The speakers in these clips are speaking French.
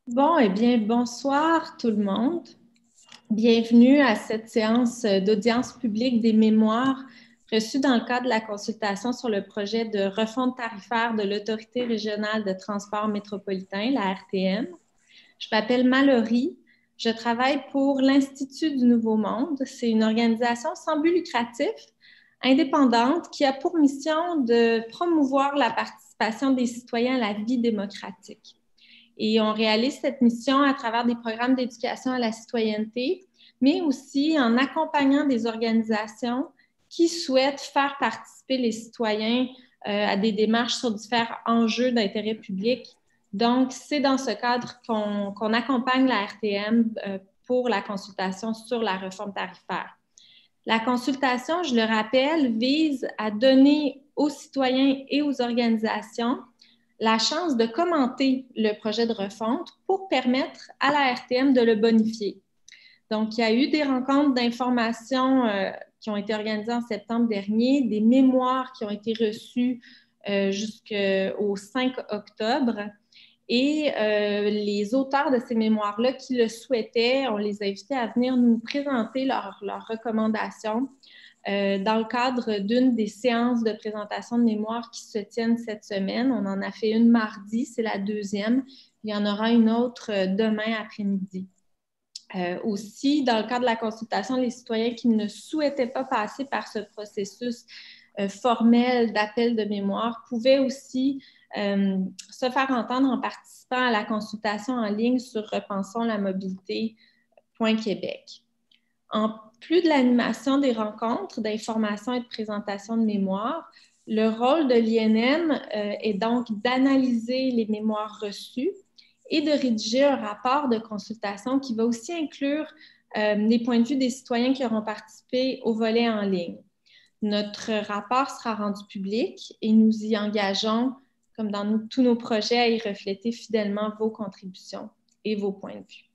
Bon, eh bien, bonsoir tout le monde. Bienvenue à cette séance d'audience publique des mémoires reçues dans le cadre de la consultation sur le projet de refonte tarifaire de l'Autorité régionale de transport métropolitain, la RTM. Je m'appelle Mallory. Je travaille pour l'Institut du Nouveau Monde. C'est une organisation sans but lucratif, indépendante, qui a pour mission de promouvoir la participation des citoyens à la vie démocratique. Et on réalise cette mission à travers des programmes d'éducation à la citoyenneté, mais aussi en accompagnant des organisations qui souhaitent faire participer les citoyens à des démarches sur différents enjeux d'intérêt public. Donc, c'est dans ce cadre qu'on accompagne la RTM pour la consultation sur la réforme tarifaire. La consultation, je le rappelle, vise à donner aux citoyens et aux organisations la chance de commenter le projet de refonte pour permettre à la RTM de le bonifier. Donc, il y a eu des rencontres d'information qui ont été organisées en septembre dernier, des mémoires qui ont été reçues jusqu'au 5 octobre. Et les auteurs de ces mémoires-là qui le souhaitaient, on les a invités à venir nous présenter leurs recommandations dans le cadre d'une des séances de présentation de mémoire qui se tiennent cette semaine. On en a fait une mardi, c'est la deuxième. Il y en aura une autre demain après-midi. Aussi, dans le cadre de la consultation, les citoyens qui ne souhaitaient pas passer par ce processus formel d'appel de mémoire pouvaient aussi se faire entendre en participant à la consultation en ligne sur Repensons la mobilité.québec. En plus de l'animation des rencontres, d'information et de présentation de mémoire, le rôle de l'INM est donc d'analyser les mémoires reçues et de rédiger un rapport de consultation qui va aussi inclure les points de vue des citoyens qui auront participé au volet en ligne. Notre rapport sera rendu public et nous y engageons, comme dans tous nos projets, à y refléter fidèlement vos contributions et vos points de vue.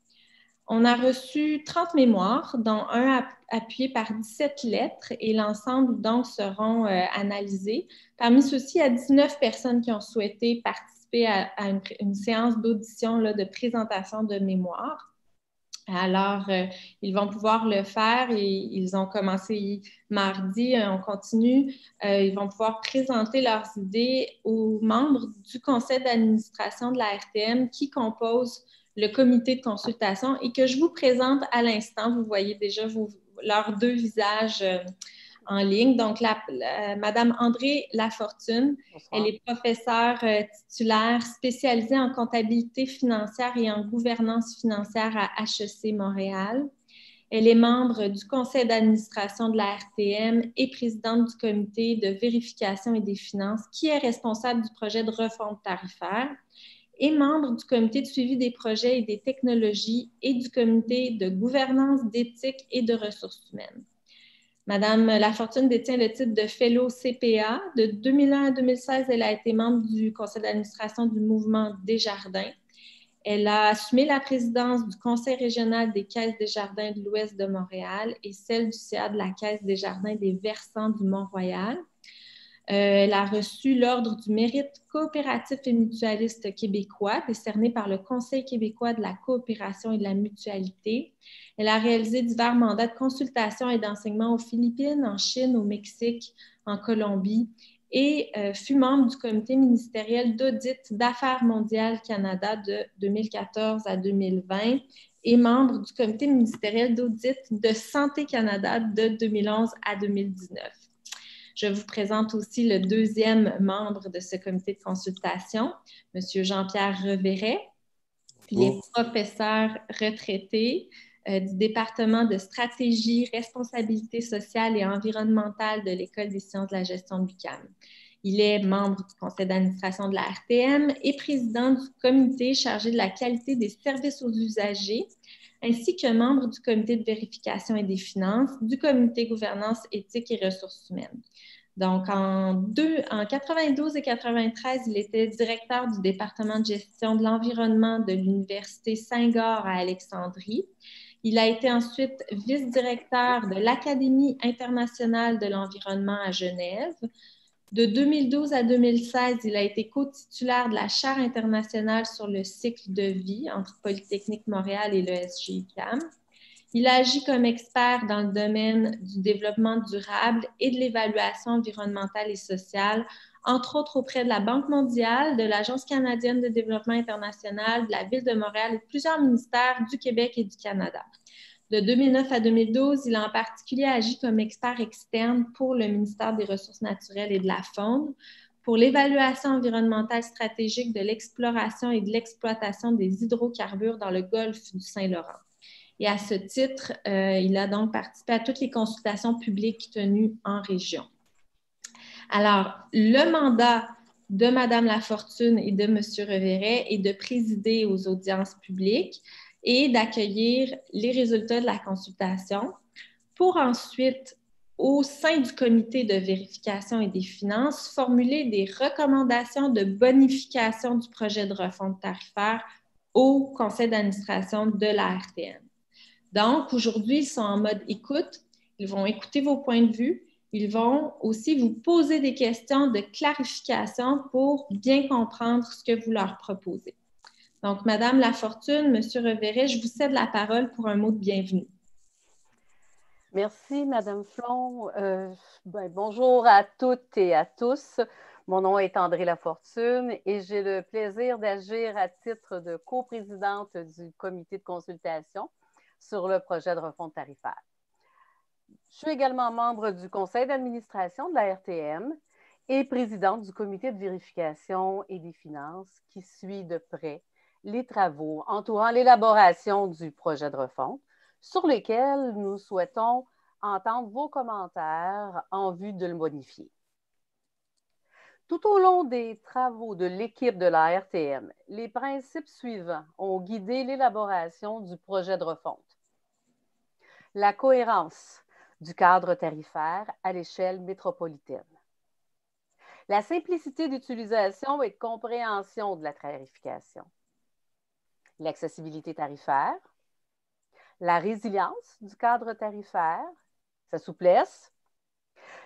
On a reçu 30 mémoires, dont un appuyé par 17 lettres, et l'ensemble donc seront analysés. Parmi ceux-ci, il y a 19 personnes qui ont souhaité participer à une séance d'audition de présentation de mémoire. Alors, ils vont pouvoir le faire et ils ont commencé mardi, on continue. Ils vont pouvoir présenter leurs idées aux membres du conseil d'administration de la RTM qui compose le comité de consultation et que je vous présente à l'instant. Vous voyez déjà leurs deux visages en ligne. Donc, Madame André Lafortune, elle Bonsoir. est professeure titulaire spécialisée en comptabilité financière et en gouvernance financière à HEC Montréal. Elle est membre du conseil d'administration de la RTM et présidente du comité de vérification et des finances, qui est responsable du projet de refonte tarifaire, et membre du comité de suivi des projets et des technologies et du comité de gouvernance, d'éthique et de ressources humaines. Madame Lafortune détient le titre de Fellow CPA. De 2001 à 2016, elle a été membre du conseil d'administration du mouvement Desjardins. Elle a assumé la présidence du conseil régional des caisses Desjardins de l'Ouest de Montréal et celle du CA de la caisse Desjardins des Versants du Mont-Royal. Elle a reçu l'Ordre du mérite coopératif et mutualiste québécois, décerné par le Conseil québécois de la coopération et de la mutualité. Elle a réalisé divers mandats de consultation et d'enseignement aux Philippines, en Chine, au Mexique, en Colombie et fut membre du comité ministériel d'audit d'Affaires mondiales Canada de 2014 à 2020 et membre du comité ministériel d'audit de Santé Canada de 2011 à 2019. Je vous présente aussi le deuxième membre de ce comité de consultation, M. Jean-Pierre Reveret. Il est Bonjour. professeur retraité du département de stratégie, responsabilité sociale et environnementale de l'École des sciences de la gestion de l'UQAM. Il est membre du conseil d'administration de la RTM et président du comité chargé de la qualité des services aux usagers, ainsi que membre du comité de vérification et des finances, du comité gouvernance, éthique et ressources humaines. Donc, en 92 et 93, il était directeur du département de gestion de l'environnement de l'Université Saint-Gor à Alexandrie. Il a été ensuite vice-directeur de l'Académie internationale de l'environnement à Genève, De 2012 à 2016, il a été co-titulaire de la chaire internationale sur le cycle de vie entre Polytechnique Montréal et le SGICAM. Il agit comme expert dans le domaine du développement durable et de l'évaluation environnementale et sociale, entre autres auprès de la Banque mondiale, de l'Agence canadienne de développement international, de la Ville de Montréal et de plusieurs ministères du Québec et du Canada. De 2009 à 2012, il a en particulier agi comme expert externe pour le ministère des Ressources naturelles et de la Faune, pour l'évaluation environnementale stratégique de l'exploration et de l'exploitation des hydrocarbures dans le golfe du Saint-Laurent. Et à ce titre, il a donc participé à toutes les consultations publiques tenues en région. Alors, le mandat de Mme Lafortune et de M. Reveret est de présider aux audiences publiques et d'accueillir les résultats de la consultation pour ensuite, au sein du comité de vérification et des finances, formuler des recommandations de bonification du projet de refonte tarifaire au conseil d'administration de la RTM. Donc, aujourd'hui, ils sont en mode écoute. Ils vont écouter vos points de vue. Ils vont aussi vous poser des questions de clarification pour bien comprendre ce que vous leur proposez. Donc, Madame Lafortune, Monsieur Reveret, je vous cède la parole pour un mot de bienvenue. Merci, Madame Flon. Bonjour à toutes et à tous. Mon nom est André Lafortune et j'ai le plaisir d'agir à titre de coprésidente du comité de consultation sur le projet de refonte tarifaire. Je suis également membre du conseil d'administration de la RTM et présidente du comité de vérification et des finances qui suit de près les travaux entourant l'élaboration du projet de refonte sur lesquels nous souhaitons entendre vos commentaires en vue de le modifier. Tout au long des travaux de l'équipe de la RTM, les principes suivants ont guidé l'élaboration du projet de refonte. La cohérence du cadre tarifaire à l'échelle métropolitaine. La simplicité d'utilisation et de compréhension de la tarification. L'accessibilité tarifaire. La résilience du cadre tarifaire, sa souplesse.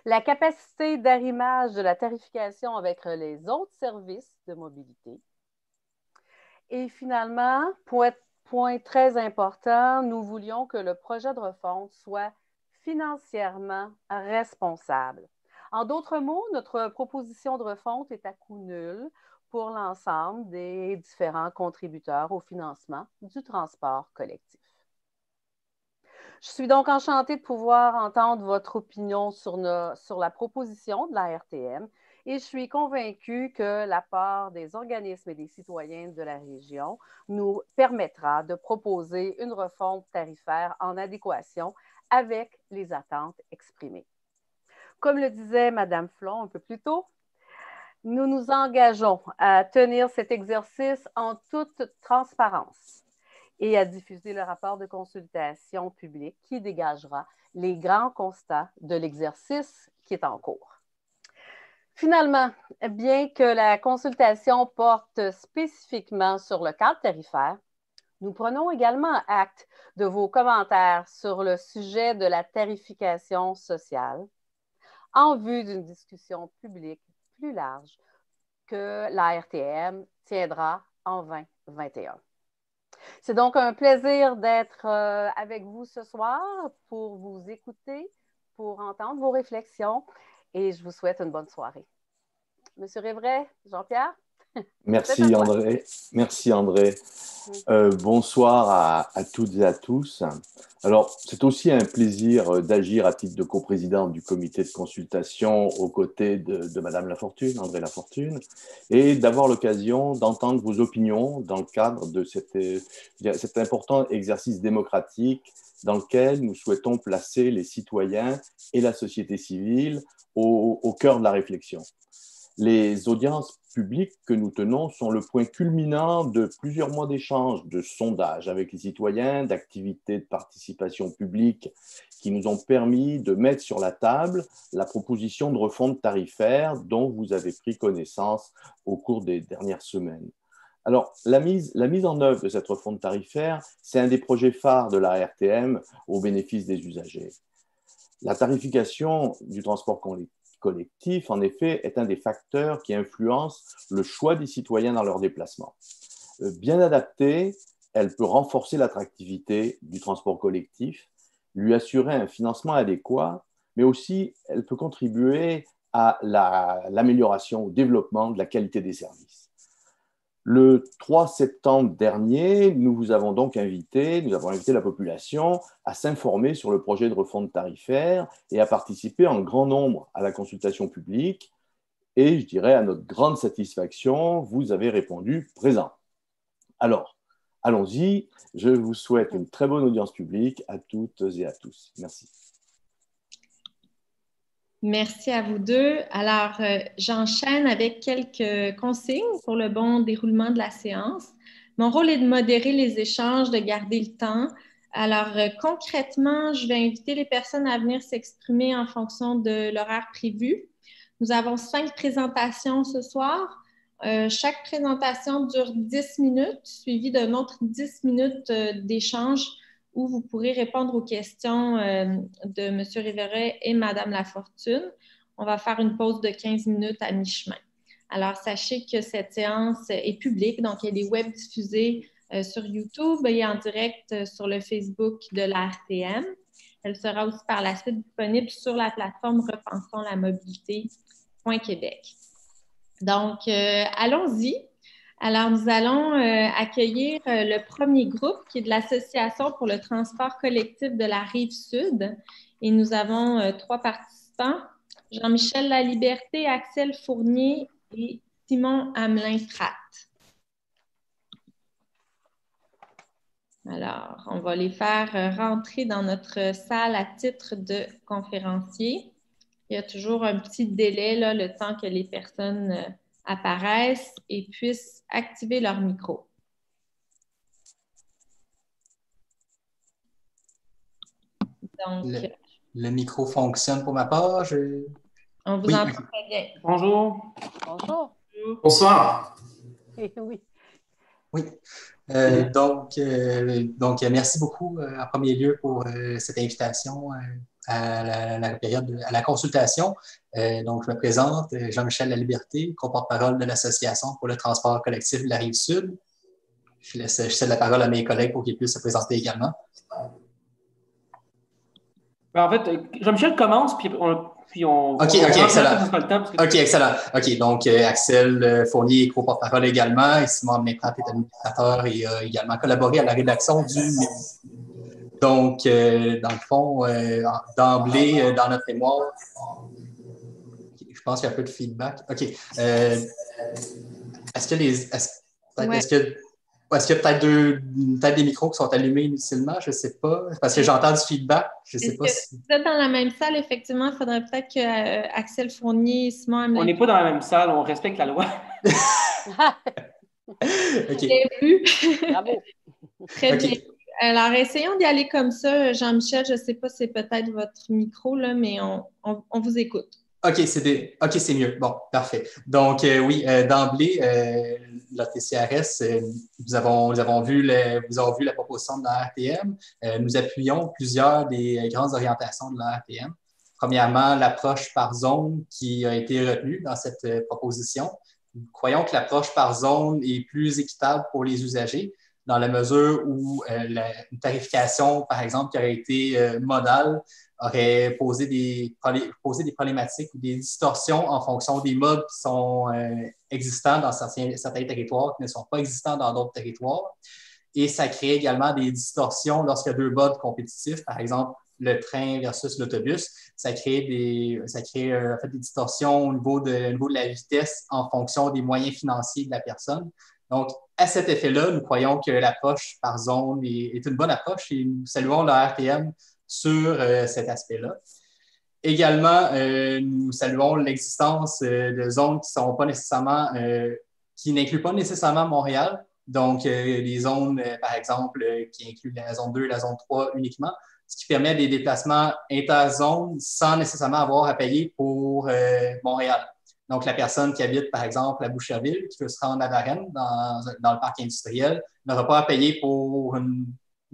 La capacité d'arrimage de la tarification avec les autres services de mobilité. Et finalement, point très important, nous voulions que le projet de refonte soit financièrement responsable. En d'autres mots, notre proposition de refonte est à coût nul pour l'ensemble des différents contributeurs au financement du transport collectif. Je suis donc enchantée de pouvoir entendre votre opinion sur la proposition de la RTM et je suis convaincue que l'apport des organismes et des citoyens de la région nous permettra de proposer une refonte tarifaire en adéquation avec les attentes exprimées. Comme le disait Mme Flon un peu plus tôt, nous nous engageons à tenir cet exercice en toute transparence et à diffuser le rapport de consultation publique qui dégagera les grands constats de l'exercice qui est en cours. Finalement, bien que la consultation porte spécifiquement sur le cadre tarifaire, nous prenons également acte de vos commentaires sur le sujet de la tarification sociale en vue d'une discussion publique plus large que la RTM tiendra en 2021. C'est donc un plaisir d'être avec vous ce soir pour vous écouter, pour entendre vos réflexions et je vous souhaite une bonne soirée. Monsieur Reveret, Jean-Pierre? Merci André. Merci André. Bonsoir à toutes et à tous. Alors, c'est aussi un plaisir d'agir à titre de coprésident du comité de consultation aux côtés de Madame Lafortune, André Lafortune, et d'avoir l'occasion d'entendre vos opinions dans le cadre de cet important exercice démocratique dans lequel nous souhaitons placer les citoyens et la société civile au cœur de la réflexion. Les audiences publiques que nous tenons sont le point culminant de plusieurs mois d'échanges, de sondages avec les citoyens, d'activités de participation publique qui nous ont permis de mettre sur la table la proposition de refonte tarifaire dont vous avez pris connaissance au cours des dernières semaines. Alors, la mise en œuvre de cette refonte tarifaire, c'est un des projets phares de la RTM au bénéfice des usagers. La tarification du transport collectif, en effet, est un des facteurs qui influence le choix des citoyens dans leurs déplacements. Bien adaptée, elle peut renforcer l'attractivité du transport collectif, lui assurer un financement adéquat, mais aussi elle peut contribuer à l'amélioration, au développement de la qualité des services. Le 3 septembre dernier, nous avons invité la population à s'informer sur le projet de refonte tarifaire et à participer en grand nombre à la consultation publique. Et je dirais à notre grande satisfaction, vous avez répondu présent. Alors, allons-y. Je vous souhaite une très bonne audience publique à toutes et à tous. Merci. Merci à vous deux. Alors, j'enchaîne avec quelques consignes pour le bon déroulement de la séance. Mon rôle est de modérer les échanges, de garder le temps. Alors, concrètement, je vais inviter les personnes à venir s'exprimer en fonction de l'horaire prévu. Nous avons 5 présentations ce soir. Chaque présentation dure 10 minutes, suivie d'un autre 10 minutes d'échange où vous pourrez répondre aux questions de M. Riveret et Mme Lafortune. On va faire une pause de 15 minutes à mi-chemin. Alors, sachez que cette séance est publique, donc elle est web diffusée sur YouTube et en direct sur le Facebook de la RTM. Elle sera aussi par la suite disponible sur la plateforme Repensons la mobilité.Québec. Donc, allons-y. Alors, nous allons accueillir le premier groupe qui est de l'Association pour le transport collectif de la Rive-Sud. Et nous avons 3 participants, Jean-Michel Laliberté, Axel Fournier et Simon Hamelin-Pratt. Alors, on va les faire rentrer dans notre salle à titre de conférencier. Il y a toujours un petit délai, là, le temps que les personnes apparaissent et puissent activer leur micro. Donc, le micro fonctionne pour ma part. On vous entend très bien. Bonjour. Bonjour. Bonsoir. Oui. Oui. Donc, merci beaucoup en premier lieu pour cette invitation à la consultation. Donc, je me présente, Jean-Michel Laliberté, co-porte-parole de l'Association pour le transport collectif de la Rive-Sud. Je cède la parole à mes collègues pour qu'ils puissent se présenter également. En fait, Jean-Michel commence, puis on OK, excellent. Le temps parce que... OK, excellent. OK, donc Axel Fournier est co-porte-parole également, et Simon Hamelin-Pratt est administrateur et a également collaboré à la rédaction du menu. Donc, dans le fond, d'emblée, dans notre mémoire, je pense qu'il y a un peu de feedback. OK. Est-ce qu'il y a peut-être des micros qui sont allumés inutilement? Je ne sais pas. Parce que j'entends du feedback. Je ne sais pas si... Vous êtes dans la même salle, effectivement. Il faudrait peut-être que Axel Fournier et Simon Hamelin... On n'est pas dans la même salle. On respecte la loi. OK. Bien vu. Bravo. Très bien. Alors, essayons d'y aller comme ça. Jean-Michel, je ne sais pas si c'est peut-être votre micro, là, mais on vous écoute. OK, c'est mieux. Bon, parfait. Donc, oui, d'emblée, la TCRS, vous avez vu la proposition de la RTM. Nous appuyons plusieurs des grandes orientations de la RTM. Premièrement, l'approche par zone qui a été retenue dans cette proposition. Nous croyons que l'approche par zone est plus équitable pour les usagers dans la mesure où une tarification, par exemple, qui aurait été modale, aurait posé des problématiques ou des distorsions en fonction des modes qui sont existants dans certains territoires qui ne sont pas existants dans d'autres territoires. Et ça crée également des distorsions lorsqu'il y a 2 modes compétitifs, par exemple le train versus l'autobus. Ça crée des distorsions au niveau de la vitesse en fonction des moyens financiers de la personne. Donc, à cet effet-là, nous croyons que l'approche par zone est une bonne approche et nous saluons la RTM sur cet aspect-là. Également, nous saluons l'existence de zones qui sont pas nécessairement, qui n'incluent pas nécessairement Montréal. Donc, des zones, par exemple, qui incluent la zone 2 et la zone 3 uniquement, ce qui permet des déplacements interzones sans nécessairement avoir à payer pour Montréal. Donc, la personne qui habite, par exemple, à Boucherville, qui veut se rendre à Varennes, dans le parc industriel, n'aura pas à payer pour une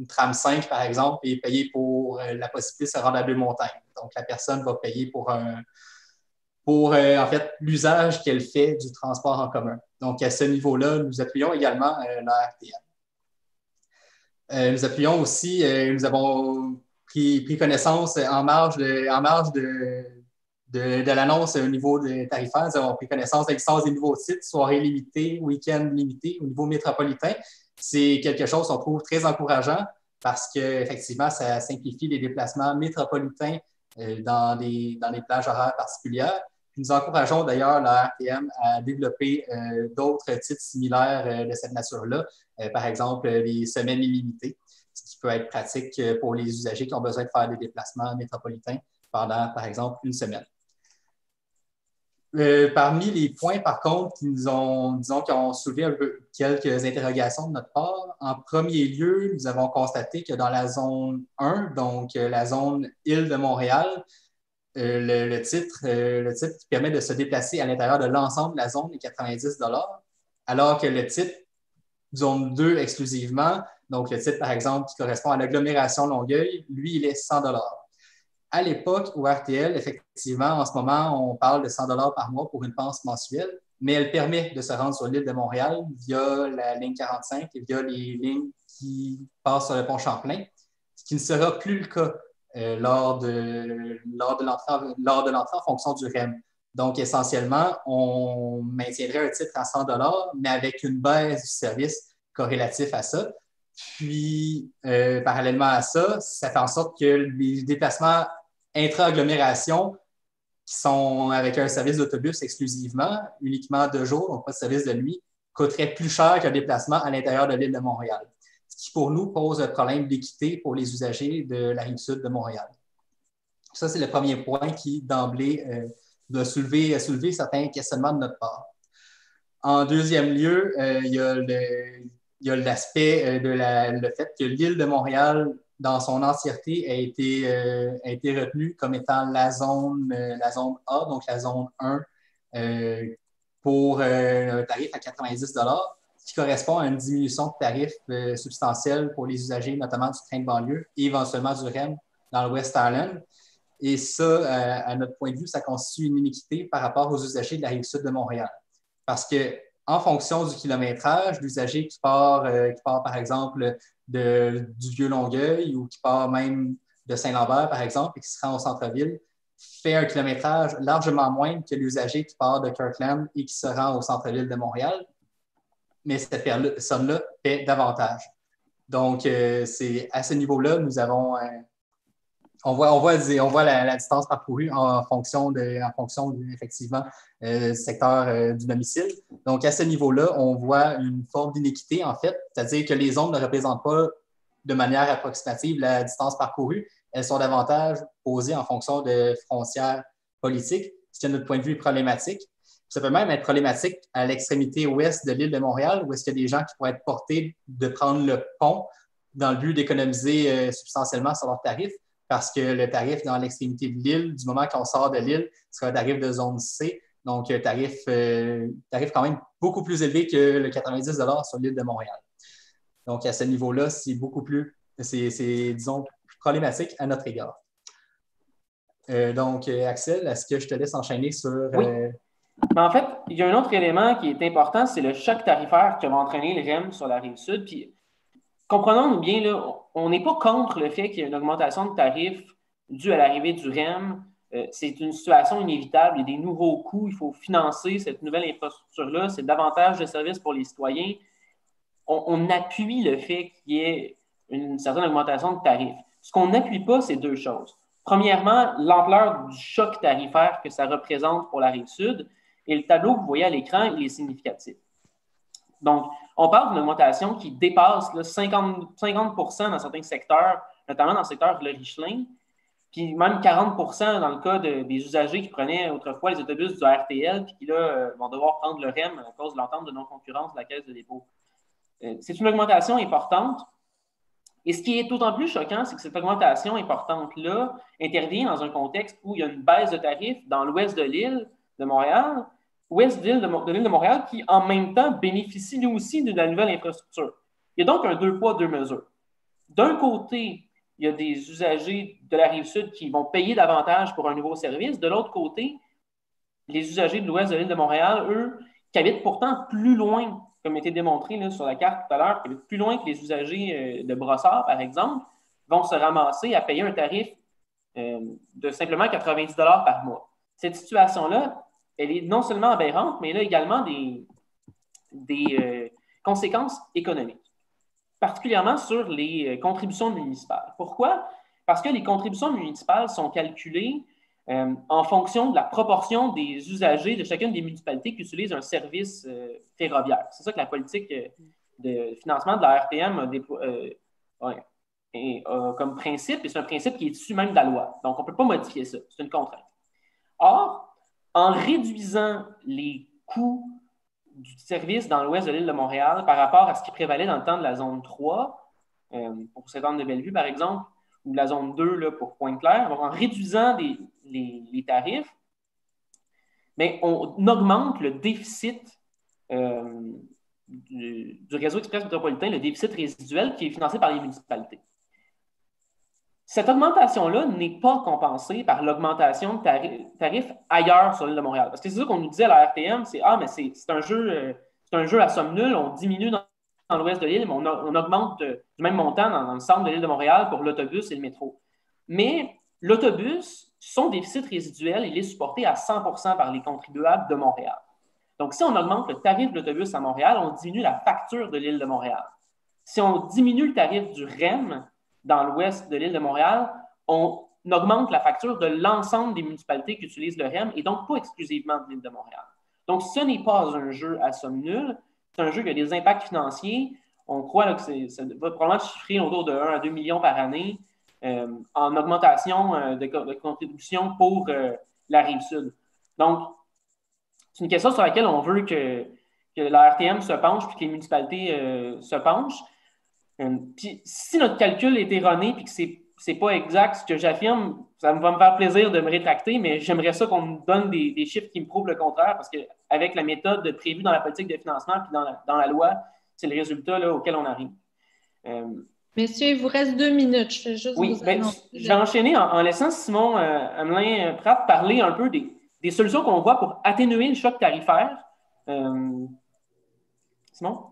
tram 5, par exemple, et payer pour la possibilité de se rendre à Deux-Montagnes. Donc, la personne va payer pour pour, en fait, l'usage qu'elle fait du transport en commun. Donc, à ce niveau-là, nous appuyons également la RTM. Nous appuyons aussi, nous avons pris connaissance en marge de l'annonce au niveau des tarifaires. Nous avons pris connaissance de l'existence des nouveaux titres, soirées limitées, week-ends limités au niveau métropolitain. C'est quelque chose qu'on trouve très encourageant parce qu'effectivement, ça simplifie les déplacements métropolitains dans des plages horaires particulières. Nous encourageons d'ailleurs la RTM à développer d'autres titres similaires de cette nature-là, par exemple les semaines illimitées, ce qui peut être pratique pour les usagers qui ont besoin de faire des déplacements métropolitains pendant, par exemple, une semaine. Parmi les points, par contre, qui ont soulevé un peu quelques interrogations de notre part, en premier lieu, nous avons constaté que dans la zone 1, donc la zone Île de Montréal, le titre qui permet de se déplacer à l'intérieur de l'ensemble de la zone est 90 $, alors que le titre zone 2 exclusivement, donc le titre, par exemple, qui correspond à l'agglomération Longueuil, lui, il est 100 $. À l'époque, au RTL, effectivement, en ce moment, on parle de 100 $ par mois pour une dépense mensuelle, mais elle permet de se rendre sur l'île de Montréal via la ligne 45 et via les lignes qui passent sur le pont Champlain, ce qui ne sera plus le cas lors de l'entrée en fonction du REM. Donc, essentiellement, on maintiendrait un titre à 100 $, mais avec une baisse du service corrélatif à ça. Puis, parallèlement à ça, ça fait en sorte que les déplacements intra-agglomération qui sont avec un service d'autobus exclusivement, uniquement de jour, donc pas de service de nuit, coûteraient plus cher qu'un déplacement à l'intérieur de l'île de Montréal. Ce qui, pour nous, pose un problème d'équité pour les usagers de la rive-sud de Montréal. Ça, c'est le premier point qui, d'emblée, doit soulever certains questionnements de notre part. En deuxième lieu, il y a l'aspect le fait que l'île de Montréal, dans son entièreté, a été retenue comme étant la zone A, donc la zone 1, pour un tarif à 90 $, ce qui correspond à une diminution de tarif substantielle pour les usagers, notamment du train de banlieue et éventuellement du REM dans le West Island. Et ça, à notre point de vue, ça constitue une iniquité par rapport aux usagers de la Rive-Sud de Montréal. Parce que, en fonction du kilométrage, l'usager qui part, par exemple, du Vieux-Longueuil ou qui part même de Saint-Lambert, par exemple, et qui se rend au centre-ville, fait un kilométrage largement moindre que l'usager qui part de Kirkland et qui se rend au centre-ville de Montréal. Mais cette personne-là paie davantage. Donc, c'est à ce niveau-là, nous avons... On voit la distance parcourue en fonction effectivement, secteur du domicile. Donc, à ce niveau-là, on voit une forme d'inéquité, en fait, c'est-à-dire que les zones ne représentent pas de manière approximative la distance parcourue. Elles sont davantage posées en fonction de frontières politiques, ce qui, de notre point de vue, est problématique. Ça peut même être problématique à l'extrémité ouest de l'île de Montréal, où est-ce qu'il y a des gens qui pourraient être portés de prendre le pont dans le but d'économiser substantiellement sur leurs tarifs, parce que le tarif dans l'extrémité de l'île, du moment qu'on sort de l'île, sera un tarif de zone C, donc un tarif quand même beaucoup plus élevé que le 90 $ sur l'île de Montréal. Donc, à ce niveau-là, c'est beaucoup plus, disons, plus problématique à notre égard. Donc, Axel, est-ce que je te laisse enchaîner sur... Oui. Mais en fait, il y a un autre élément qui est important, c'est le choc tarifaire que va entraîner le REM sur la Rive-Sud. Puis, comprenons-nous bien, là, on n'est pas contre le fait qu'il y ait une augmentation de tarifs due à l'arrivée du REM. C'est une situation inévitable. Il y a des nouveaux coûts. Il faut financer cette nouvelle infrastructure-là. C'est davantage de services pour les citoyens. On appuie le fait qu'il y ait une certaine augmentation de tarifs. Ce qu'on n'appuie pas, c'est deux choses. Premièrement, l'ampleur du choc tarifaire que ça représente pour la Rive-Sud. Et le tableau que vous voyez à l'écran, il est significatif. Donc, on parle d'une augmentation qui dépasse là, 50 % dans certains secteurs, notamment dans le secteur de Richelin, puis même 40 % dans le cas des usagers qui prenaient autrefois les autobus du RTL, puis qui là vont devoir prendre le REM à cause de l'entente de non-concurrence de la Caisse de dépôt. C'est une augmentation importante. Et ce qui est d'autant plus choquant, c'est que cette augmentation importante-là intervient dans un contexte où il y a une baisse de tarifs dans l'ouest de l'île de Montréal, ouest de l'île de Montréal, qui en même temps bénéficie lui aussi de la nouvelle infrastructure. Il y a donc un deux poids, deux mesures. D'un côté, il y a des usagers de la Rive-Sud qui vont payer davantage pour un nouveau service. De l'autre côté, les usagers de l'ouest de l'île de Montréal, eux, qui habitent pourtant plus loin, comme a été démontré là, sur la carte tout à l'heure, qui habitent plus loin que les usagers de Brossard, par exemple, vont se ramasser à payer un tarif de simplement 90 $ par mois. Cette situation-là, elle est non seulement aberrante, mais elle a également des conséquences économiques, particulièrement sur les contributions municipales. Pourquoi? Parce que les contributions municipales sont calculées en fonction de la proportion des usagers de chacune des municipalités qui utilisent un service ferroviaire. C'est ça que la politique de financement de la RTM a comme principe, et c'est un principe qui est issu même de la loi. Donc, on ne peut pas modifier ça. C'est une contrainte. Or, en réduisant les coûts du service dans l'ouest de l'île de Montréal par rapport à ce qui prévalait dans le temps de la zone 3, pour Sainte-Anne-de-Bellevue, par exemple, ou la zone 2 là, pour Pointe-Claire, en réduisant les tarifs, mais on augmente le déficit du réseau express métropolitain, le déficit résiduel qui est financé par les municipalités. Cette augmentation-là n'est pas compensée par l'augmentation de tarifs ailleurs sur l'île de Montréal. Parce que c'est ça qu'on nous disait à la RTM, c'est mais c'est un jeu à somme nulle, on diminue dans l'ouest de l'île, mais on augmente du même montant dans le centre de l'île de Montréal pour l'autobus et le métro. Mais l'autobus, son déficit résiduel, il est supporté à 100% par les contribuables de Montréal. Donc, si on augmente le tarif de l'autobus à Montréal, on diminue la facture de l'île de Montréal. Si on diminue le tarif du REM dans l'ouest de l'île de Montréal, on augmente la facture de l'ensemble des municipalités qui utilisent le REM et donc pas exclusivement de l'île de Montréal. Donc, ce n'est pas un jeu à somme nulle, c'est un jeu qui a des impacts financiers. On croit là, que ça va probablement chiffrer autour de 1 à 2 millions par année en augmentation de contribution pour la Rive-Sud. Donc, c'est une question sur laquelle on veut que la RTM se penche puis que les municipalités se penchent. Puis, si notre calcul est erroné et que c'est pas exact ce que j'affirme, ça va me faire plaisir de me rétracter, mais j'aimerais ça qu'on nous donne des chiffres qui me prouvent le contraire, parce qu'avec la méthode prévue dans la politique de financement puis dans la loi, c'est le résultat là, auquel on arrive. Messieurs, il vous reste 2 minutes. Je fais juste vous annoncer. Je vais enchaîner en laissant Simon Hamelin-Pratt parler un peu des solutions qu'on voit pour atténuer le choc tarifaire. Simon?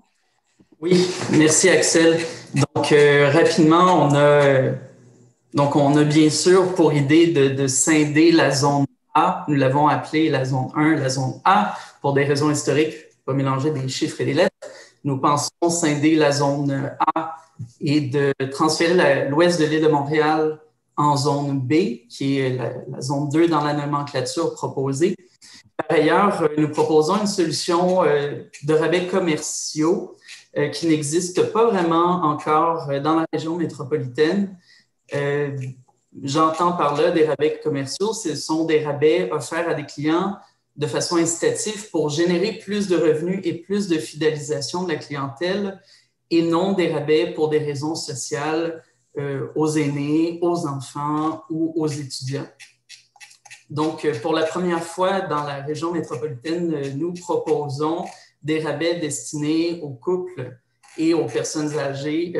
Oui, merci Axel. Donc, rapidement, on a bien sûr pour idée de scinder la zone A. Nous l'avons appelée la zone 1, la zone A, pour des raisons historiques, pas mélanger des chiffres et des lettres. Nous pensons scinder la zone A et de transférer l'ouest de l'île de Montréal en zone B, qui est la zone 2 dans la nomenclature proposée. Par ailleurs, nous proposons une solution de rabais commerciaux qui n'existe pas vraiment encore dans la région métropolitaine. J'entends par là des rabais commerciaux, ce sont des rabais offerts à des clients de façon incitative pour générer plus de revenus et plus de fidélisation de la clientèle et non des rabais pour des raisons sociales aux aînés, aux enfants ou aux étudiants. Donc, pour la première fois dans la région métropolitaine, nous proposons des rabais destinés aux couples et aux personnes âgées,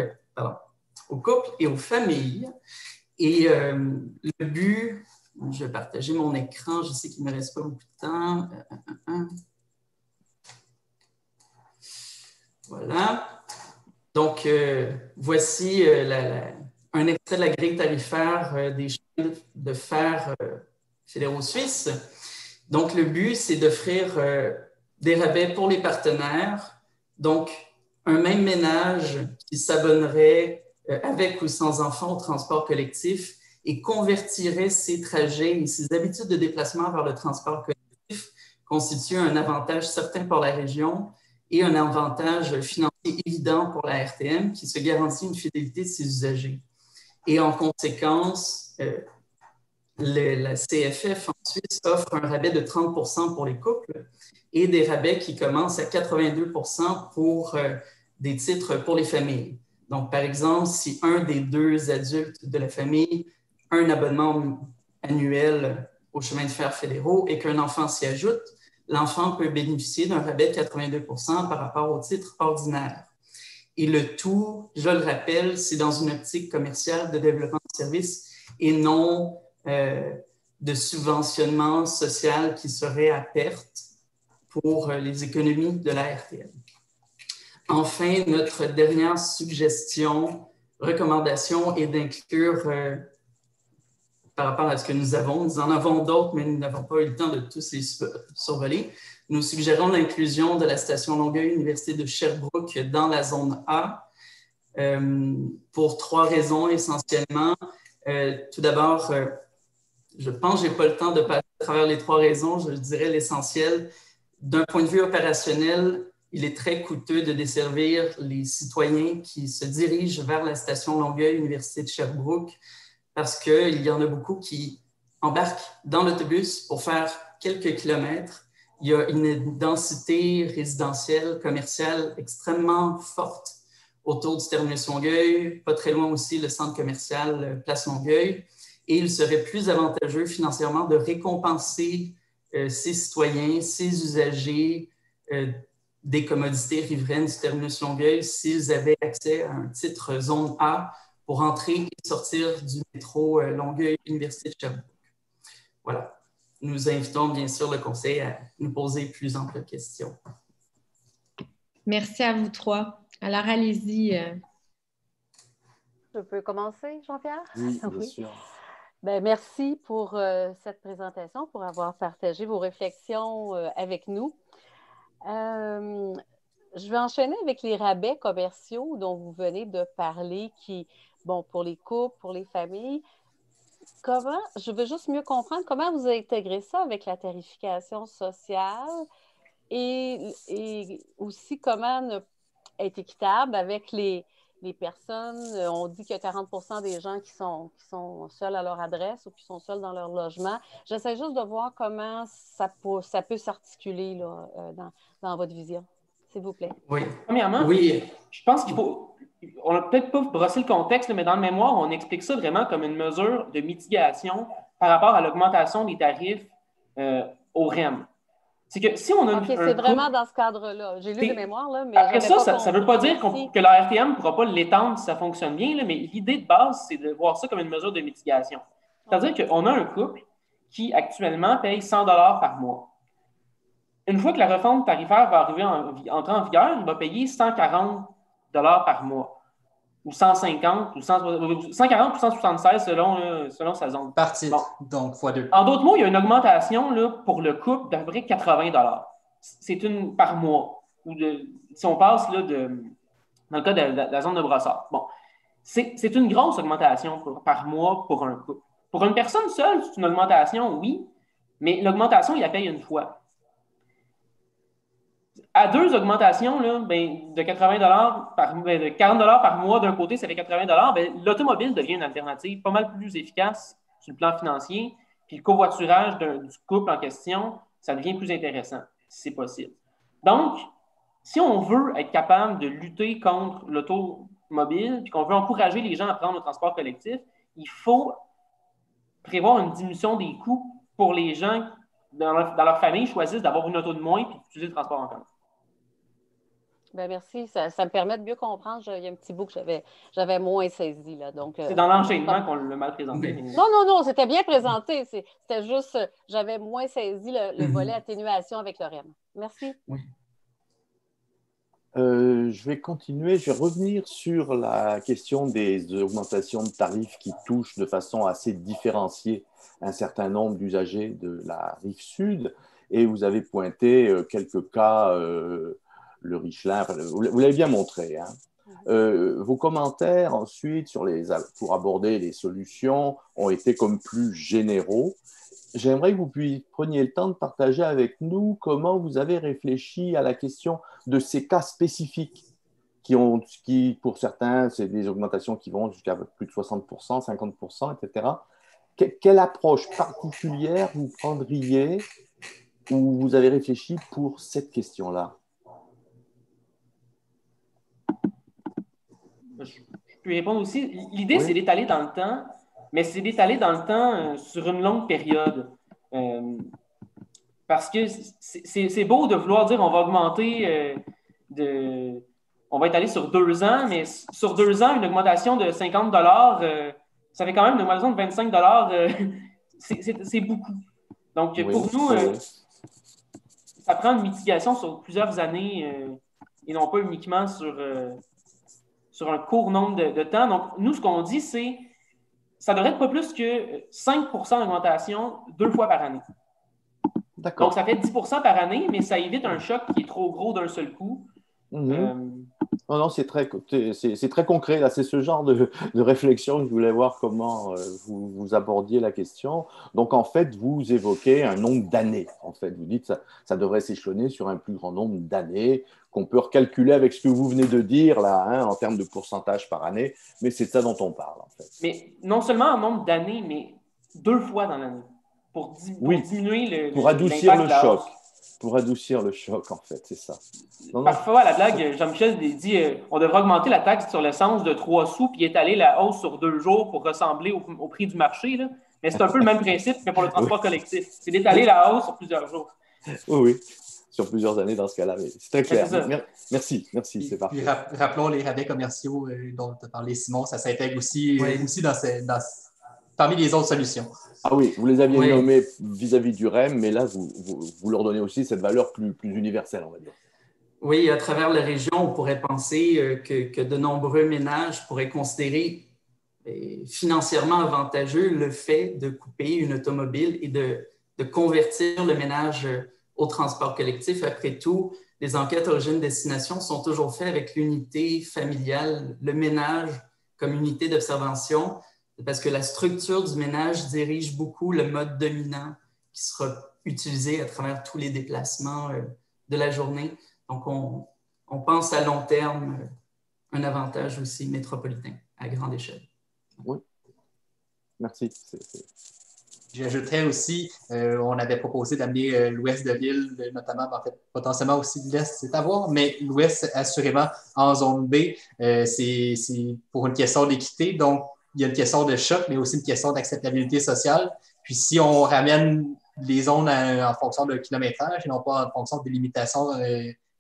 aux couples et aux familles. Et le but, je vais partager mon écran, je sais qu'il ne me reste pas beaucoup de temps. Voilà. Donc, voici un extrait de la grille tarifaire des chemins de fer fédéraux suisses. Donc, le but, c'est d'offrir des rabais pour les partenaires. Donc, un même ménage qui s'abonnerait avec ou sans enfants au transport collectif et convertirait ses trajets et ses habitudes de déplacement vers le transport collectif constitue un avantage certain pour la région et un avantage financier évident pour la RTM qui se garantit une fidélité de ses usagers. Et en conséquence, la CFF en Suisse offre un rabais de 30% pour les couples et des rabais qui commencent à 82% pour des titres pour les familles. Donc, par exemple, si un des 2 adultes de la famille a un abonnement annuel aux chemins de fer fédéraux et qu'un enfant s'y ajoute, l'enfant peut bénéficier d'un rabais de 82% par rapport au titre ordinaire. Et le tout, je le rappelle, c'est dans une optique commerciale de développement de services et non de subventionnement social qui serait à perte pour les économies de la RTM. Enfin, notre dernière suggestion, recommandation est d'inclure, par rapport à ce que nous en avons d'autres, mais nous n'avons pas eu le temps de tous les survoler. Nous suggérons l'inclusion de la station Longueuil, Université de Sherbrooke, dans la zone A, pour 3 raisons essentiellement. Tout d'abord, je pense que je n'ai pas le temps de passer à travers les 3 raisons, je dirais l'essentiel. D'un point de vue opérationnel, il est très coûteux de desservir les citoyens qui se dirigent vers la station Longueuil, Université de Sherbrooke, parce qu'il y en a beaucoup qui embarquent dans l'autobus pour faire quelques kilomètres. Il y a une densité résidentielle, commerciale extrêmement forte autour du terminus Longueuil, pas très loin aussi le centre commercial Place Longueuil, et il serait plus avantageux financièrement de récompenser ces citoyens, ces usagers des commodités riveraines du terminus Longueuil s'ils avaient accès à un titre zone A pour entrer et sortir du métro Longueuil, Université de Sherbrooke. Voilà. Nous invitons bien sûr le conseil à nous poser plus amples questions. Merci à vous 3. Alors, allez-y. Je peux commencer, Jean-Pierre? Oui, bien sûr. Ben, merci pour cette présentation, pour avoir partagé vos réflexions avec nous. Je vais enchaîner avec les rabais commerciaux dont vous venez de parler, qui, bon, pour les couples, pour les familles. Je veux juste mieux comprendre comment vous intégrez ça avec la tarification sociale et aussi comment être équitable avec les personnes. On dit qu'il y a 40 % des gens qui sont seuls à leur adresse ou qui sont seuls dans leur logement. J'essaie juste de voir comment ça peut s'articuler là, dans votre vision, s'il vous plaît. Oui. Premièrement, oui. Je pense qu'il faut... On n'a peut-être pas brossé le contexte, mais dans le mémoire, on explique ça vraiment comme une mesure de mitigation par rapport à l'augmentation des tarifs au REM. C'est que si on a c'est vraiment dans ce cadre-là. J'ai lu de mémoire, là, mais après ça ne veut pas dire que la RTM ne pourra pas l'étendre si ça fonctionne bien, là, mais l'idée de base, c'est de voir ça comme une mesure de mitigation. C'est-à-dire qu'on a un couple qui, actuellement, paye 100 $ par mois. Une fois que la refonte tarifaire va entrer en vigueur, il va payer 140 $ par mois, ou 150, ou 140 ou 176 selon sa zone. Par titre, donc x2. En d'autres mots, il y a une augmentation là, pour le couple d'à peu près 80 $. C'est une par mois. Si on passe là, dans le cas de la zone de Brossard. Bon, c'est une grosse augmentation par mois pour un couple. Pour une personne seule, c'est une augmentation, oui, mais l'augmentation, il la paye une fois. À 2 augmentations là, de 80 de 40 $ par mois d'un côté, ça fait 80 $, l'automobile devient une alternative pas mal plus efficace sur le plan financier, puis le covoiturage du couple en question, ça devient plus intéressant, si c'est possible. Donc, si on veut être capable de lutter contre l'automobile, puis qu'on veut encourager les gens à prendre le transport collectif, il faut prévoir une diminution des coûts pour les gens dans leur famille choisissent d'avoir une auto de moins puis d'utiliser le transport en commun. Ben merci, ça me permet de mieux comprendre. Il y a un petit bout que j'avais moins saisi. Là, donc, c'est dans l'enchaînement qu'on l'a mal présenté. Mais... Non, c'était bien présenté. C'était juste, j'avais moins saisi le volet atténuation avec le REM. Merci. Oui. Je vais continuer, je vais revenir sur la question des augmentations de tarifs qui touchent de façon assez différenciée un certain nombre d'usagers de la rive sud. Et vous avez pointé quelques cas... le Richelin, vous l'avez bien montré. Hein. Vos commentaires ensuite pour aborder les solutions ont été comme plus généraux. J'aimerais que vous preniez le temps de partager avec nous comment vous avez réfléchi à la question de ces cas spécifiques qui pour certains, c'est des augmentations qui vont jusqu'à plus de 60%, 50%, etc. Quelle approche particulière vous prendriez ou vous avez réfléchi pour cette question-là? Je peux y répondre aussi. L'idée, c'est d'étaler dans le temps, mais c'est d'étaler dans le temps sur une longue période. Parce que c'est beau de vouloir dire on va augmenter on va étaler sur 2 ans, mais sur 2 ans, une augmentation de 50 $, ça fait quand même une augmentation de 25 $. c'est beaucoup. Donc, Oui, pour nous, oui. ça prend une mitigation sur plusieurs années et non pas uniquement sur un court nombre de temps. Donc, nous, ce qu'on dit, c'est ça devrait être pas plus que 5 d'augmentation 2 fois par année. D'accord. Donc, ça fait 10 par année, mais ça évite un choc qui est trop gros d'un seul coup. Non, non, c'est très concret. Là, c'est ce genre de réflexion que je voulais voir comment vous abordiez la question. Donc, en fait, vous évoquez un nombre d'années. En fait, vous dites que ça devrait s'échelonner sur un plus grand nombre d'années qu'on peut recalculer avec ce que vous venez de dire là, hein, en termes de pourcentage par année. Mais c'est de ça dont on parle, en fait. Mais non seulement en nombre d'années, mais 2 fois dans l'année pour diminuer pour adoucir le l'impact de la choc. hausse. Pour adoucir le choc, en fait, c'est ça. Parfois, à la blague, Jean-Michel dit on devrait augmenter la taxe sur l'essence de 3 sous puis étaler la hausse sur 2 jours pour ressembler au prix du marché. Là. Mais c'est un peu le même principe que pour le transport collectif. C'est d'étaler la hausse sur plusieurs jours. Oui, sur plusieurs années dans ce cas-là. C'est très clair. Merci, c'est parfait. Puis rappelons les rabais commerciaux dont tu as parlé, Simon, ça s'intègre aussi parmi les autres solutions. Ah oui, vous les aviez nommés vis-à-vis du REM, mais là, vous leur donnez aussi cette valeur plus universelle, on va dire. Oui, à travers la région, on pourrait penser que de nombreux ménages pourraient considérer financièrement avantageux le fait de couper une automobile et de convertir le ménage au transport collectif. Après tout, les enquêtes origine-destination sont toujours faites avec l'unité familiale, le ménage comme unité d'observation, parce que la structure du ménage dirige beaucoup le mode dominant qui sera utilisé à travers tous les déplacements de la journée. Donc, on pense à long terme un avantage aussi métropolitain à grande échelle. Oui, merci. J'ajouterais aussi, on avait proposé d'amener l'ouest de l'île, notamment, en fait, potentiellement aussi de l'est, c'est à voir, mais l'ouest, assurément, en zone B, c'est pour une question d'équité. Donc, il y a une question de choc, mais aussi une question d'acceptabilité sociale. Puis, si on ramène les zones en fonction de kilométrage et non pas en fonction de limitations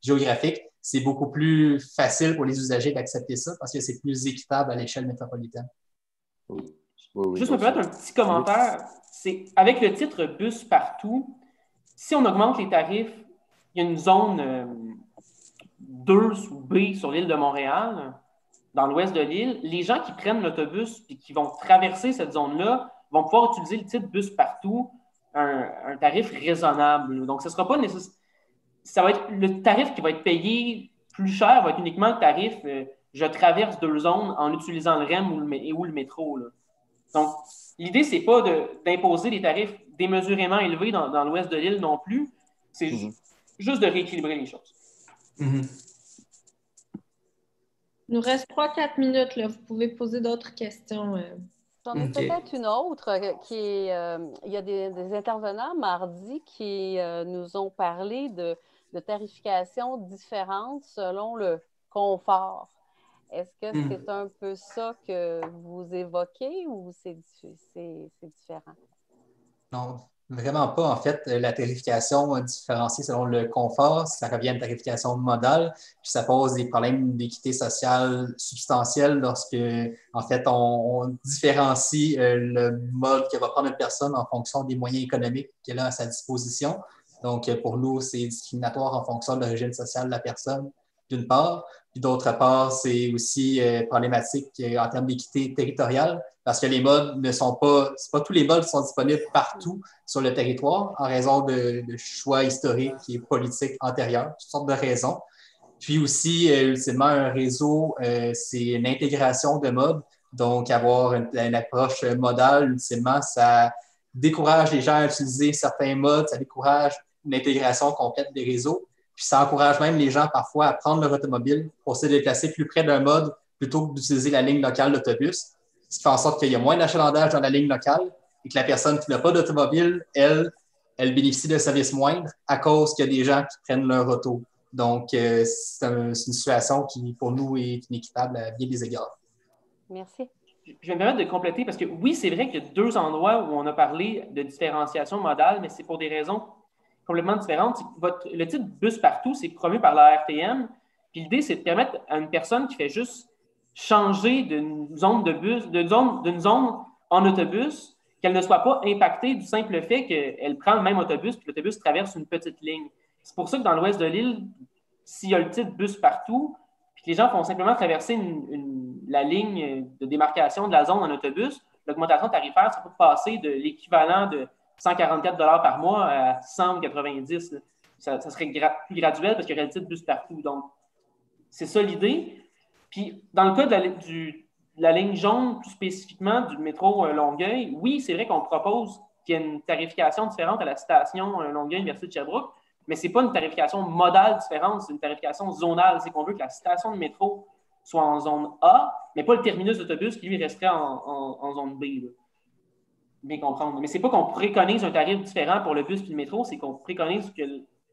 géographiques, c'est beaucoup plus facile pour les usagers d'accepter ça parce que c'est plus équitable à l'échelle métropolitaine. Oui, juste me permettre un petit commentaire. C'est avec le titre Bus partout, si on augmente les tarifs, il y a une zone 2 ou B sur l'île de Montréal, dans l'ouest de l'île. Les gens qui prennent l'autobus et qui vont traverser cette zone-là vont pouvoir utiliser le titre Bus partout, un tarif raisonnable. Donc, ce ne sera pas nécessaire. Ça va être le tarif qui va être payé plus cher, va être uniquement le tarif je traverse 2 zones en utilisant le REM ou le métro. Là. Donc, l'idée, ce n'est pas d'imposer des tarifs démesurément élevés dans l'ouest de l'île non plus. C'est juste de rééquilibrer les choses. Il nous reste 3-4 minutes. Là. Vous pouvez poser d'autres questions. J'en ai peut-être une autre qui est... il y a des intervenants mardi qui nous ont parlé de tarification différente selon le confort. Est-ce que c'est un peu ça que vous évoquez ou c'est différent? Non, vraiment pas. En fait, la tarification différenciée selon le confort, ça revient à une tarification modale, puis ça pose des problèmes d'équité sociale substantiels lorsque, en fait, on différencie le mode que va prendre une personne en fonction des moyens économiques qu'elle a à sa disposition. Donc, pour nous, c'est discriminatoire en fonction de l'origine sociale de la personne, d'une part. Puis d'autre part, c'est aussi problématique en termes d'équité territoriale parce que les modes ne sont pas, c'est pas tous les modes qui sont disponibles partout sur le territoire en raison de choix historiques et politiques antérieurs, toutes sortes de raisons. Puis aussi, ultimement, un réseau, c'est une intégration de modes. Donc, avoir une approche modale, ultimement, ça décourage les gens à utiliser certains modes, ça décourage une intégration complète des réseaux. Puis ça encourage même les gens parfois à prendre leur automobile pour se déplacer plus près d'un mode plutôt que d'utiliser la ligne locale d'autobus, ce qui fait en sorte qu'il y a moins d'achalandage dans la ligne locale et que la personne qui n'a pas d'automobile, elle bénéficie d'un service moindre à cause qu'il y a des gens qui prennent leur auto. Donc, c'est une situation qui, pour nous, est inéquitable à bien des égards. Merci. Je vais me permettre de compléter parce que oui, c'est vrai qu'il y a 2 endroits où on a parlé de différenciation modale, mais c'est pour des raisons complètement différentes. Le titre Bus partout, c'est promu par la RTM. Puis l'idée, c'est de permettre à une personne qui fait juste changer d'une zone de bus, d'une zone en autobus, qu'elle ne soit pas impactée du simple fait qu'elle prend le même autobus puis l'autobus traverse une petite ligne. C'est pour ça que dans l'ouest de l'île, s'il y a le titre bus partout, puis que les gens font simplement traverser la ligne de démarcation de la zone en autobus, l'augmentation tarifaire, ça peut passer de l'équivalent de 144 par mois à 190. Ça serait plus graduel parce qu'il y aurait le titre bus partout. Donc, c'est ça l'idée. Puis, dans le cas de la ligne jaune, plus spécifiquement du métro Longueuil, oui, c'est vrai qu'on propose qu'il y ait une tarification différente à la station Longueuil versus Sherbrooke, mais ce n'est pas une tarification modale différente, c'est une tarification zonale. C'est qu'on veut que la station de métro soit en zone A, mais pas le terminus d'autobus qui, lui, resterait en zone B. Là. Bien comprendre. Mais ce n'est pas qu'on préconise un tarif différent pour le bus et le métro, c'est qu'on préconise que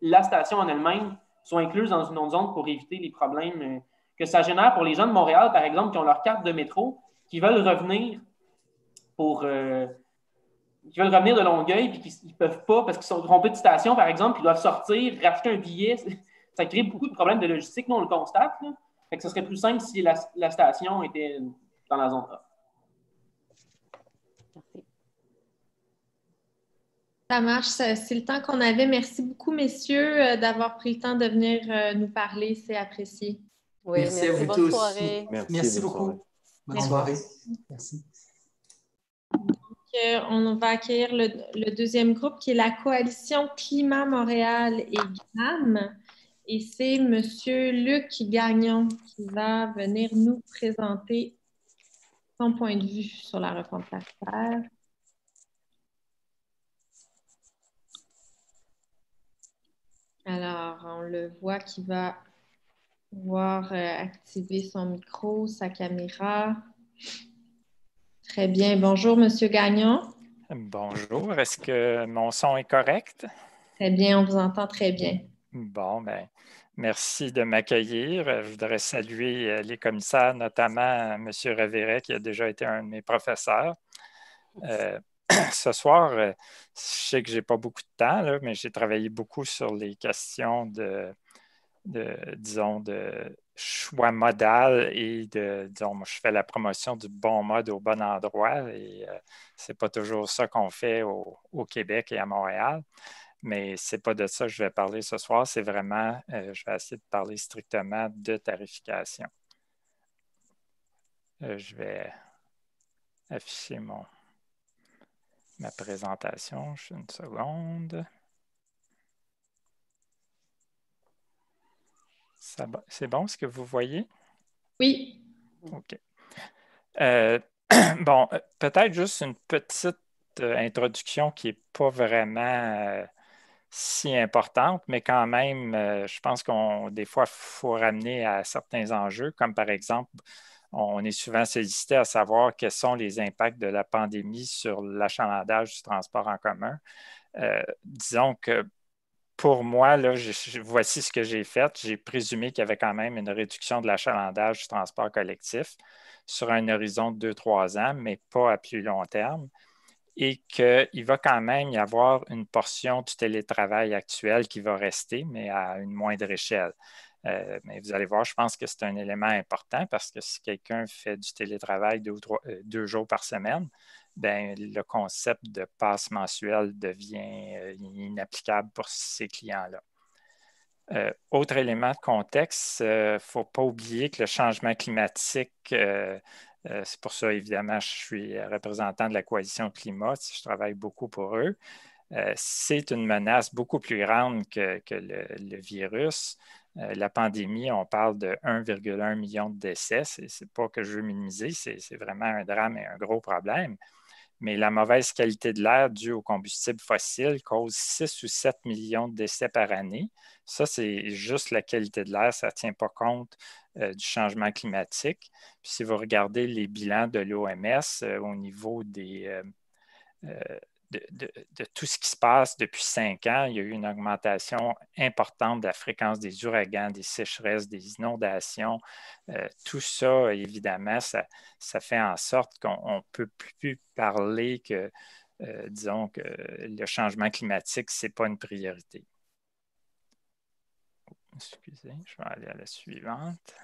la station en elle-même soit incluse dans une autre zone pour éviter les problèmes que ça génère pour les gens de Montréal, par exemple, qui ont leur carte de métro, qui veulent revenir qui veulent revenir de Longueuil puis qui ne peuvent pas parce qu'ils sont trompés de station, par exemple, puis ils doivent sortir, racheter un billet. Ça crée beaucoup de problèmes de logistique, nous, on le constate. Là. Fait que ce serait plus simple si la station était dans la zone A. Merci. Ça marche, c'est le temps qu'on avait. Merci beaucoup, messieurs, d'avoir pris le temps de venir nous parler. C'est apprécié. Oui, Merci à vous bonne tous. soirée. Merci bonne soirée. beaucoup. Bonne Merci. soirée. Merci. On va accueillir le deuxième groupe qui est la Coalition Climat Montréal et GRAM. Et c'est M. Luc Gagnon qui va venir nous présenter son point de vue sur la refonte tarifaire. Alors, on le voit qui va pouvoir activer son micro, sa caméra. Très bien. Bonjour, M. Gagnon. Bonjour. Est-ce que mon son est correct? Très bien, on vous entend très bien. Bon, bien, merci de m'accueillir. Je voudrais saluer les commissaires, notamment M. Revéret, qui a déjà été un de mes professeurs. Ce soir, je sais que je n'ai pas beaucoup de temps, là, mais j'ai travaillé beaucoup sur les questions disons, de choix modal et disons, moi, je fais la promotion du bon mode au bon endroit et c'est pas toujours ça qu'on fait au Québec et à Montréal. Mais ce n'est pas de ça que je vais parler ce soir, c'est vraiment, je vais essayer de parler strictement de tarification. Je vais afficher ma présentation, juste une seconde. C'est bon ce que vous voyez? Oui. OK. Bon, peut-être juste une petite introduction qui n'est pas vraiment si importante, mais quand même, je pense des fois, il faut ramener à certains enjeux, comme par exemple, on est souvent sollicité à savoir quels sont les impacts de la pandémie sur l'achalandage du transport en commun. Disons que pour moi, là, voici ce que j'ai fait. J'ai présumé qu'il y avait quand même une réduction de l'achalandage du transport collectif sur un horizon de 2-3 ans, mais pas à plus long terme, et qu'il va quand même y avoir une portion du télétravail actuel qui va rester, mais à une moindre échelle. Mais vous allez voir, je pense que c'est un élément important parce que si quelqu'un fait du télétravail 2 jours par semaine, bien, le concept de passe mensuelle devient inapplicable pour ces clients-là. Autre élément de contexte, il ne faut pas oublier que le changement climatique, c'est pour ça, évidemment, je suis représentant de la Coalition Climat, je travaille beaucoup pour eux. C'est une menace beaucoup plus grande que le virus. La pandémie, on parle de 1,1 million de décès. Ce n'est pas que je veux minimiser, c'est vraiment un drame et un gros problème. Mais la mauvaise qualité de l'air due aux combustibles fossiles cause 6 ou 7 millions de décès par année. Ça, c'est juste la qualité de l'air, ça ne tient pas compte du changement climatique. Puis si vous regardez les bilans de l'OMS au niveau de tout ce qui se passe depuis 5 ans, il y a eu une augmentation importante de la fréquence des ouragans, des sécheresses, des inondations. Tout ça, évidemment, ça fait en sorte qu'on ne peut plus parler que, disons, que le changement climatique, ce n'est pas une priorité. Excusez, je vais aller à la suivante.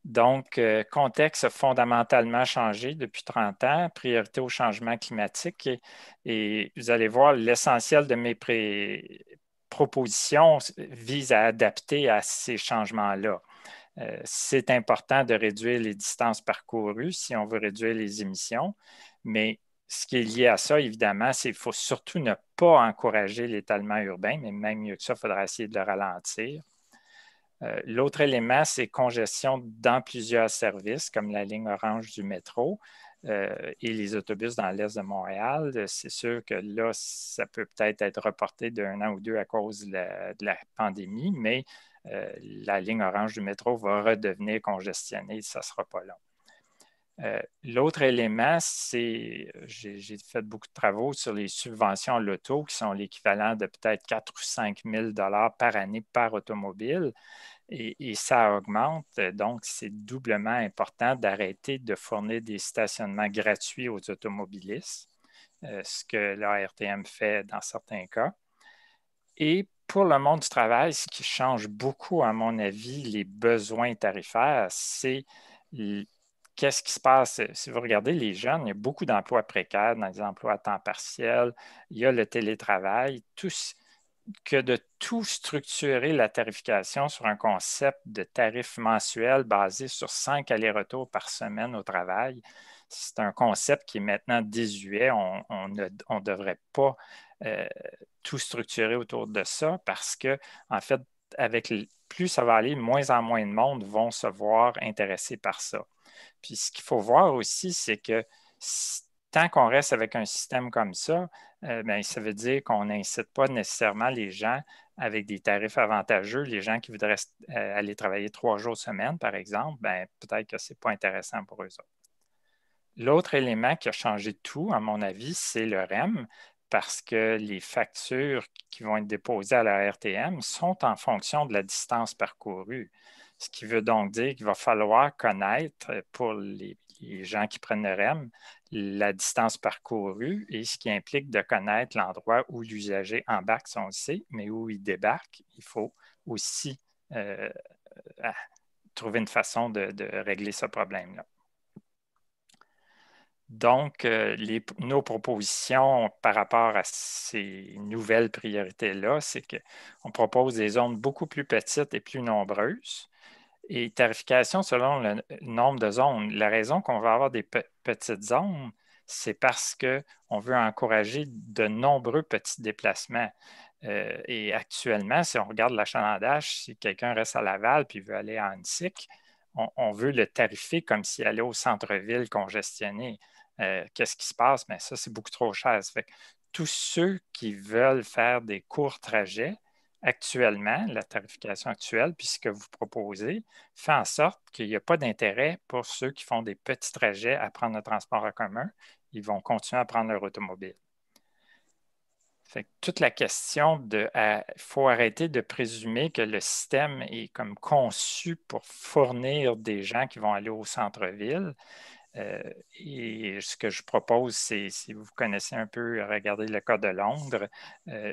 Donc, contexte a fondamentalement changé depuis 30 ans, priorité au changement climatique. Et vous allez voir, l'essentiel de mes propositions vise à adapter à ces changements-là. C'est important de réduire les distances parcourues si on veut réduire les émissions, mais ce qui est lié à ça, évidemment, c'est qu'il faut surtout ne pas encourager l'étalement urbain, mais même mieux que ça, il faudra essayer de le ralentir. L'autre élément, c'est congestion dans plusieurs services, comme la ligne orange du métro et les autobus dans l'est de Montréal. C'est sûr que là, ça peut peut-être être reporté d'un an ou deux à cause de la pandémie, mais la ligne orange du métro va redevenir congestionnée, ça ne sera pas long. L'autre élément, c'est, j'ai fait beaucoup de travaux sur les subventions à l'auto qui sont l'équivalent de peut-être 4 ou 5 000 $ par année par automobile. Et ça augmente, donc c'est doublement important d'arrêter de fournir des stationnements gratuits aux automobilistes, ce que la RTM fait dans certains cas. Et pour le monde du travail, ce qui change beaucoup, à mon avis, les besoins tarifaires, c'est qu'est-ce qui se passe. Si vous regardez les jeunes, il y a beaucoup d'emplois précaires dans les emplois à temps partiel, il y a le télétravail, que de tout structurer la tarification sur un concept de tarif mensuel basé sur 5 allers-retours par semaine au travail. C'est un concept qui est maintenant désuet. On ne devrait pas tout structurer autour de ça parce que, en fait, plus ça va aller, moins en moins de monde vont se voir intéressés par ça. Puis ce qu'il faut voir aussi, c'est que tant qu'on reste avec un système comme ça, bien, ça veut dire qu'on n'incite pas nécessairement les gens avec des tarifs avantageux. Les gens qui voudraient aller travailler 3 jours semaine, par exemple, bien, peut-être que ce n'est pas intéressant pour eux autres. L'autre élément qui a changé tout, à mon avis, c'est le REM, parce que les factures qui vont être déposées à la RTM sont en fonction de la distance parcourue. Ce qui veut donc dire qu'il va falloir connaître pour les gens qui prennent le REM la distance parcourue et ce qui implique de connaître l'endroit où l'usager embarque son C, mais où il débarque. Il faut aussi trouver une façon de régler ce problème-là. Donc, nos propositions par rapport à ces nouvelles priorités-là, c'est qu'on propose des zones beaucoup plus petites et plus nombreuses. Et tarification selon le nombre de zones. La raison qu'on va avoir des petites zones, c'est parce qu'on veut encourager de nombreux petits déplacements. Et actuellement, si on regarde l'achalandage, si quelqu'un reste à Laval puis veut aller à Annecy, on veut le tarifer comme s'il allait au centre-ville congestionné. Qu'est-ce qui se passe? Bien, ça, c'est beaucoup trop cher. Ça fait que tous ceux qui veulent faire des courts trajets, actuellement, la tarification actuelle, puis ce que vous proposez, fait en sorte qu'il n'y a pas d'intérêt pour ceux qui font des petits trajets à prendre le transport en commun. Ils vont continuer à prendre leur automobile. Fait que toute la question il faut arrêter de présumer que le système est comme conçu pour fournir des gens qui vont aller au centre-ville. Et ce que je propose, c'est, si vous connaissez un peu, regardez le cas de Londres,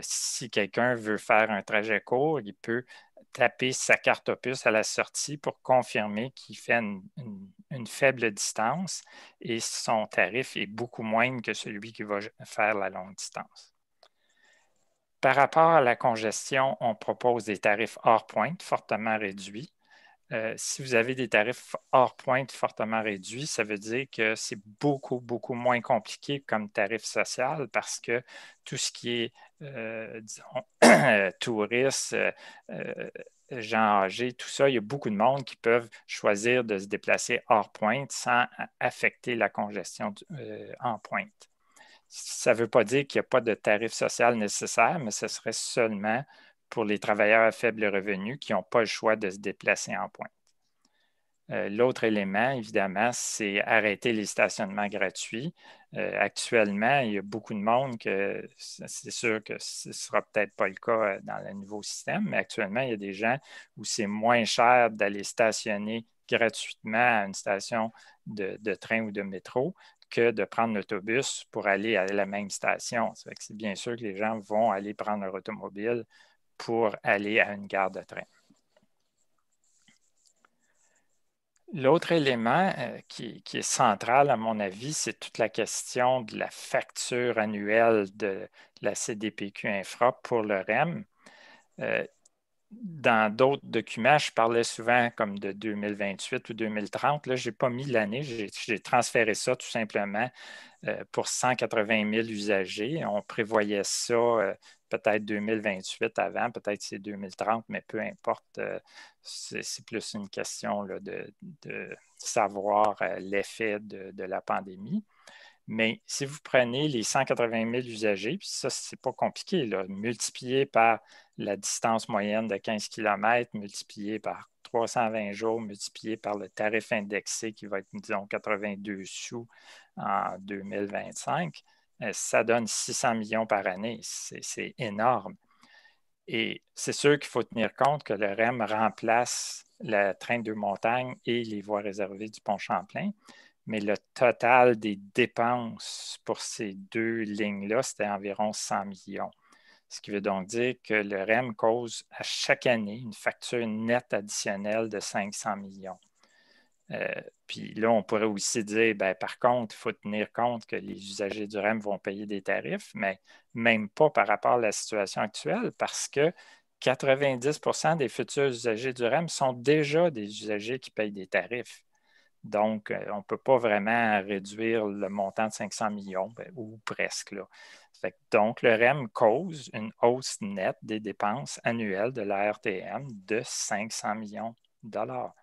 si quelqu'un veut faire un trajet court, il peut taper sa carte opus à la sortie pour confirmer qu'il fait une faible distance et son tarif est beaucoup moindre que celui qui va faire la longue distance. Par rapport à la congestion, on propose des tarifs hors pointe fortement réduits. Si vous avez des tarifs hors pointe fortement réduits, ça veut dire que c'est beaucoup, beaucoup moins compliqué comme tarif social parce que tout ce qui est, disons, touristes, gens âgés, tout ça, il y a beaucoup de monde qui peuvent choisir de se déplacer hors pointe sans affecter la congestion en pointe. Ça ne veut pas dire qu'il n'y a pas de tarif social nécessaire, mais ce serait seulement pour les travailleurs à faible revenu qui n'ont pas le choix de se déplacer en pointe. L'autre élément, évidemment, c'est arrêter les stationnements gratuits. Actuellement, il y a beaucoup de monde que c'est sûr que ce ne sera peut-être pas le cas dans le nouveau système, mais actuellement, il y a des gens où c'est moins cher d'aller stationner gratuitement à une station de train ou de métro que de prendre l'autobus pour aller à la même station. Ça fait que c'est bien sûr que les gens vont aller prendre leur automobile pour aller à une gare de train. L'autre élément qui est central, à mon avis, c'est toute la question de la facture annuelle de la CDPQ Infra pour le REM. Dans d'autres documents, je parlais souvent comme de 2028 ou 2030. Là, je n'ai pas mis l'année, j'ai transféré ça tout simplement pour 180 000 usagers. On prévoyait ça peut-être 2028 avant, peut-être c'est 2030, mais peu importe. C'est plus une question là, de savoir l'effet de la pandémie. Mais si vous prenez les 180 000 usagers, puis ça, c'est pas compliqué, là, multiplié par la distance moyenne de 15 km, multiplié par 320 jours, multiplié par le tarif indexé qui va être, disons, 82 sous en 2025, ça donne 600 millions par année. C'est énorme. Et c'est sûr qu'il faut tenir compte que le REM remplace la train de montagne et les voies réservées du pont Champlain. Mais le total des dépenses pour ces deux lignes-là, c'était environ 100 millions. Ce qui veut donc dire que le REM cause à chaque année une facture nette additionnelle de 500 millions. Puis là, on pourrait aussi dire, bien, par contre, il faut tenir compte que les usagers du REM vont payer des tarifs, mais même pas par rapport à la situation actuelle, parce que 90% des futurs usagers du REM sont déjà des usagers qui payent des tarifs. Donc, on ne peut pas vraiment réduire le montant de 500 millions, ou presque. Là. Donc, le REM cause une hausse nette des dépenses annuelles de la RTM de 500 millions de dollars.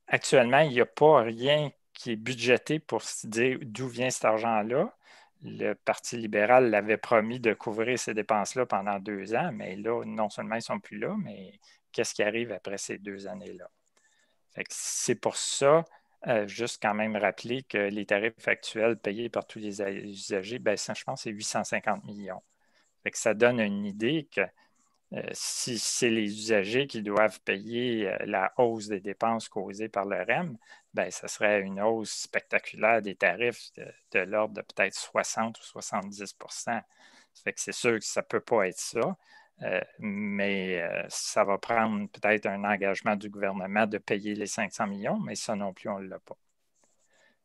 Actuellement, il n'y a pas rien qui est budgété pour se dire d'où vient cet argent-là. Le Parti libéral l'avait promis de couvrir ces dépenses-là pendant 2 ans, mais là, non seulement ils ne sont plus là, mais qu'est-ce qui arrive après ces 2 années-là? C'est pour ça, juste quand même rappeler que les tarifs actuels payés par tous les usagers, ben, ça, je pense, c'est 850 millions. Ça donne une idée que si c'est les usagers qui doivent payer la hausse des dépenses causées par le REM, ben, ça serait une hausse spectaculaire des tarifs de l'ordre de peut-être 60 ou 70 c'est sûr que ça ne peut pas être ça. Mais ça va prendre peut-être un engagement du gouvernement de payer les 500 millions, mais ça non plus, on ne l'a pas.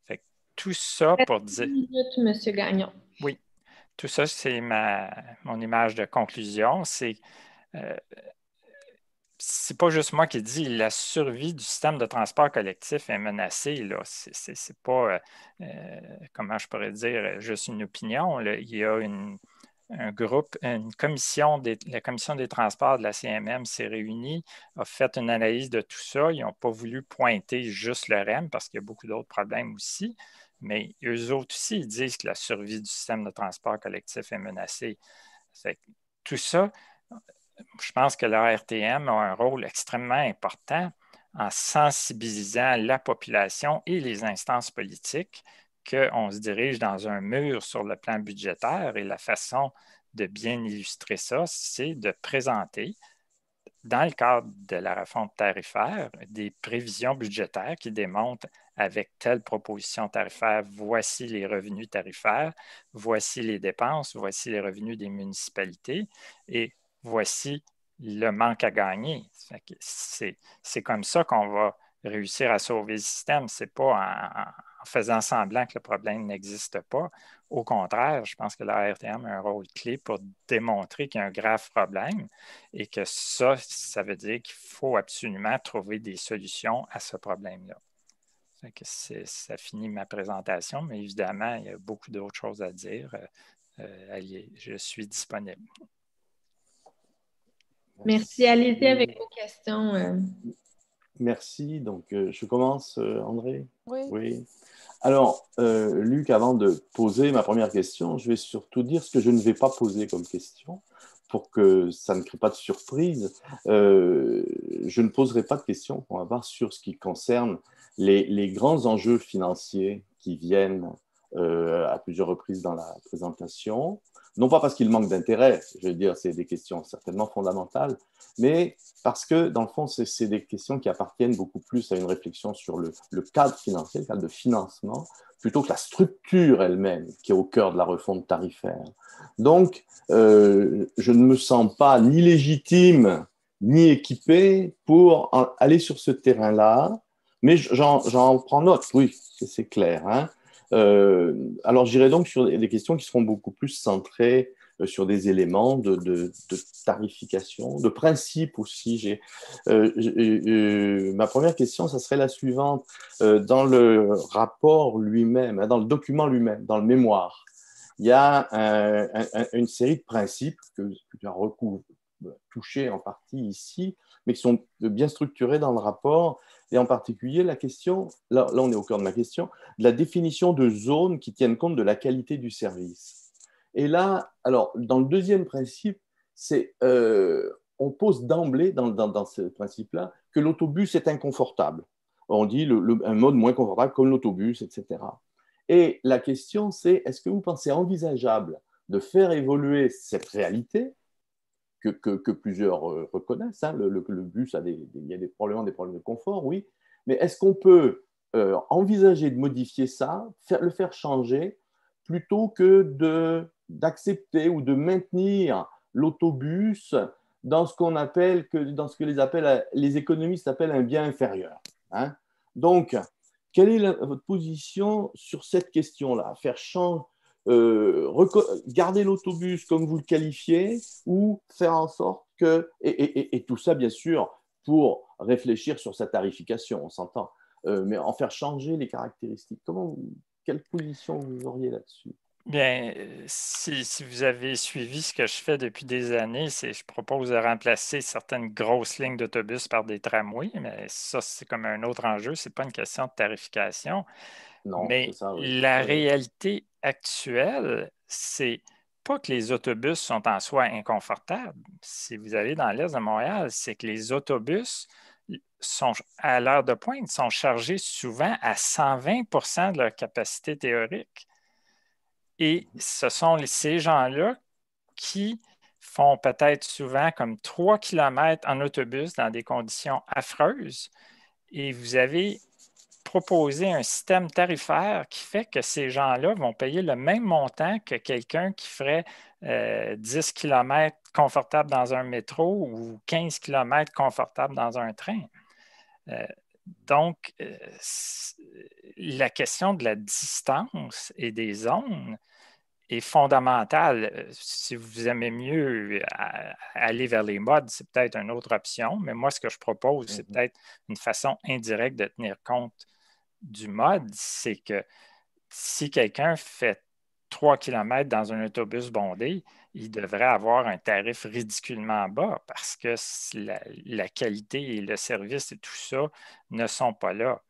Fait que tout ça pour dire... M. Gagnon. Oui, tout ça, c'est mon image de conclusion. C'est pas juste moi qui dis la survie du système de transport collectif est menacée. Là. C'est pas, comment je pourrais dire, juste une opinion. Là. Il y a un groupe, une commission, la commission des transports de la CMM s'est réunie, a fait une analyse de tout ça. Ils n'ont pas voulu pointer juste le REM parce qu'il y a beaucoup d'autres problèmes aussi. Mais eux autres aussi, ils disent que la survie du système de transport collectif est menacée. Tout ça, je pense que la RTM a un rôle extrêmement important en sensibilisant la population et les instances politiques qu'on se dirige dans un mur sur le plan budgétaire et la façon de bien illustrer ça, c'est de présenter, dans le cadre de la refonte tarifaire, des prévisions budgétaires qui démontrent avec telle proposition tarifaire, voici les revenus tarifaires, voici les dépenses, voici les revenus des municipalités et voici le manque à gagner. C'est comme ça qu'on va réussir à sauver le système. Ce n'est pas en faisant semblant que le problème n'existe pas. Au contraire, je pense que la RTM a un rôle clé pour démontrer qu'il y a un grave problème et que ça veut dire qu'il faut absolument trouver des solutions à ce problème-là. Ça finit ma présentation, mais évidemment, il y a beaucoup d'autres choses à dire. Je suis disponible. Merci. Allez-y avec vos questions. Merci. Donc, je commence, André? Oui. Alors, Luc, avant de poser ma première question, je vais surtout dire ce que je ne vais pas poser comme question pour que ça ne crée pas de surprise. Je ne poserai pas de questions, on va voir, sur ce qui concerne les grands enjeux financiers qui viennent à plusieurs reprises dans la présentation. Non pas parce qu'il manque d'intérêt, je veux dire, c'est des questions certainement fondamentales, mais parce que, dans le fond, c'est des questions qui appartiennent beaucoup plus à une réflexion sur le cadre financier, le cadre de financement, plutôt que la structure elle-même qui est au cœur de la refonte tarifaire. Donc, je ne me sens pas ni légitime ni équipé pour aller sur ce terrain-là, Mais j'en prends note, oui, c'est clair. Hein. Alors, j'irai donc sur des questions qui seront beaucoup plus centrées sur des éléments de tarification, de principe aussi. Ma première question, ça serait la suivante. Dans le rapport lui-même, hein, dans le document lui-même, dans le mémoire, il y a une série de principes que tu as touchés en partie ici, mais qui sont bien structurés dans le rapport. Et en particulier, la question, là on est au cœur de ma question, de la définition de zones qui tiennent compte de la qualité du service. Et là, alors, dans le deuxième principe, on pose d'emblée dans ce principe-là que l'autobus est inconfortable. On dit un mode moins confortable comme l'autobus, etc. Et la question, c'est est-ce que vous pensez envisageable de faire évoluer cette réalité que plusieurs reconnaissent. Hein. Le bus il y a probablement des problèmes de confort, oui. Mais est-ce qu'on peut envisager de modifier ça, le faire changer, plutôt que d'accepter ou de maintenir l'autobus dans ce dans ce que les économistes appellent un bien inférieur. Hein. Donc, quelle est votre position sur cette question-là? Faire changer, garder l'autobus comme vous le qualifiez ou faire en sorte et tout ça bien sûr pour réfléchir sur sa tarification, on s'entend, mais en faire changer les caractéristiques. Quelle position vous auriez là-dessus? Bien, si vous avez suivi ce que je fais depuis des années, je propose de remplacer certaines grosses lignes d'autobus par des tramways, mais ça, c'est comme un autre enjeu, ce n'est pas une question de tarification. Non, c'est Mais ça, oui. la Oui. réalité actuelle, c'est pas que les autobus sont en soi inconfortables. Si vous allez dans l'est de Montréal, c'est que les autobus sont, à l'heure de pointe, sont chargés souvent à 120 de leur capacité théorique. Et ce sont ces gens-là qui font peut-être souvent comme 3 km en autobus dans des conditions affreuses. Et vous avez proposé un système tarifaire qui fait que ces gens-là vont payer le même montant que quelqu'un qui ferait 10 km confortable dans un métro ou 15 km confortable dans un train. Donc, la question de la distance et des zones est fondamentale. Si vous aimez mieux aller vers les modes, c'est peut-être une autre option, mais moi, ce que je propose, c'est peut-être une façon indirecte de tenir compte du mode, c'est que si quelqu'un fait 3 km dans un autobus bondé, il devrait avoir un tarif ridiculement bas parce que la qualité et le service et tout ça ne sont pas là.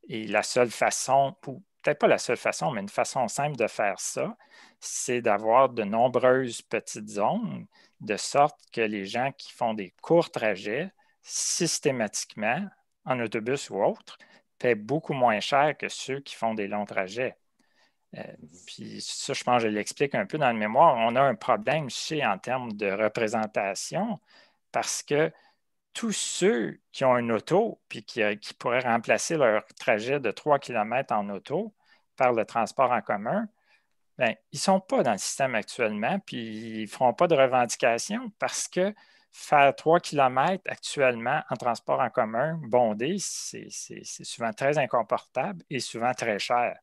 Et la seule façon, ou peut-être pas la seule façon, mais une façon simple de faire ça, c'est d'avoir de nombreuses petites zones, de sorte que les gens qui font des courts trajets, systématiquement, en autobus ou autre, paient beaucoup moins cher que ceux qui font des longs trajets. Puis ça, je pense que je l'explique un peu dans le mémoire. On a un problème ici en termes de représentation parce que tous ceux qui ont une auto puis qui pourraient remplacer leur trajet de 3 km en auto par le transport en commun, bien, ils ne sont pas dans le système actuellement, puis ils ne feront pas de revendication parce que faire 3 km actuellement en transport en commun bondé, c'est souvent très inconfortable et souvent très cher.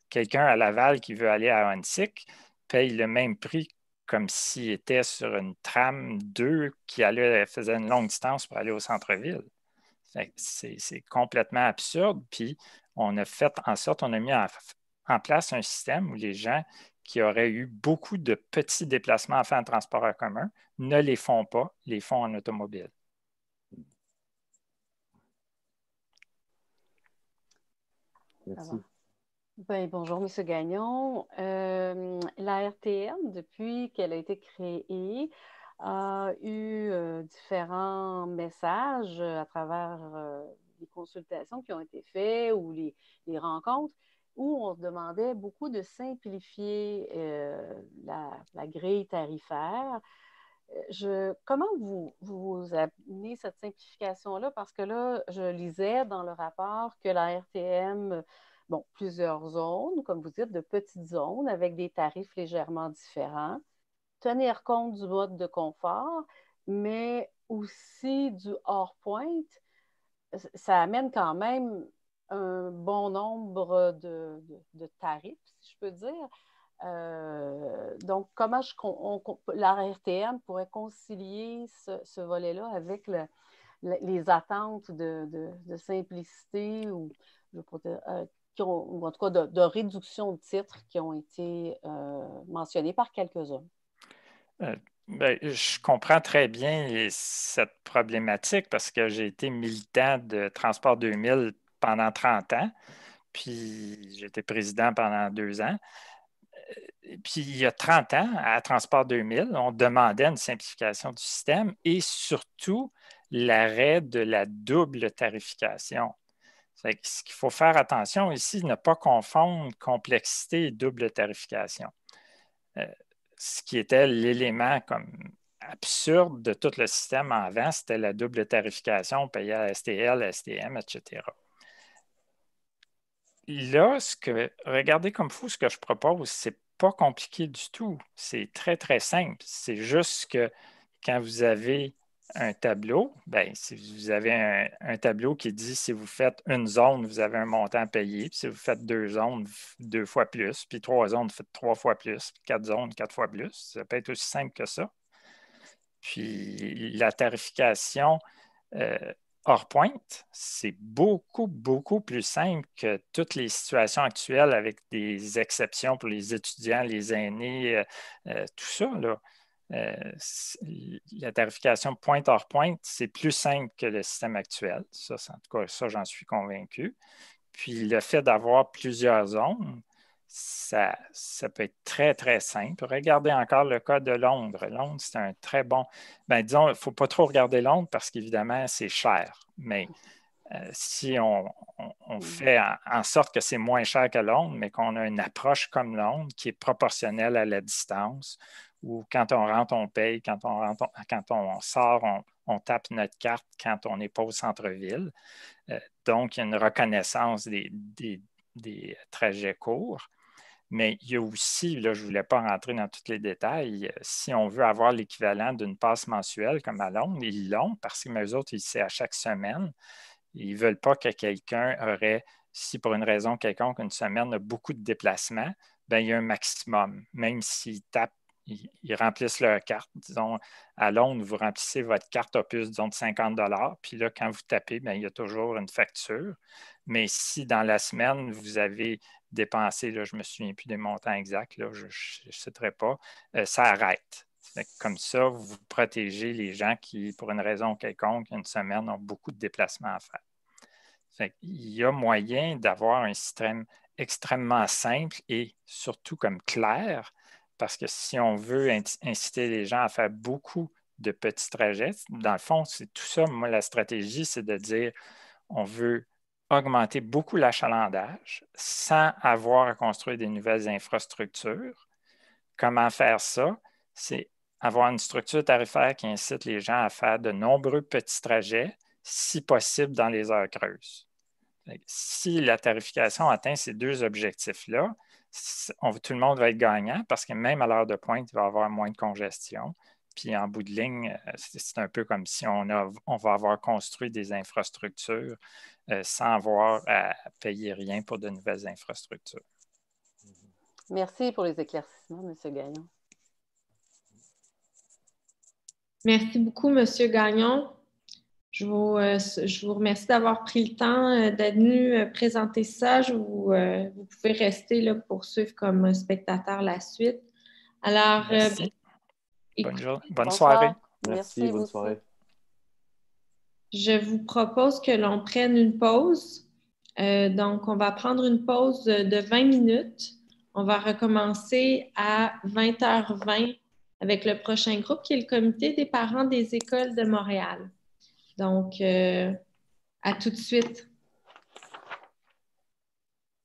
Quelqu'un à Laval qui veut aller à Huntsic paye le même prix comme s'il était sur une tram 2 qui faisait une longue distance pour aller au centre-ville. C'est complètement absurde. Puis on a fait en sorte, on a mis en place un système où les gens qui auraient eu beaucoup de petits déplacements à faire en transport en commun ne les font pas, les font en automobile. Merci. Ben, bonjour, M. Gagnon. La RTM, depuis qu'elle a été créée, a eu différents messages à travers les consultations qui ont été faites ou les rencontres où on se demandait beaucoup de simplifier la grille tarifaire. Comment vous amenez cette simplification-là? Parce que là, je lisais dans le rapport que la RTM, bon, plusieurs zones, comme vous dites, de petites zones avec des tarifs légèrement différents, tenir compte du mode de confort, mais aussi du hors-pointe. ça amène quand même un bon nombre de tarifs, si je peux dire. Donc, comment la RTM pourrait concilier ce volet-là avec les attentes de simplicité ou en tout cas de réduction de titres qui ont été mentionnés par quelques-uns? Ben, je comprends très bien cette problématique parce que j'ai été militant de Transport 2000 pendant 30 ans, puis j'étais président pendant 2 ans. Puis il y a 30 ans, à Transport 2000, on demandait une simplification du système et surtout l'arrêt de la double tarification. Ce qu'il faut faire attention ici, ne pas confondre complexité et double tarification. Ce qui était l'élément comme absurde de tout le système avant, c'était la double tarification, on payait à STL, STM, etc. Là, regardez comme fou, ce que je propose, c'est pas compliqué du tout. C'est très, très simple. C'est juste que quand vous avez un tableau, bien, si vous avez un tableau qui dit si vous faites une zone, vous avez un montant payé, puis si vous faites 2 zones, 2 fois plus, puis 3 zones, vous faites 3 fois plus, puis 4 zones, 4 fois plus. Ça peut être aussi simple que ça. Puis la tarification hors pointe, c'est beaucoup, beaucoup plus simple que toutes les situations actuelles avec des exceptions pour les étudiants, les aînés, tout ça, là. La tarification pointe hors pointe, c'est plus simple que le système actuel. Ça, en tout cas, ça, j'en suis convaincu. Puis le fait d'avoir plusieurs zones, ça peut être très, très simple. Regardez encore le cas de Londres. Londres, c'est un très bon... Bien, disons, il ne faut pas trop regarder Londres parce qu'évidemment, c'est cher. Mais si on fait en sorte que c'est moins cher que Londres, mais qu'on a une approche comme Londres qui est proportionnelle à la distance, où quand on rentre, on paye, quand on sort, on tape notre carte quand on n'est pas au centre-ville. Donc, il y a une reconnaissance des trajets courts. Mais il y a aussi, là, je ne voulais pas rentrer dans tous les détails, si on veut avoir l'équivalent d'une passe mensuelle comme à Londres, ils l'ont parce que eux autres, c'est à chaque semaine. Ils ne veulent pas que quelqu'un aurait, si pour une raison quelconque, une semaine a beaucoup de déplacements, bien, il y a un maximum. Même s'ils tapent, ils remplissent leur carte. Disons, à Londres, vous remplissez votre carte Opus, disons, de 50 $. Puis là, quand vous tapez, bien, il y a toujours une facture. Mais si dans la semaine, vous avez dépensé, là, je ne me souviens plus des montants exacts, là, je ne citerai pas, ça arrête. Comme ça, vous protégez les gens qui, pour une raison quelconque, une semaine, ont beaucoup de déplacements à faire. Il y a moyen d'avoir un système extrêmement simple et surtout comme clair, parce que si on veut inciter les gens à faire beaucoup de petits trajets, dans le fond, c'est tout ça. Moi, la stratégie, c'est de dire on veut augmenter beaucoup l'achalandage sans avoir à construire des nouvelles infrastructures. Comment faire ça? C'est avoir une structure tarifaire qui incite les gens à faire de nombreux petits trajets, si possible dans les heures creuses. Si la tarification atteint ces 2 objectifs-là, tout le monde va être gagnant parce que même à l'heure de pointe, il va y avoir moins de congestion. Puis en bout de ligne, c'est un peu comme si on va avoir construit des infrastructures sans avoir à payer rien pour de nouvelles infrastructures. Merci pour les éclaircissements, M. Gagnon. Merci beaucoup, M. Gagnon. Je vous remercie d'avoir pris le temps d'être venu présenter ça. vous pouvez rester là pour suivre comme spectateur la suite. Alors, merci. Bonne soirée. Merci, bonne soirée. Je vous propose que l'on prenne une pause. Donc, on va prendre une pause de 20 minutes. On va recommencer à 20h20 avec le prochain groupe qui est le Comité des parents des écoles de Montréal. Donc, à tout de suite.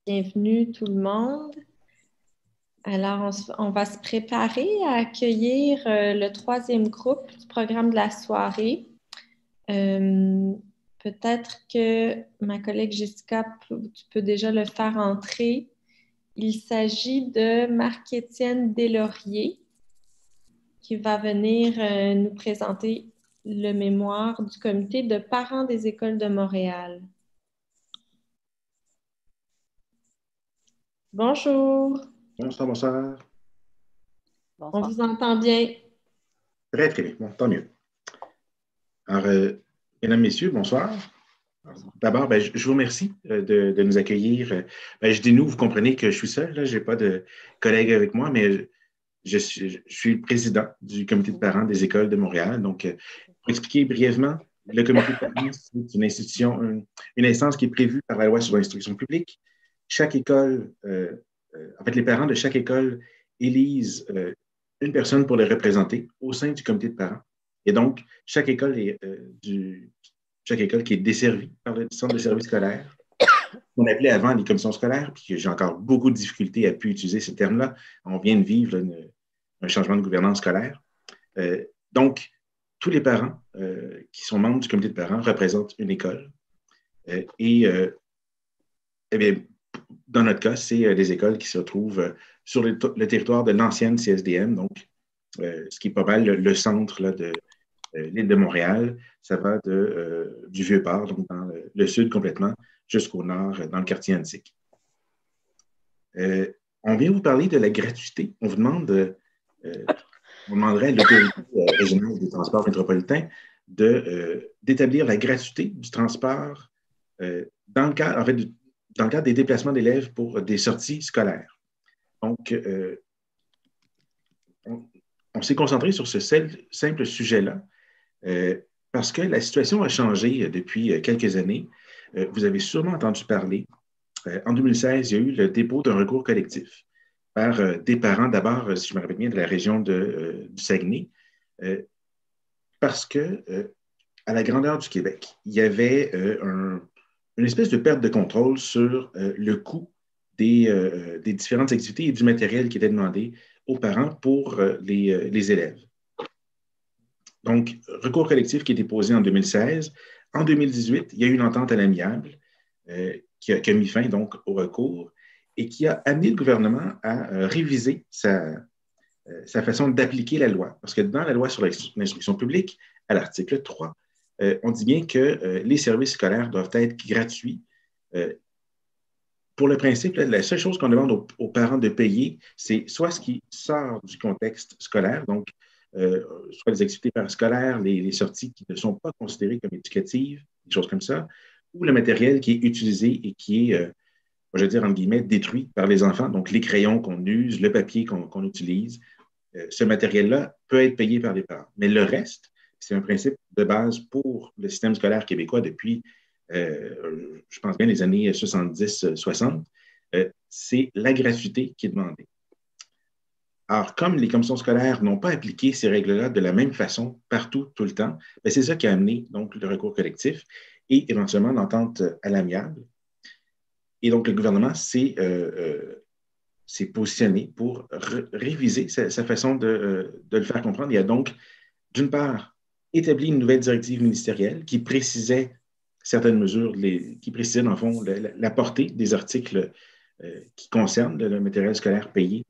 Bienvenue tout le monde. Alors, on va se préparer à accueillir le 3e groupe du programme de la soirée. Peut-être que ma collègue Jessica, tu peux déjà le faire entrer. Il s'agit de Marc-Étienne Deslauriers qui va venir nous présenter le mémoire du comité de parents des écoles de Montréal. Bonjour. Bonsoir, bonsoir. On Bonsoir. vous entend bien. Très, très bien. Bon, tant mieux. Alors, mesdames, messieurs, bonsoir. D'abord, je vous remercie de nous accueillir. Je dis nous, vous comprenez que je suis seul, je n'ai pas de collègues avec moi, mais je suis le président du comité de parents des écoles de Montréal. Donc, pour expliquer brièvement, le comité de parents, c'est une institution, une instance qui est prévue par la loi sur l'instruction publique. Chaque école, en fait, les parents de chaque école élisent une personne pour les représenter au sein du comité de parents. Et donc, chaque école qui est desservie par le centre de services scolaires, qu'on appelait avant les commissions scolaires, puis que j'ai encore beaucoup de difficultés à pu utiliser ce terme-là. On vient de vivre un changement de gouvernance scolaire. Donc, tous les parents qui sont membres du comité de parents représentent une école. Eh bien, dans notre cas, c'est des écoles qui se trouvent sur le territoire de l'ancienne CSDM, donc ce qui est pas mal le centre là, de l'île de Montréal. Ça va du Vieux-Port, donc dans le sud complètement, jusqu'au nord, dans le quartier antique. On vient vous parler de la gratuité. On demanderait à l'autorité régionale des transports métropolitains d'établir la gratuité du transport dans le cadre des déplacements d'élèves pour des sorties scolaires. Donc, on s'est concentré sur ce simple sujet-là parce que la situation a changé depuis quelques années. Vous avez sûrement entendu parler. En 2016, il y a eu le dépôt d'un recours collectif par des parents, d'abord, si je me rappelle bien, de la région du Saguenay, parce que à la grandeur du Québec, il y avait une espèce de perte de contrôle sur le coût des différentes activités et du matériel qui était demandé aux parents pour les élèves. Donc, recours collectif qui a été posé en 2016. En 2018, il y a eu une entente à l'amiable qui a mis fin donc au recours et qui a amené le gouvernement à réviser sa façon d'appliquer la loi. Parce que dans la loi sur l'instruction publique, à l'article 3, on dit bien que les services scolaires doivent être gratuits. Pour le principe, la seule chose qu'on demande aux parents de payer, c'est soit ce qui sort du contexte scolaire, donc soit les activités parascolaires, les sorties qui ne sont pas considérées comme éducatives, des choses comme ça, ou le matériel qui est utilisé et qui est, je veux dire, entre guillemets, détruit par les enfants, donc les crayons qu'on use, le papier qu'on utilise. Ce matériel-là peut être payé par les parents. Mais le reste, c'est un principe de base pour le système scolaire québécois depuis, je pense bien, les années 70-60. C'est la gratuité qui est demandée. Alors, comme les commissions scolaires n'ont pas appliqué ces règles-là de la même façon partout, tout le temps, c'est ça qui a amené donc, le recours collectif et éventuellement l'entente à l'amiable. Et donc, le gouvernement s'est positionné pour réviser sa façon de le faire comprendre. Il a donc, d'une part, établi une nouvelle directive ministérielle qui précisait certaines mesures, qui précisait, dans le fond, la portée des articles qui concernent le matériel scolaire payé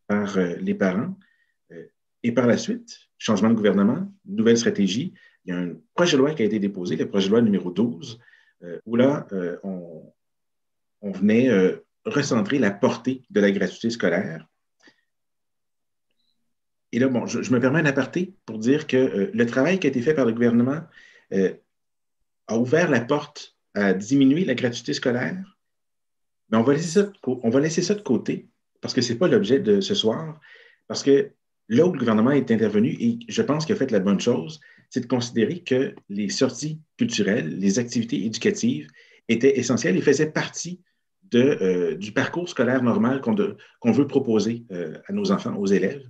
par les parents. Et par la suite, changement de gouvernement, nouvelle stratégie, il y a un projet de loi qui a été déposé, le projet de loi numéro 12, où là, on venait recentrer la portée de la gratuité scolaire. Et là, bon, je me permets un aparté pour dire que le travail qui a été fait par le gouvernement a ouvert la porte à diminuer la gratuité scolaire, mais on va laisser ça de côté parce que ce n'est pas l'objet de ce soir, parce que là où le gouvernement est intervenu, et je pense qu'il a fait la bonne chose, c'est de considérer que les sorties culturelles, les activités éducatives étaient essentielles et faisaient partie du parcours scolaire normal qu'on veut proposer à nos enfants, aux élèves.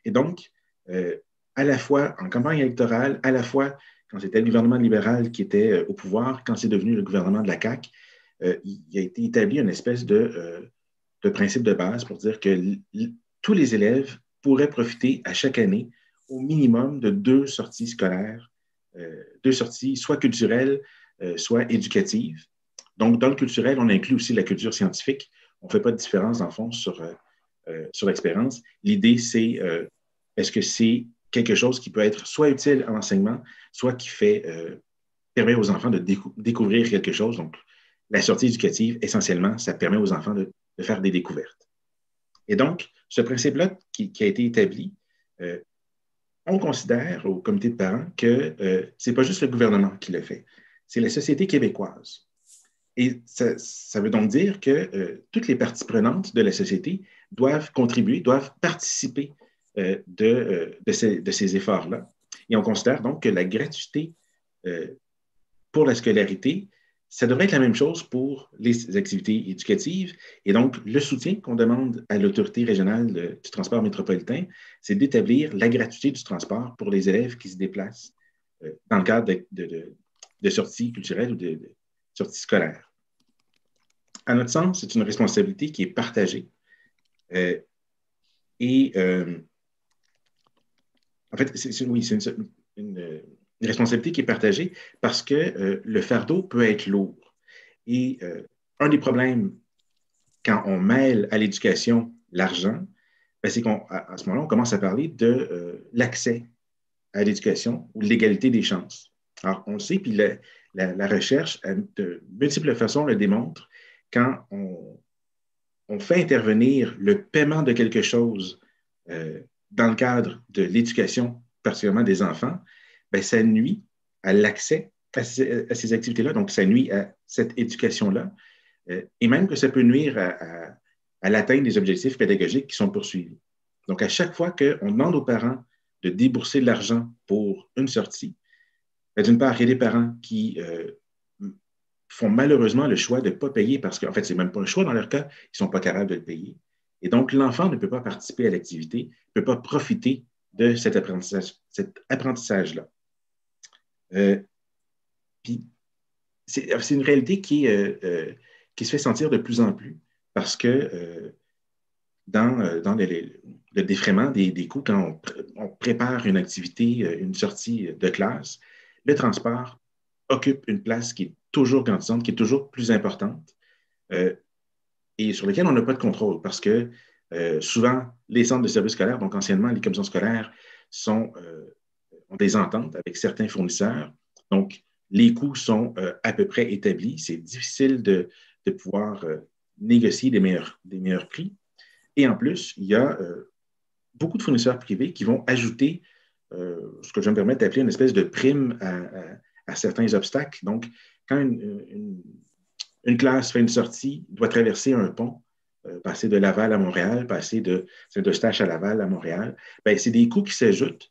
Et donc, à la fois en campagne électorale, à la fois quand c'était le gouvernement libéral qui était au pouvoir, quand c'est devenu le gouvernement de la CAQ, il a été établi une espèce de principe de base pour dire que tous les élèves pourraient profiter à chaque année au minimum de 2 sorties scolaires, 2 sorties soit culturelles, soit éducatives. Donc, dans le culturel, on inclut aussi la culture scientifique. On ne fait pas de différence, dans le fond, sur l'expérience. L'idée, c'est est-ce que c'est quelque chose qui peut être soit utile à l'enseignement, soit qui permet aux enfants de découvrir quelque chose. Donc, la sortie éducative, essentiellement, ça permet aux enfants de faire des découvertes. Et donc, ce principe-là qui a été établi, on considère au comité de parents que ce n'est pas juste le gouvernement qui le fait, c'est la société québécoise. Et ça veut donc dire que toutes les parties prenantes de la société doivent contribuer, doivent participer de ces efforts-là. Et on considère donc que la gratuité pour la scolarité, ça devrait être la même chose pour les activités éducatives. Et donc, le soutien qu'on demande à l'autorité régionale du transport métropolitain, c'est d'établir la gratuité du transport pour les élèves qui se déplacent dans le cadre de sorties culturelles ou de sorties scolaires. À notre sens, c'est une responsabilité qui est partagée. En fait, c'est une responsabilité qui est partagée parce que le fardeau peut être lourd. Et un des problèmes quand on mêle à l'éducation l'argent, ben, c'est qu'à ce moment-là, on commence à parler de l'accès à l'éducation ou de l'égalité des chances. Alors, on le sait, puis la recherche, de multiples façons, le démontre, quand on fait intervenir le paiement de quelque chose dans le cadre de l'éducation, particulièrement des enfants, ben, ça nuit à l'accès à ces activités-là, donc ça nuit à cette éducation-là, et même que ça peut nuire à l'atteinte des objectifs pédagogiques qui sont poursuivis. Donc, à chaque fois qu'on demande aux parents de débourser de l'argent pour une sortie, ben, d'une part, il y a des parents qui font malheureusement le choix de ne pas payer parce qu'en fait, ce n'est même pas un choix dans leur cas, ils ne sont pas capables de le payer. Et donc, l'enfant ne peut pas participer à l'activité, ne peut pas profiter de cet apprentissage-là. Puis, c'est une réalité qui se fait sentir de plus en plus parce que dans le défraiement des coûts, quand on prépare une activité, une sortie de classe, le transport occupe une place qui est toujours grandissante, qui est toujours plus importante et sur laquelle on n'a pas de contrôle parce que souvent, les centres de services scolaires, donc anciennement les commissions scolaires, ont des ententes avec certains fournisseurs. Donc, les coûts sont à peu près établis. C'est difficile de pouvoir négocier des meilleurs prix. Et en plus, il y a beaucoup de fournisseurs privés qui vont ajouter ce que je vais me permettre d'appeler une espèce de prime à certains obstacles. Donc, quand une classe fait une sortie, doit traverser un pont, passer de Laval à Montréal, passer de Saint-Eustache à Laval à Montréal, bien, c'est des coûts qui s'ajoutent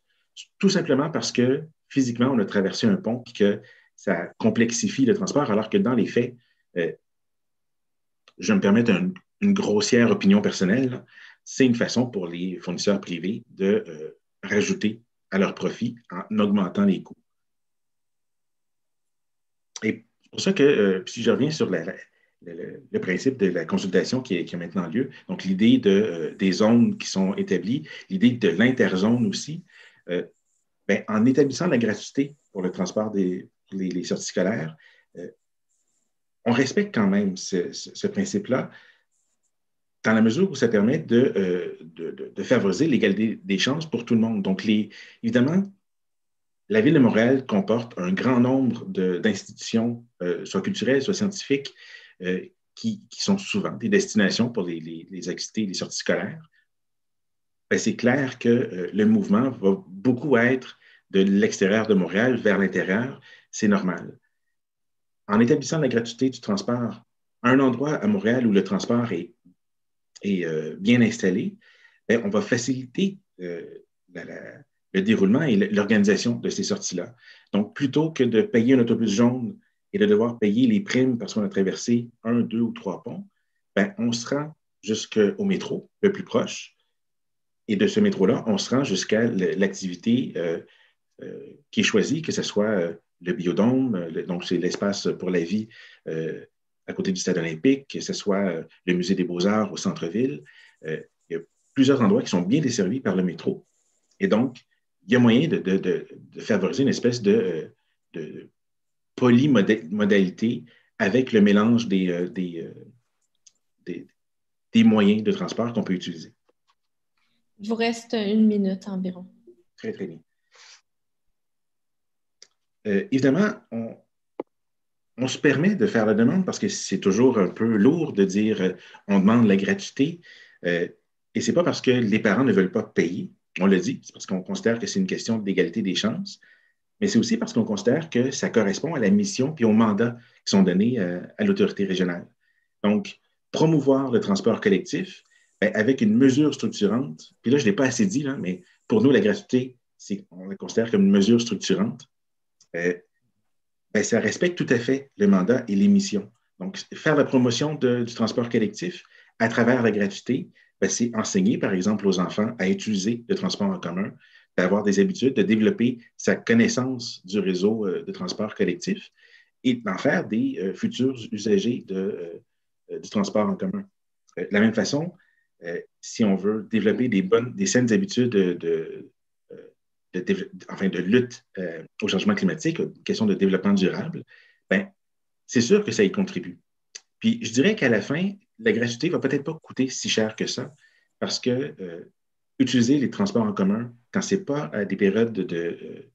tout simplement parce que physiquement, on a traversé un pont et que ça complexifie le transport, alors que dans les faits, je vais me permettre une grossière opinion personnelle, c'est une façon pour les fournisseurs privés de rajouter à leur profit en augmentant les coûts. Et c'est pour ça que, si je reviens sur le principe de la consultation qui a maintenant lieu, donc l'idée des zones qui sont établies, l'idée de l'interzone aussi, ben, en établissant la gratuité pour le transport pour les sorties scolaires, on respecte quand même ce principe-là dans la mesure où ça permet de favoriser l'égalité des chances pour tout le monde. Donc, évidemment, la Ville de Montréal comporte un grand nombre d'institutions, soit culturelles, soit scientifiques, qui sont souvent des destinations pour les activités, les sorties scolaires. Ben, c'est clair que le mouvement va beaucoup être de l'extérieur de Montréal vers l'intérieur. C'est normal. En établissant la gratuité du transport à un endroit à Montréal où le transport est bien installé, bien, on va faciliter le déroulement et l'organisation de ces sorties-là. Donc, plutôt que de payer un autobus jaune et de devoir payer les primes parce qu'on a traversé 1, 2 ou 3 ponts, bien, on se rend jusqu'au métro, le plus proche. Et de ce métro-là, on se rend jusqu'à l'activité qui est choisie, que ce soit le biodôme, donc c'est l'espace pour la vie à côté du stade olympique, que ce soit le musée des beaux-arts au centre-ville. Il y a plusieurs endroits qui sont bien desservis par le métro. Et donc, il y a moyen de favoriser une espèce de polymodalité avec le mélange des moyens de transport qu'on peut utiliser. Il vous reste 1 minute environ. Très, très bien. Évidemment, on se permet de faire la demande parce que c'est toujours un peu lourd de dire on demande la gratuité. Et ce n'est pas parce que les parents ne veulent pas payer, on le dit, c'est parce qu'on considère que c'est une question d'égalité des chances, mais c'est aussi parce qu'on considère que ça correspond à la mission et aux mandats qui sont donnés à l'autorité régionale. Donc, promouvoir le transport collectif ben, avec une mesure structurante, puis là, je ne l'ai pas assez dit, là, mais pour nous, la gratuité, on la considère comme une mesure structurante. Ben, ça respecte tout à fait le mandat et les missions. Donc, faire la promotion du transport collectif à travers la gratuité, ben, c'est enseigner, par exemple, aux enfants à utiliser le transport en commun, d'avoir des habitudes, de développer sa connaissance du réseau de transport collectif et d'en faire des futurs usagers du transport en commun. De la même façon, si on veut développer des saines habitudes de lutte au changement climatique, question de développement durable, ben, c'est sûr que ça y contribue. Puis je dirais qu'à la fin, la gratuité ne va peut-être pas coûter si cher que ça, parce que utiliser les transports en commun, quand ce n'est pas à des périodes de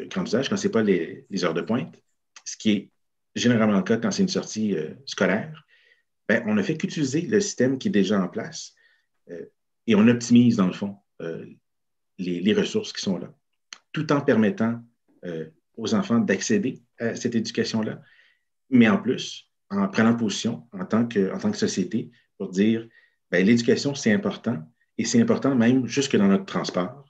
grand usage, quand ce n'est pas les heures de pointe, ce qui est généralement le cas quand c'est une sortie scolaire, ben, on ne fait qu'utiliser le système qui est déjà en place et on optimise, dans le fond, les ressources qui sont là, tout en permettant aux enfants d'accéder à cette éducation-là, mais en plus, en prenant position en tant que société pour dire ben, l'éducation, c'est important, et c'est important même jusque dans notre transport.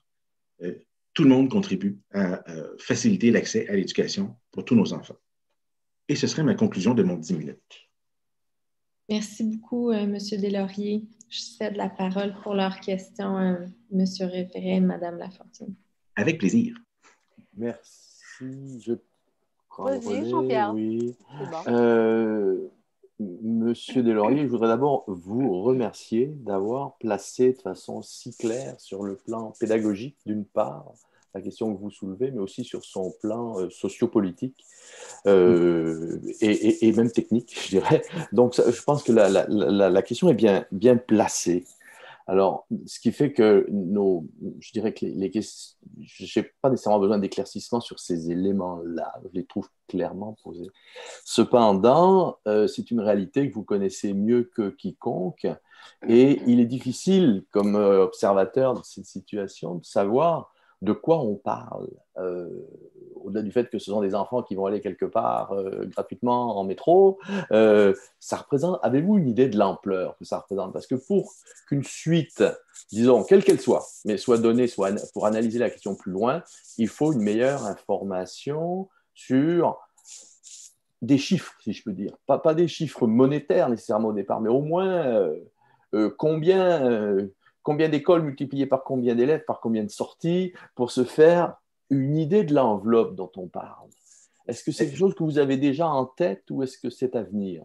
Tout le monde contribue à faciliter l'accès à l'éducation pour tous nos enfants. Et ce serait ma conclusion de mon 10 minutes. Merci beaucoup, M. Deslauriers. Je cède la parole pour leurs questions à M. Référé et Mme Lafortune. Avec plaisir. Merci. Je prends Vas-y, le relais. Jean-Pierre. Oui. C'est bon. Monsieur Deslauriers, je voudrais d'abord vous remercier d'avoir placé de façon si claire sur le plan pédagogique, d'une part, la question que vous soulevez, mais aussi sur son plan sociopolitique et même technique, je dirais. Donc, je pense que la question est bien placée. Alors, ce qui fait que je dirais que les questions, je n'ai pas nécessairement besoin d'éclaircissement sur ces éléments-là, je les trouve clairement posés. Cependant, c'est une réalité que vous connaissez mieux que quiconque, et il est difficile, comme observateur de cette situation, de savoir de quoi on parle. Au-delà du fait que ce sont des enfants qui vont aller quelque part gratuitement en métro, ça représente, avez-vous une idée de l'ampleur que ça représente? Parce que pour qu'une suite, disons, quelle qu'elle soit, mais soit donnée, soit pour analyser la question plus loin, il faut une meilleure information sur des chiffres, si je peux dire. Pas des chiffres monétaires nécessairement au départ, mais au moins combien d'écoles multipliées par combien d'élèves, par combien de sorties, pour se faire une idée de l'enveloppe dont on parle. Est-ce que c'est quelque chose que vous avez déjà en tête ou est-ce que c'est à venir?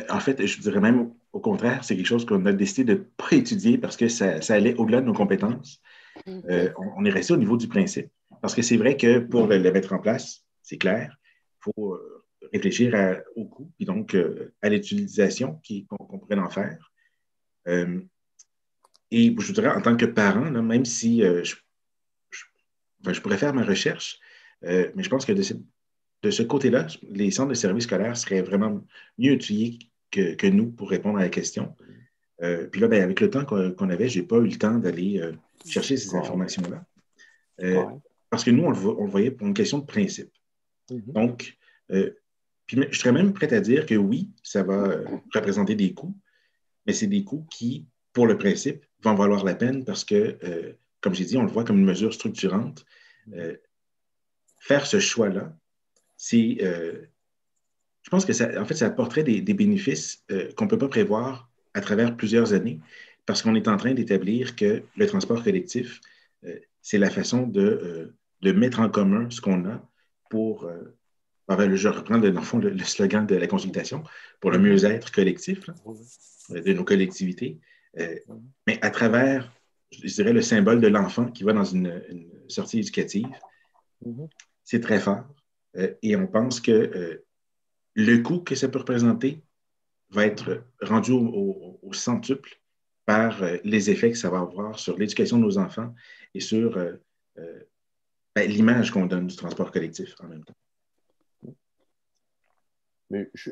En fait, je dirais même au contraire, c'est quelque chose qu'on a décidé de pré-étudier parce que ça allait au-delà de nos compétences. On est resté au niveau du principe. Parce que c'est vrai que pour le mettre en place, c'est clair, il faut réfléchir au coût et donc à l'utilisation qu'on pourrait en faire. Et je dirais, en tant que parent, là, même si je pourrais faire ma recherche, mais je pense que de ce côté-là, les centres de services scolaires seraient vraiment mieux outillés que nous pour répondre à la question. Puis là, ben, avec le temps qu'on avait, je n'ai pas eu le temps d'aller chercher ces informations-là. Parce que nous, on le voyait pour une question de principe. Donc, puis je serais même prêt à dire que oui, ça va représenter des coûts, mais c'est des coûts qui, pour le principe, vont valoir la peine parce que, comme j'ai dit, on le voit comme une mesure structurante. Faire ce choix-là, je pense que ça apporterait des bénéfices qu'on ne peut pas prévoir à travers plusieurs années parce qu'on est en train d'établir que le transport collectif, c'est la façon de mettre en commun ce qu'on a pour, je reprends dans le fond le slogan de la consultation, pour le mieux-être collectif là, de nos collectivités, mais à travers, je dirais, le symbole de l'enfant qui va dans une sortie éducative. C'est très fort. Et on pense que le coût que ça peut représenter va être rendu au centuple par les effets que ça va avoir sur l'éducation de nos enfants et sur l'image qu'on donne du transport collectif en même temps. Mais je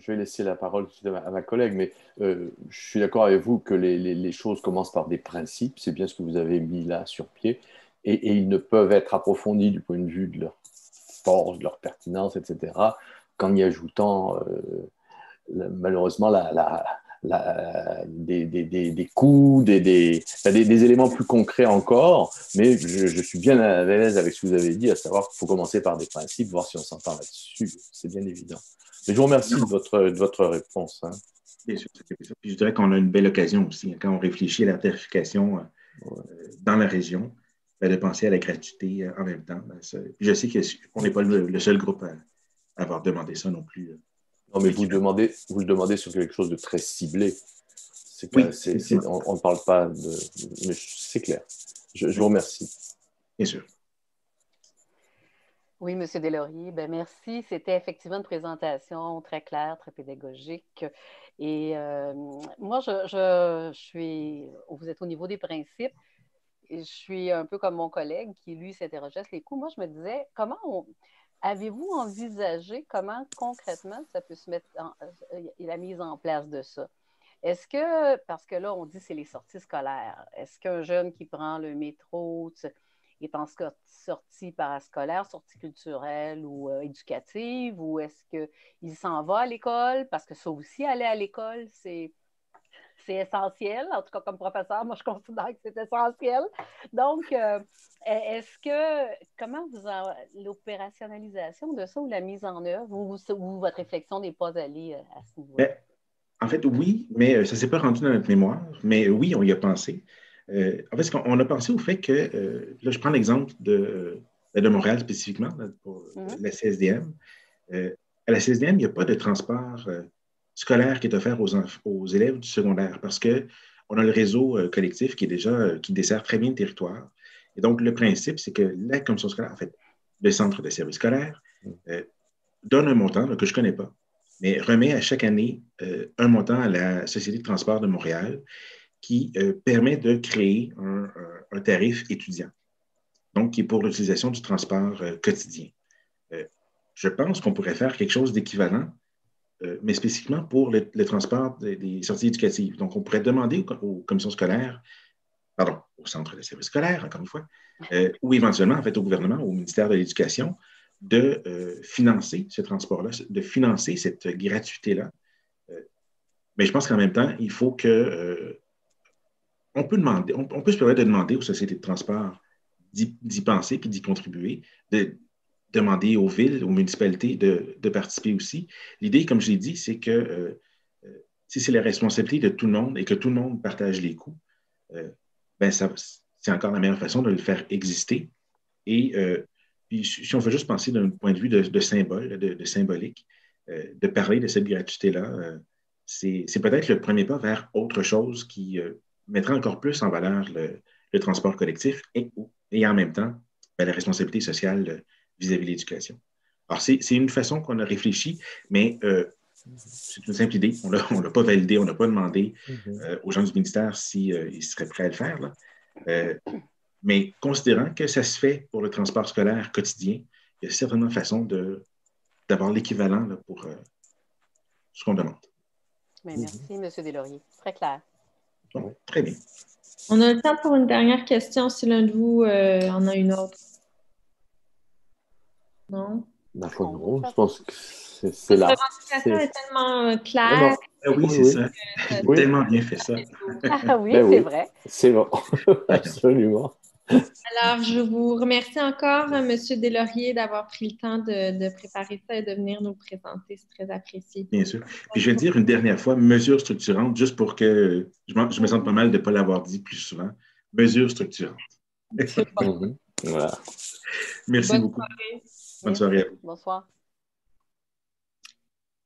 vais laisser la parole à ma collègue, mais je suis d'accord avec vous que les choses commencent par des principes, c'est bien ce que vous avez mis là sur pied, et ils ne peuvent être approfondis du point de vue de leur force, de leur pertinence, etc., qu'en y ajoutant malheureusement des coûts, des éléments plus concrets encore, mais je suis bien à l'aise avec ce que vous avez dit, à savoir qu'il faut commencer par des principes, voir si on s'entend là-dessus, c'est bien évident. Mais je vous remercie de votre réponse. Hein. Bien sûr, puis je dirais qu'on a une belle occasion aussi, hein, quand on réfléchit à la tarification dans la région, de penser à la gratuité en même temps. Je sais qu'on n'est pas le seul groupe à avoir demandé ça non plus. Non, mais vous le demandez sur quelque chose de très ciblé. Oui, on ne parle pas de... Mais c'est clair. Je vous remercie. Bien sûr. Oui, M. Deslauriers, ben merci. C'était effectivement une présentation très claire, très pédagogique. Et moi, je suis, vous êtes au niveau des principes, et je suis un peu comme mon collègue qui, lui, s'interrogeait sur les coûts. Moi, je me disais, avez-vous envisagé comment concrètement ça peut se mettre la mise en place de ça? Est-ce que, parce que là, on dit que c'est les sorties scolaires, est-ce qu'un jeune qui prend le métro est en sortie parascolaire, sortie culturelle ou éducative, ou est-ce qu'il s'en va à l'école? Parce que ça aussi, aller à l'école, c'est essentiel. En tout cas, comme professeur, moi, je considère que c'est essentiel. Donc, comment l'opérationnalisation de ça ou la mise en œuvre ou votre réflexion n'est pas allée à ce niveau-là? En fait, oui, mais ça ne s'est pas rendu dans notre mémoire. Mais oui, on y a pensé. En fait, on a pensé au fait que, là, je prends l'exemple de Montréal spécifiquement, là, pour la CSDM. À la CSDM, il n'y a pas de transport scolaire qui est offert aux élèves du secondaire parce qu'on a le réseau collectif qui est déjà, qui dessert très bien le territoire. Et donc, le principe, c'est que la commission scolaire, en fait, le centre de service scolaire, donne un montant là, que je ne connais pas, mais remet à chaque année un montant à la Société de transport de Montréal qui permet de créer un tarif étudiant, donc qui est pour l'utilisation du transport quotidien. Je pense qu'on pourrait faire quelque chose d'équivalent, mais spécifiquement pour le transport des sorties éducatives. Donc, on pourrait demander aux commissions scolaires, pardon, au centre de service scolaire, encore une fois, ou éventuellement, en fait, au gouvernement, au ministère de l'Éducation, de financer ce transport-là, de financer cette gratuité-là. Mais je pense qu'en même temps, il faut que on peut demander, on peut se permettre de demander aux sociétés de transport d'y penser puis d'y contribuer, de demander aux villes, aux municipalités de participer aussi. L'idée, comme je l'ai dit, c'est que si c'est la responsabilité de tout le monde et que tout le monde partage les coûts, ben c'est encore la meilleure façon de le faire exister. Et puis, si on veut juste penser d'un point de vue de symbole, de symbolique, de parler de cette gratuité-là, c'est peut-être le premier pas vers autre chose qui mettra encore plus en valeur le transport collectif et en même temps ben, la responsabilité sociale vis-à-vis de l'éducation. Alors, c'est une façon qu'on a réfléchi, mais c'est une simple idée. On ne l'a pas validé, on n'a pas demandé aux gens du ministère s'ils seraient prêts à le faire. Là. Mais considérant que ça se fait pour le transport scolaire quotidien, il y a certainement une façon d'avoir l'équivalent là, pour ce qu'on demande. Mais merci, M. Deslauriers. Très clair. Bon, très bien. On a le temps pour une dernière question si l'un de vous en a une autre. Non? La fois non, je pense que c'est La là. présentation est tellement claire. Non, non. Oui, c'est ça. Oui. Tellement bien fait ça. Ah oui, Ben c'est oui, vrai. c'est bon. Absolument. Alors, je vous remercie encore, M. Deslauriers, d'avoir pris le temps de préparer ça et de venir nous le présenter. C'est très apprécié. Bien sûr. Puis je vais le dire une dernière fois, mesure structurante, juste pour que je me sente pas mal de ne pas l'avoir dit plus souvent. Mesure structurante. C'est bon. Voilà. Merci beaucoup. Bonne soirée à vous. Bonsoir.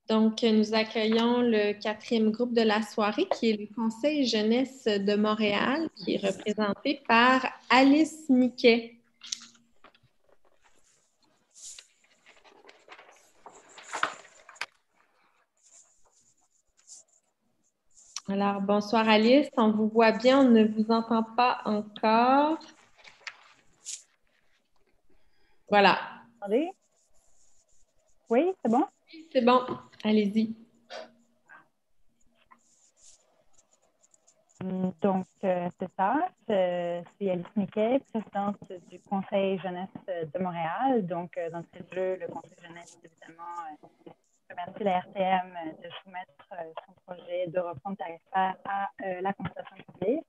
Donc, nous accueillons le 4e groupe de la soirée, qui est le Conseil jeunesse de Montréal, qui est représenté par Alice Niquet. Alors, bonsoir Alice, on vous voit bien, on ne vous entend pas encore. Voilà. Attendez. Oui, c'est bon? Oui, c'est bon, allez-y. Donc, c'est ça. C'est Alice Miquet, présidente du Conseil jeunesse de Montréal. Donc, dans ce jeu, le Conseil jeunesse, évidemment, remercie la RTM de soumettre son projet de refonte tarifaire à la consultation publique.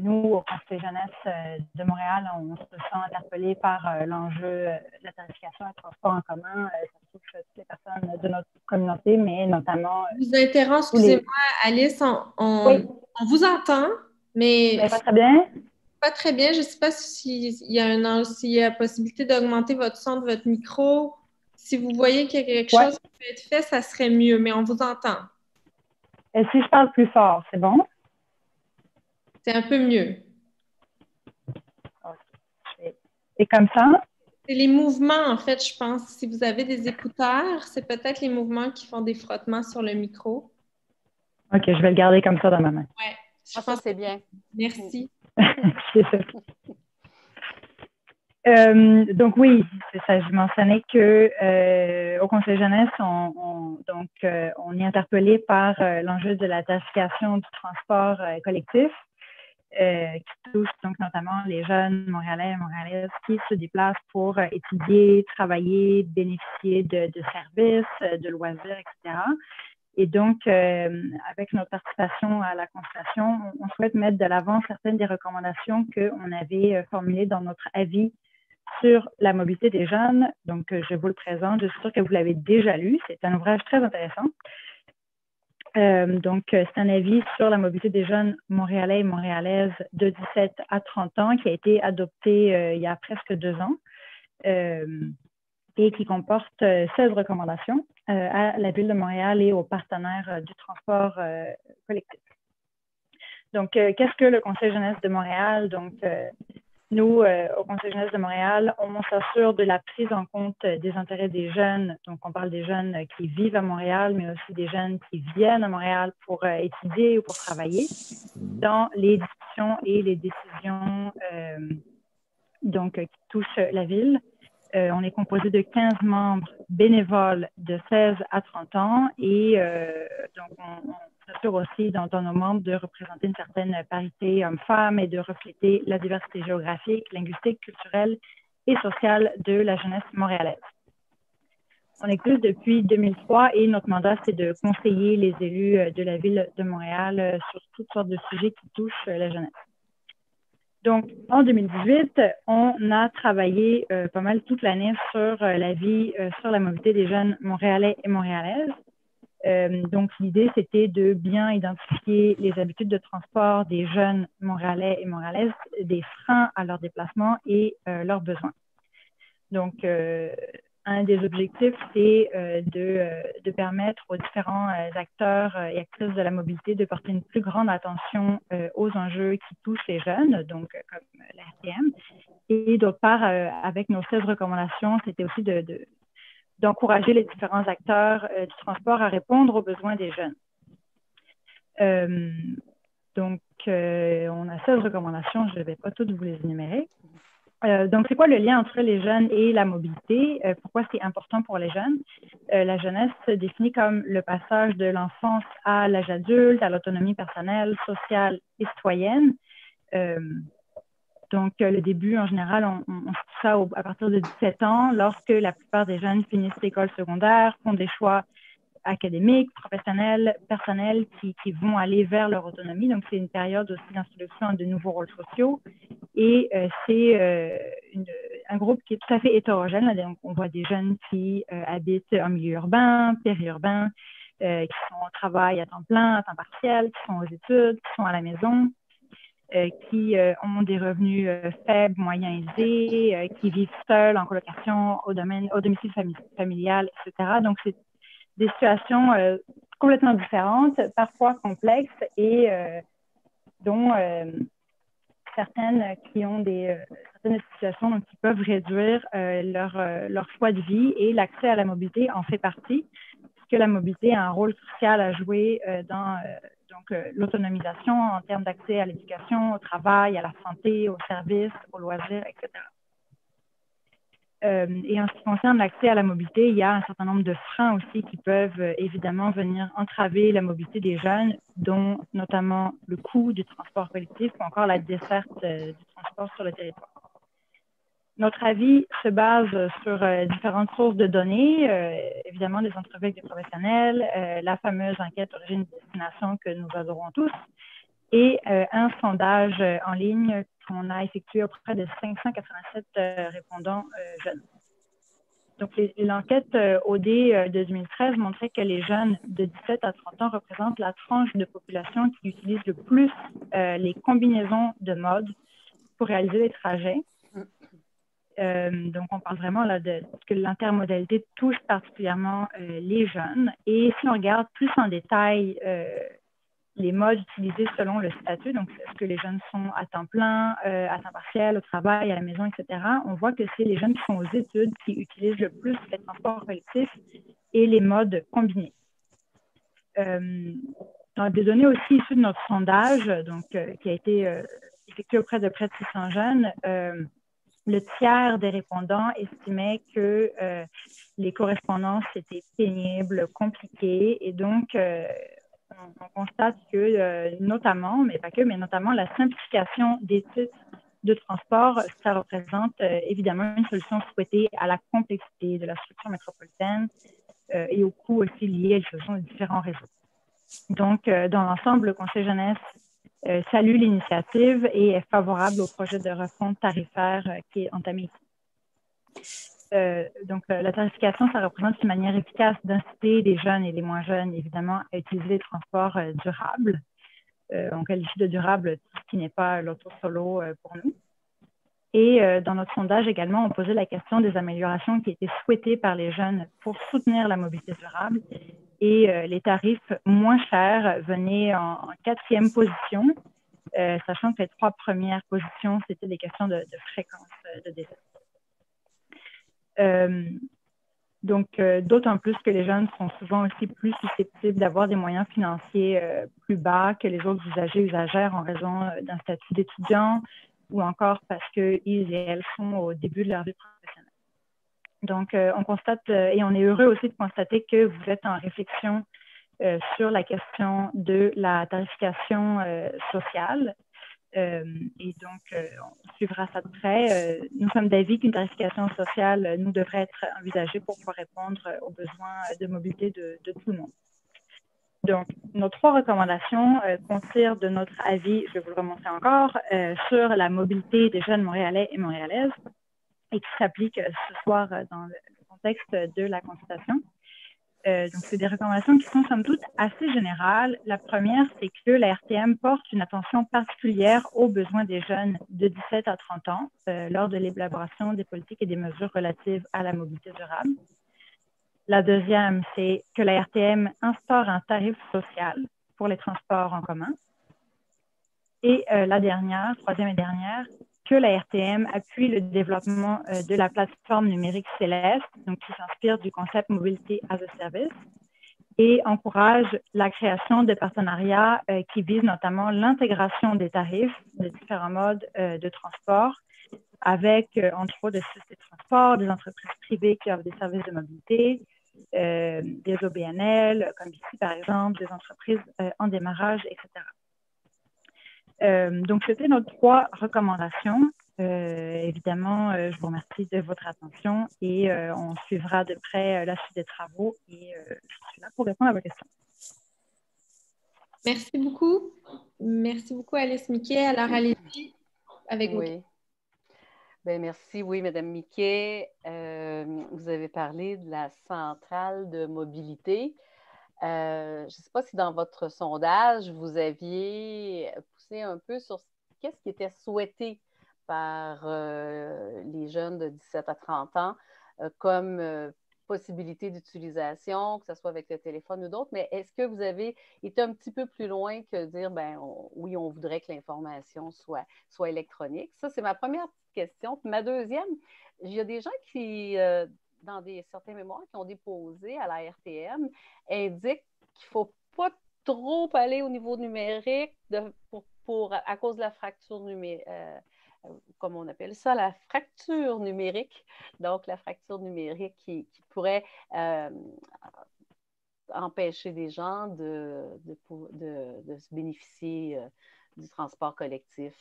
Nous, au Conseil jeunesse de Montréal, on se sent interpellés par l'enjeu de la tarification et le transport en commun. Ça touche toutes les personnes de notre communauté, mais notamment... Je vous interromps, excusez-moi, Alice, Oui. on vous entend, mais Pas très bien. pas très bien. Je ne sais pas s'il y a possibilité d'augmenter votre son de votre micro. Si vous voyez qu'il y a quelque chose qui peut être fait, ça serait mieux, mais on vous entend. Et si je parle plus fort, c'est bon? C'est un peu mieux. Okay. Et comme ça? C'est les mouvements, en fait, je pense. Si vous avez des écouteurs, c'est peut-être les mouvements qui font des frottements sur le micro. OK, je vais le garder comme ça dans ma main. Oui, je pense que c'est bien. Merci. Donc oui, c'est ça. Je mentionnais que au Conseil jeunesse, on est interpellé par l'enjeu de la tarification du transport collectif, qui touche donc notamment les jeunes Montréalais et Montréalaises qui se déplacent pour étudier, travailler, bénéficier de services, de loisirs, etc. Et donc, avec notre participation à la consultation, on souhaite mettre de l'avant certaines des recommandations qu'on avait formulées dans notre avis sur la mobilité des jeunes. Donc, je vous le présente. Je suis sûre que vous l'avez déjà lu. C'est un ouvrage très intéressant. Donc, c'est un avis sur la mobilité des jeunes montréalais et montréalaises de 17 à 30 ans qui a été adopté il y a presque 2 ans et qui comporte 16 recommandations à la Ville de Montréal et aux partenaires du transport collectif. Donc, qu'est-ce que le Conseil jeunesse de Montréal? Donc, nous, au Conseil jeunesse de Montréal, on s'assure de la prise en compte des intérêts des jeunes. Donc, on parle des jeunes qui vivent à Montréal, mais aussi des jeunes qui viennent à Montréal pour étudier ou pour travailler dans les discussions et les décisions qui touchent la ville. On est composé de 15 membres bénévoles de 16 à 30 ans et donc on s'assure aussi dans nos membres de représenter une certaine parité homme-femme et de refléter la diversité géographique, linguistique, culturelle et sociale de la jeunesse montréalaise. On existe depuis 2003 et notre mandat, c'est de conseiller les élus de la Ville de Montréal sur toutes sortes de sujets qui touchent la jeunesse. Donc, en 2018, on a travaillé pas mal toute l'année sur la vie, sur la mobilité des jeunes montréalais et montréalaises. Donc, l'idée, c'était de bien identifier les habitudes de transport des jeunes montréalais et montréalaises, des freins à leur déplacement et leurs besoins. Donc, un des objectifs, c'est de permettre aux différents acteurs et actrices de la mobilité de porter une plus grande attention aux enjeux qui touchent les jeunes, donc comme la RTM. Et d'autre part, avec nos 16 recommandations, c'était aussi d'encourager les différents acteurs du transport à répondre aux besoins des jeunes. Donc, on a 16 recommandations, je ne vais pas toutes vous les énumérer. Donc, c'est quoi le lien entre les jeunes et la mobilité? Pourquoi c'est important pour les jeunes? La jeunesse se définit comme le passage de l'enfance à l'âge adulte, à l'autonomie personnelle, sociale et citoyenne. Donc, le début, en général, on fait ça à partir de 17 ans, lorsque la plupart des jeunes finissent l'école secondaire, font des choix académiques, professionnels, personnels qui vont aller vers leur autonomie. Donc, c'est une période aussi d'introduction à de nouveaux rôles sociaux. Et c'est un groupe qui est tout à fait hétérogène. Donc, on voit des jeunes qui habitent en milieu urbain, périurbain, qui sont au travail à temps plein, à temps partiel, qui sont aux études, qui sont à la maison, qui ont des revenus faibles, moyens aisés, qui vivent seuls en colocation, au domicile familial, etc. Donc, c'est des situations complètement différentes, parfois complexes et dont certaines qui ont certaines situations donc, qui peuvent réduire leur choix de vie et l'accès à la mobilité en fait partie, puisque la mobilité a un rôle crucial à jouer dans l'autonomisation en termes d'accès à l'éducation, au travail, à la santé, aux services, aux loisirs, etc. Et en ce qui concerne l'accès à la mobilité, il y a un certain nombre de freins aussi qui peuvent évidemment venir entraver la mobilité des jeunes, dont notamment le coût du transport collectif ou encore la desserte du transport sur le territoire. Notre avis se base sur différentes sources de données, évidemment des entrevues avec des professionnels, la fameuse enquête origine-destination que nous adorons tous, et un sondage en ligne qu'on a effectué auprès de 587 répondants jeunes. Donc, l'enquête OD de 2013 montrait que les jeunes de 17 à 30 ans représentent la tranche de population qui utilise le plus les combinaisons de modes pour réaliser les trajets. Donc, on parle vraiment là de que l'intermodalité touche particulièrement les jeunes. Et si on regarde plus en détail les modes utilisés selon le statut, donc est-ce que les jeunes sont à temps plein, à temps partiel, au travail, à la maison, etc., on voit que c'est les jeunes qui sont aux études qui utilisent le plus les transports collectifs et les modes combinés. Dans des données aussi issues de notre sondage, donc, qui a été effectué auprès de près de 600 jeunes, le tiers des répondants estimaient que les correspondances étaient pénibles, compliquées, et donc on constate que notamment, mais pas que, mais notamment la simplification des titres de transport, ça représente évidemment une solution souhaitée à la complexité de la structure métropolitaine et au coût aussi lié à l'utilisation de différents réseaux. Donc, dans l'ensemble, le Conseil jeunesse salue l'initiative et est favorable au projet de refonte tarifaire qui est entamé ici. Donc, la tarification, ça représente une manière efficace d'inciter les jeunes et les moins jeunes, évidemment, à utiliser les transports durables. On qualifie de durable tout ce qui n'est pas l'auto solo pour nous. Et dans notre sondage également, on posait la question des améliorations qui étaient souhaitées par les jeunes pour soutenir la mobilité durable. Et les tarifs moins chers venaient en quatrième position, sachant que les trois premières positions, c'était des questions de fréquence de dessert. Donc, d'autant plus que les jeunes sont souvent aussi plus susceptibles d'avoir des moyens financiers plus bas que les autres usagers et usagères en raison d'un statut d'étudiant ou encore parce qu'ils et elles sont au début de leur vie professionnelle. Donc, on constate et on est heureux aussi de constater que vous êtes en réflexion sur la question de la tarification sociale. Et donc, on suivra ça de près. Nous sommes d'avis qu'une tarification sociale nous devrait être envisagée pour pouvoir répondre aux besoins de mobilité de tout le monde. Donc, nos trois recommandations contirent de notre avis, je vais vous le remontrer encore, sur la mobilité des jeunes montréalais et montréalaises et qui s'appliquent ce soir dans le contexte de la consultation. Donc, c'est des recommandations qui sont, somme toute, assez générales. La première, c'est que la RTM porte une attention particulière aux besoins des jeunes de 17 à 30 ans lors de l'élaboration des politiques et des mesures relatives à la mobilité durable. La deuxième, c'est que la RTM instaure un tarif social pour les transports en commun. Et la dernière, troisième et dernière, que la RTM appuie le développement de la plateforme numérique Céleste, donc qui s'inspire du concept Mobility as a Service, et encourage la création de partenariats qui visent notamment l'intégration des tarifs de différents modes de transport avec, entre autres, des sociétés de transport, des entreprises privées qui offrent des services de mobilité, des OBNL, comme ici, par exemple, des entreprises en démarrage, etc. Donc, c'était nos trois recommandations. Évidemment, je vous remercie de votre attention et on suivra de près la suite des travaux et je suis là pour répondre à vos questions. Merci beaucoup. Merci beaucoup, Alice Miquet. Alors, allez-y avec vous. Oui. Bien, merci. Oui, Mme Miquet, vous avez parlé de la centrale de mobilité. Je ne sais pas si dans votre sondage, vous aviez poussé un peu sur qu'est-ce qui était souhaité par les jeunes de 17 à 30 ans comme possibilité d'utilisation, que ce soit avec le téléphone ou d'autres, mais est-ce que vous avez été un petit peu plus loin que dire, oui, on voudrait que l'information soit électronique? Ça, c'est ma première question. Puis ma deuxième, il y a des gens qui, dans certains mémoires qui ont déposé à la RTM, indiquent qu'il ne faut pas trop aller au niveau numérique à cause de la fracture numérique, comme on appelle ça, la fracture numérique. Donc, la fracture numérique qui pourrait empêcher des gens de se bénéficier du transport collectif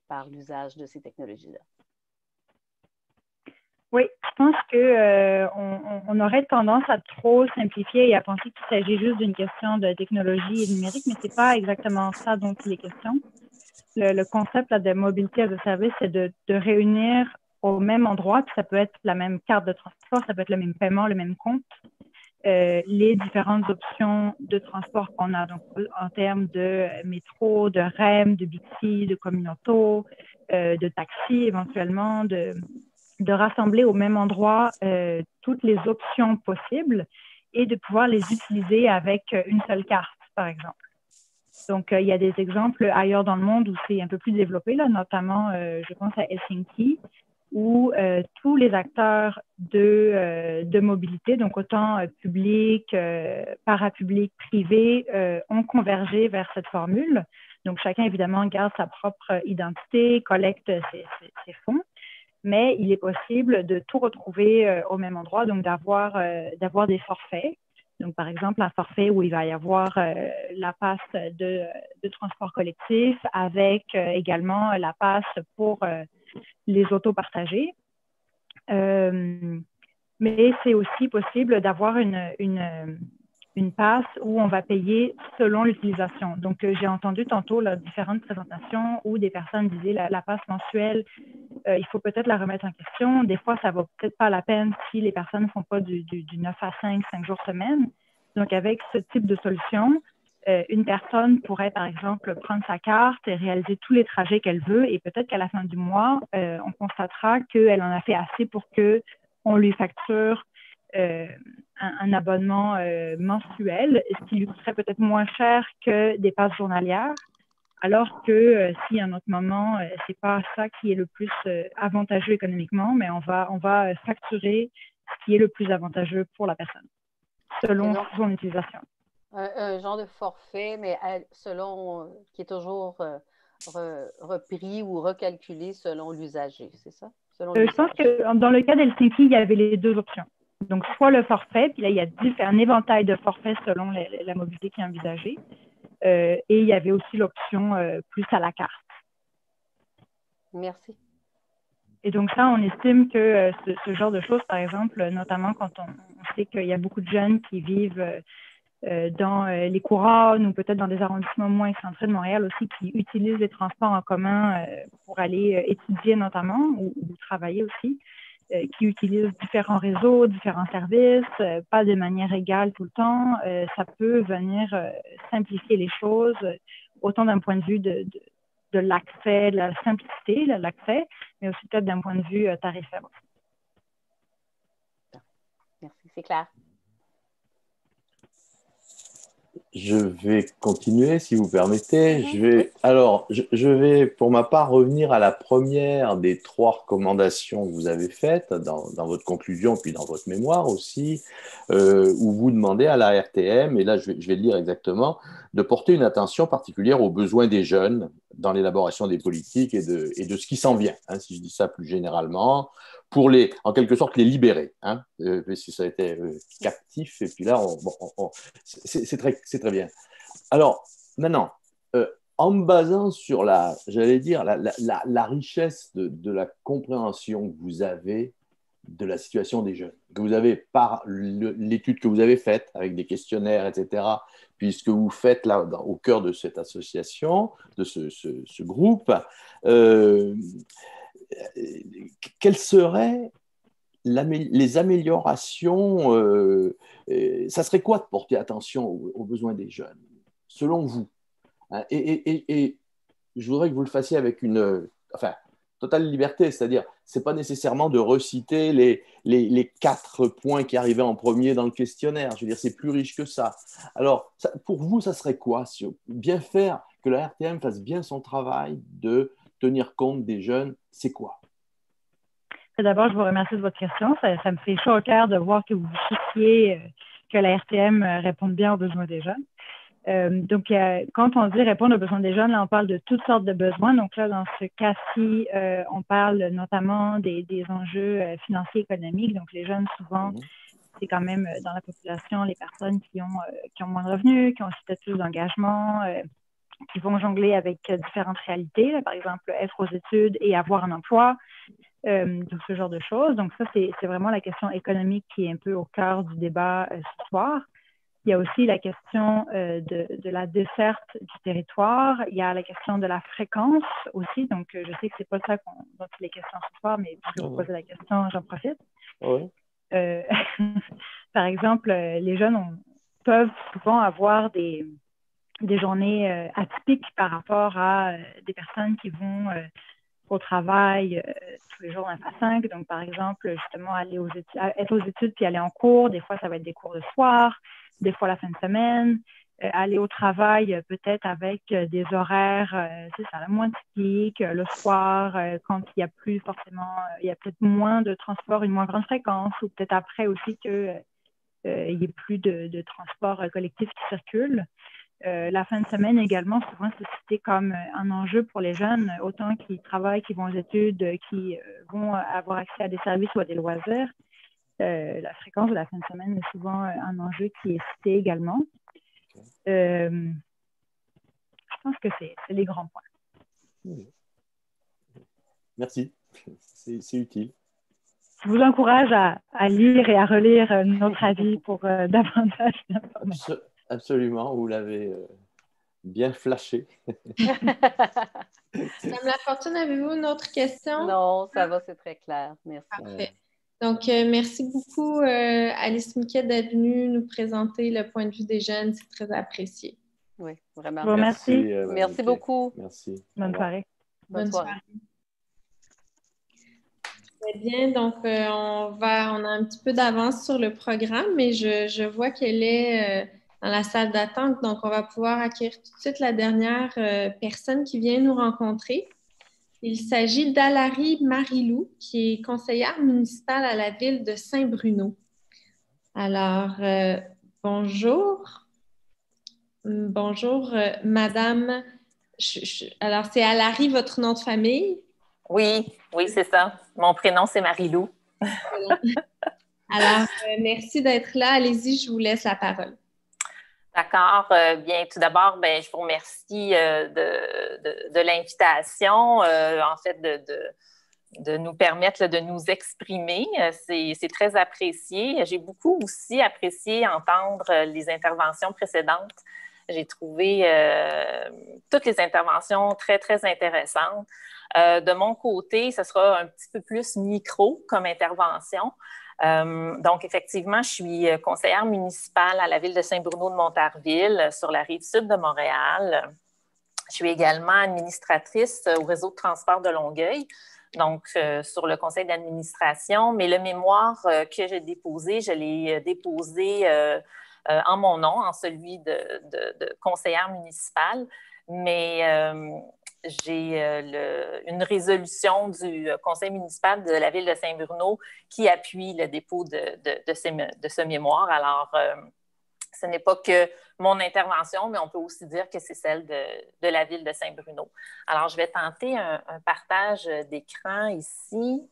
par l'usage de ces technologies-là. Oui, je pense qu'on aurait tendance à trop simplifier et à penser qu'il s'agit juste d'une question de technologie et de numérique, mais ce n'est pas exactement ça dont il est question. Le concept là, de mobilité as a service, c'est de réunir au même endroit, puis ça peut être la même carte de transport, ça peut être le même paiement, le même compte, les différentes options de transport qu'on a, donc en termes de métro, de REM, de Bixi, de Communauto, de taxi éventuellement, de rassembler au même endroit toutes les options possibles et de pouvoir les utiliser avec une seule carte, par exemple. Donc, il y a des exemples ailleurs dans le monde où c'est un peu plus développé, là, notamment, je pense à Helsinki, où tous les acteurs de mobilité, donc autant public, parapublic, privé, ont convergé vers cette formule. Donc, chacun, évidemment, garde sa propre identité, collecte ses fonds, mais il est possible de tout retrouver au même endroit, donc d'avoir des forfaits. Donc, par exemple, un forfait où il va y avoir la passe de transport collectif avec également la passe pour les autos partagées. Mais c'est aussi possible d'avoir une passe où on va payer selon l'utilisation. Donc, j'ai entendu tantôt là, différentes présentations où des personnes disaient la passe mensuelle, il faut peut-être la remettre en question. Des fois, ça ne vaut peut-être pas la peine si les personnes ne font pas du 9 à 5 jours semaine. Donc, avec ce type de solution, une personne pourrait, par exemple, prendre sa carte et réaliser tous les trajets qu'elle veut et peut-être qu'à la fin du mois, on constatera qu'elle en a fait assez pour qu'on lui facture un abonnement mensuel, ce qui lui coûterait peut-être moins cher que des passes journalières, alors que si à un autre moment, c'est pas ça qui est le plus avantageux économiquement, mais on va facturer ce qui est le plus avantageux pour la personne, selon son utilisation. Un genre de forfait, mais selon qui est toujours repris ou recalculé selon l'usager, c'est ça? Je pense que dans le cas d'Helsinki, il y avait les deux options. Donc, soit le forfait, puis là, il y a un éventail de forfaits selon la mobilité qui est envisagée. Et il y avait aussi l'option plus à la carte. Merci. Et donc ça, on estime que ce genre de choses, par exemple, notamment quand on sait qu'il y a beaucoup de jeunes qui vivent dans les couronnes ou peut-être dans des arrondissements moins excentrés de Montréal aussi, qui utilisent les transports en commun pour aller étudier notamment ou travailler aussi, qui utilisent différents réseaux, différents services, pas de manière égale tout le temps. Ça peut venir simplifier les choses, autant d'un point de vue de l'accès, de la simplicité, de l'accès, mais aussi peut-être d'un point de vue tarifaire. Merci, c'est clair. Je vais continuer, si vous permettez. Je vais, pour ma part, revenir à la première des 3 recommandations que vous avez faites dans votre conclusion, puis dans votre mémoire aussi, où vous demandez à la RTM, et là je vais le lire exactement, de porter une attention particulière aux besoins des jeunes dans l'élaboration des politiques et de ce qui s'en vient, hein, si je dis ça plus généralement, pour en quelque sorte, les libérer, hein, parce que ça a été captif, et puis là, c'est très bien. Alors, maintenant, en me basant sur la richesse de la compréhension que vous avez de la situation des jeunes, que vous avez par l'étude que vous avez faite avec des questionnaires, etc., puisque vous faites là au cœur de cette association, de ce groupe, quelles seraient les améliorations, ça serait quoi de porter attention aux besoins des jeunes, selon vous, hein, et je voudrais que vous le fassiez avec une totale liberté, c'est-à-dire, ce n'est pas nécessairement de reciter les 4 points qui arrivaient en premier dans le questionnaire, je veux dire, c'est plus riche que ça. Alors, pour vous, ça serait quoi, bien faire, que la RTM fasse bien son travail de tenir compte des jeunes, c'est quoi? D'abord, je vous remercie de votre question. Ça me fait chaud au cœur de voir que vous souciez que la RTM réponde bien aux besoins des jeunes. Donc, quand on dit répondre aux besoins des jeunes, là, on parle de toutes sortes de besoins. Donc là, dans ce cas-ci, on parle notamment des enjeux financiers et économiques. Donc, les jeunes, souvent, c'est quand même dans la population les personnes qui ont moins de revenus, qui ont aussi peut-être plus d'engagement, qui vont jongler avec différentes réalités, là, par exemple, être aux études et avoir un emploi, donc ce genre de choses. Donc ça, c'est vraiment la question économique qui est un peu au cœur du débat ce soir. Il y a aussi la question de la desserte du territoire. Il y a la question de la fréquence aussi. Donc, je sais que c'est pas ça dont il est question ce soir, mais puisque vous posez la question, j'en profite. Oui. Par exemple, les jeunes peuvent souvent avoir des journées atypiques par rapport à des personnes qui vont au travail tous les jours 9 à 5. Donc, par exemple, justement, être aux études puis aller en cours. Des fois, ça va être des cours de soir, des fois la fin de semaine. Aller au travail peut-être avec des horaires, c'est ça, moins typiques, le soir, quand il n'y a plus forcément, il y a peut-être moins de transport, une moins grande fréquence, ou peut-être après aussi qu'il n'y ait plus de transport collectif qui circule. La fin de semaine également, souvent, c'est cité comme un enjeu pour les jeunes, autant qui travaillent, qui vont aux études, qui vont avoir accès à des services ou à des loisirs. La fréquence de la fin de semaine est souvent un enjeu qui est cité également. Je pense que c'est les grands points. Merci, c'est utile. Je vous encourage à lire et à relire notre avis pour davantage d'informations. Absolument, vous l'avez bien flashé. Madame Lafortune, avez-vous une autre question? Non, ça va, c'est très clair. Merci. Parfait. Donc, merci beaucoup, Alice Miquet, d'être venue nous présenter le point de vue des jeunes. C'est très apprécié. Oui, vraiment. Merci. Merci beaucoup. Merci. Bonne soirée. Bonne soirée. Très bien. Donc, on a un petit peu d'avance sur le programme, mais je vois qu'elle est dans la salle d'attente. Donc, on va pouvoir accueillir tout de suite la dernière personne qui vient nous rencontrer. Il s'agit d'Alary Marilou, qui est conseillère municipale à la ville de Saint-Bruno. Alors, bonjour. Bonjour, madame. Alors, c'est Alary, votre nom de famille? Oui, c'est ça. Mon prénom, c'est Marilou. Alors, merci d'être là. Allez-y, je vous laisse la parole. D'accord. Bien, tout d'abord, je vous remercie de l'invitation, en fait, de nous permettre de nous exprimer. C'est très apprécié. J'ai beaucoup aussi apprécié entendre les interventions précédentes. J'ai trouvé toutes les interventions très, très intéressantes. De mon côté, ce sera un petit peu plus micro comme intervention. Donc, effectivement, je suis conseillère municipale à la ville de Saint-Bruno de Montarville, sur la rive sud de Montréal. Je suis également administratrice au réseau de transport de Longueuil, donc sur le conseil d'administration. Mais le mémoire que j'ai déposé, je l'ai déposé en mon nom, en celui de conseillère municipale. Mais j'ai une résolution du conseil municipal de la ville de Saint-Bruno qui appuie le dépôt de ce mémoire. Alors, ce n'est pas que mon intervention, mais on peut aussi dire que c'est celle de la ville de Saint-Bruno. Alors, je vais tenter un partage d'écran ici.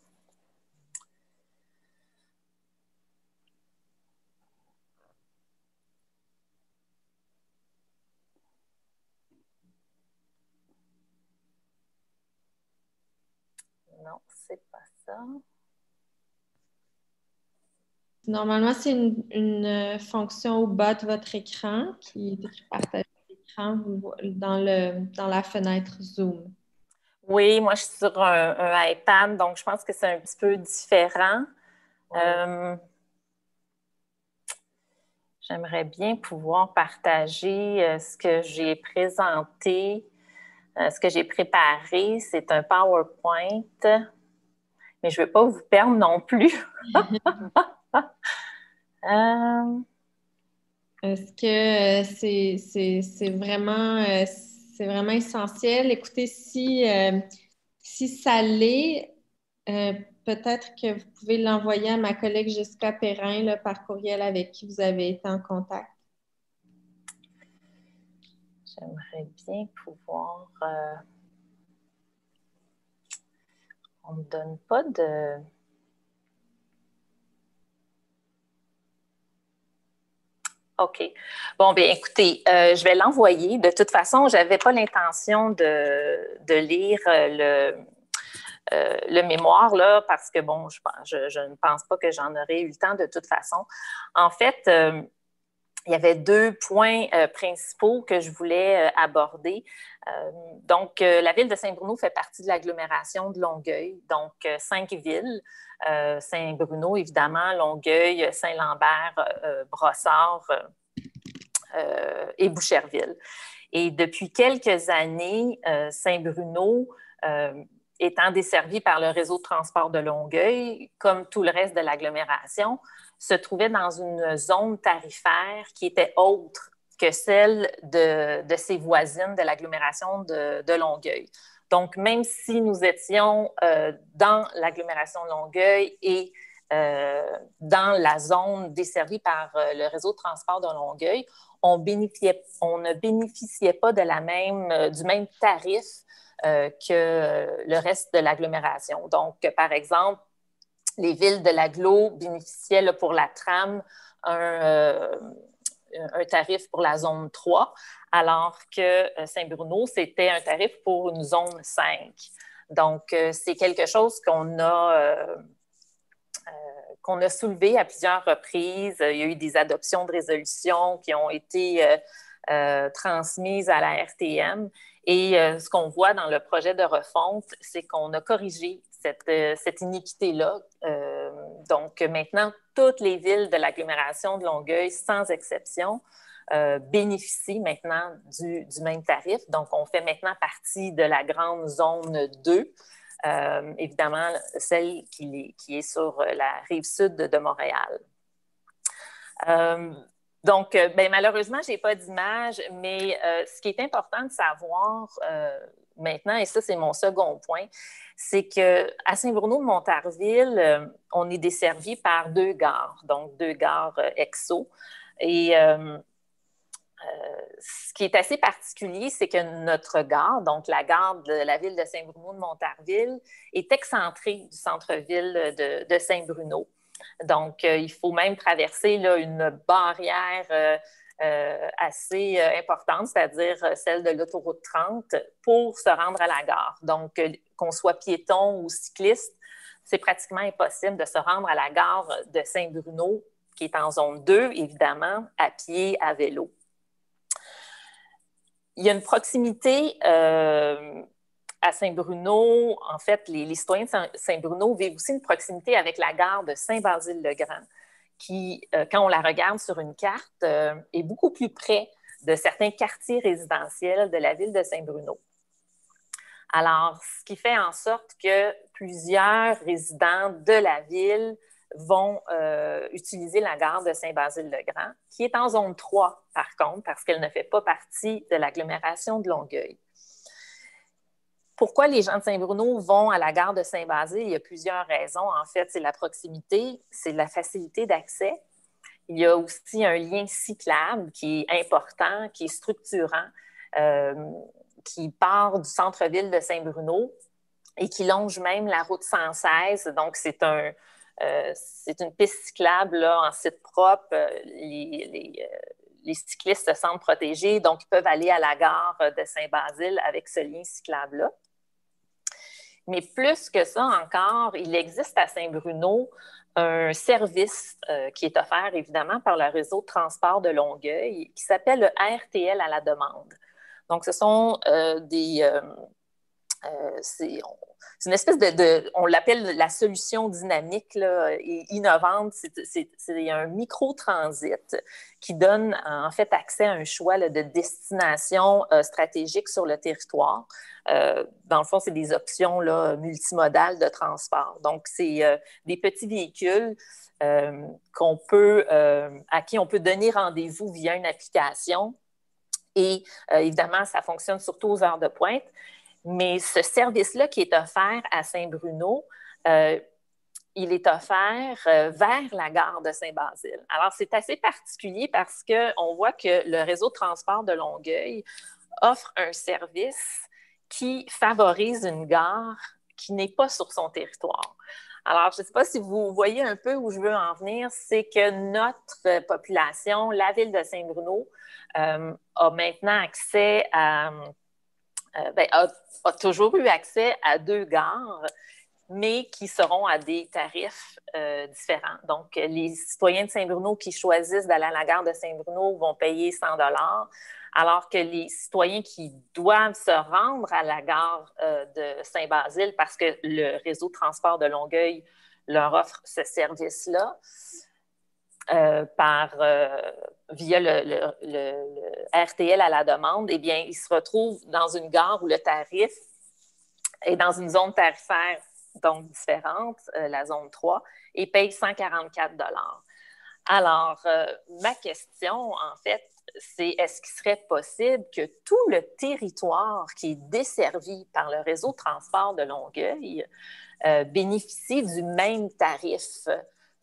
Non, c'est pas ça. Normalement, c'est une fonction au bas de votre écran qui est écrit partager l'écran dans la fenêtre Zoom. Oui, moi, je suis sur un iPad, donc je pense que c'est un petit peu différent. J'aimerais bien pouvoir partager ce que j'ai présenté, ce que j'ai préparé. C'est un PowerPoint, mais je ne veux pas vous perdre non plus. Est-ce que c'est vraiment essentiel? Écoutez, si ça l'est, peut-être que vous pouvez l'envoyer à ma collègue Jessica Perrin là, par courriel avec qui vous avez été en contact. J'aimerais bien pouvoir... on ne me donne pas de... OK. Bon, bien, écoutez, je vais l'envoyer. De toute façon, je n'avais pas l'intention de lire le mémoire, là, parce que, bon, je ne pense pas que j'en aurais eu le temps de toute façon. En fait, il y avait 2 points principaux que je voulais aborder. Donc, la ville de Saint-Bruno fait partie de l'agglomération de Longueuil, donc 5 villes. Saint-Bruno, évidemment, Longueuil, Saint-Lambert, Brossard et Boucherville. Et depuis quelques années, Saint-Bruno, étant desservi par le réseau de transport de Longueuil, comme tout le reste de l'agglomération, se trouvait dans une zone tarifaire qui était autre que celle de ses voisines de l'agglomération de Longueuil. Donc, même si nous étions dans l'agglomération de Longueuil et dans la zone desservie par le réseau de transport de Longueuil, on ne bénéficiait pas du même tarif que le reste de l'agglomération. Donc, par exemple, les villes de l'agglo bénéficiaient là, pour la tram un tarif pour la zone 3, alors que Saint-Bruno, c'était un tarif pour une zone 5. Donc, c'est quelque chose qu'on a soulevé à plusieurs reprises. Il y a eu des adoptions de résolutions qui ont été transmises à la RTM. Et ce qu'on voit dans le projet de refonte, c'est qu'on a corrigé cette iniquité-là. Donc, maintenant, toutes les villes de l'agglomération de Longueuil, sans exception, bénéficient maintenant du même tarif. Donc, on fait maintenant partie de la grande zone 2, évidemment, celle qui est sur la rive sud de Montréal. Donc, malheureusement, je n'ai pas d'image, mais ce qui est important de savoir maintenant, et ça, c'est mon second point, c'est qu'à Saint-Bruno-de-Montarville, on est desservi par 2 gares, donc 2 gares EXO. Et ce qui est assez particulier, c'est que notre gare, donc la gare de la ville de Saint-Bruno-de-Montarville, est excentrée du centre-ville de Saint-Bruno. Donc, il faut même traverser là, une barrière assez importante, c'est-à-dire celle de l'autoroute 30, pour se rendre à la gare. Donc, qu'on soit piéton ou cycliste, c'est pratiquement impossible de se rendre à la gare de Saint-Bruno, qui est en zone 2, évidemment, à pied, à vélo. Il y a une proximité à Saint-Bruno. En fait, les citoyens de Saint-Bruno vivent aussi une proximité avec la gare de Saint-Basile-le-Grand, qui, quand on la regarde sur une carte, est beaucoup plus près de certains quartiers résidentiels de la ville de Saint-Bruno. Alors, ce qui fait en sorte que plusieurs résidents de la ville vont utiliser la gare de Saint-Basile-le-Grand, qui est en zone 3, par contre, parce qu'elle ne fait pas partie de l'agglomération de Longueuil. Pourquoi les gens de Saint-Bruno vont à la gare de Saint-Basile? Il y a plusieurs raisons. En fait, c'est la proximité, c'est la facilité d'accès. Il y a aussi un lien cyclable qui est important, qui est structurant, qui part du centre-ville de Saint-Bruno et qui longe même la route 116. Donc, c'est une piste cyclable là, en site propre. Les cyclistes se sentent protégés, donc ils peuvent aller à la gare de Saint-Basile avec ce lien cyclable-là. Mais plus que ça encore, il existe à Saint-Bruno un service qui est offert évidemment par le réseau de transport de Longueuil qui s'appelle le RTL à la demande. Donc, ce sont c'est une espèce on l'appelle la solution dynamique là, et innovante. C'est un micro-transit qui donne en fait accès à un choix là, de destination stratégique sur le territoire. Dans le fond, c'est des options là, multimodales de transport. Donc, c'est des petits véhicules à qui on peut donner rendez-vous via une application. Et évidemment, ça fonctionne surtout aux heures de pointe. Mais ce service-là qui est offert à Saint-Bruno, il est offert vers la gare de Saint-Basile. Alors, c'est assez particulier parce qu'on voit que le réseau de transport de Longueuil offre un service qui favorise une gare qui n'est pas sur son territoire. Alors, je ne sais pas si vous voyez un peu où je veux en venir, c'est que notre population, la ville de Saint-Bruno, a maintenant accès a toujours eu accès à 2 gares, mais qui seront à des tarifs différents. Donc, les citoyens de Saint-Bruno qui choisissent d'aller à la gare de Saint-Bruno vont payer 100 $, alors que les citoyens qui doivent se rendre à la gare de Saint-Basile parce que le réseau de transport de Longueuil leur offre ce service-là, via le RTL à la demande, eh bien, ils se retrouvent dans une gare où le tarif est dans une zone tarifaire donc différente, la zone 3, et payent 144 $. Alors, ma question, en fait, c'est est-ce qu'il serait possible que tout le territoire qui est desservi par le réseau de transport de Longueuil bénéficie du même tarif,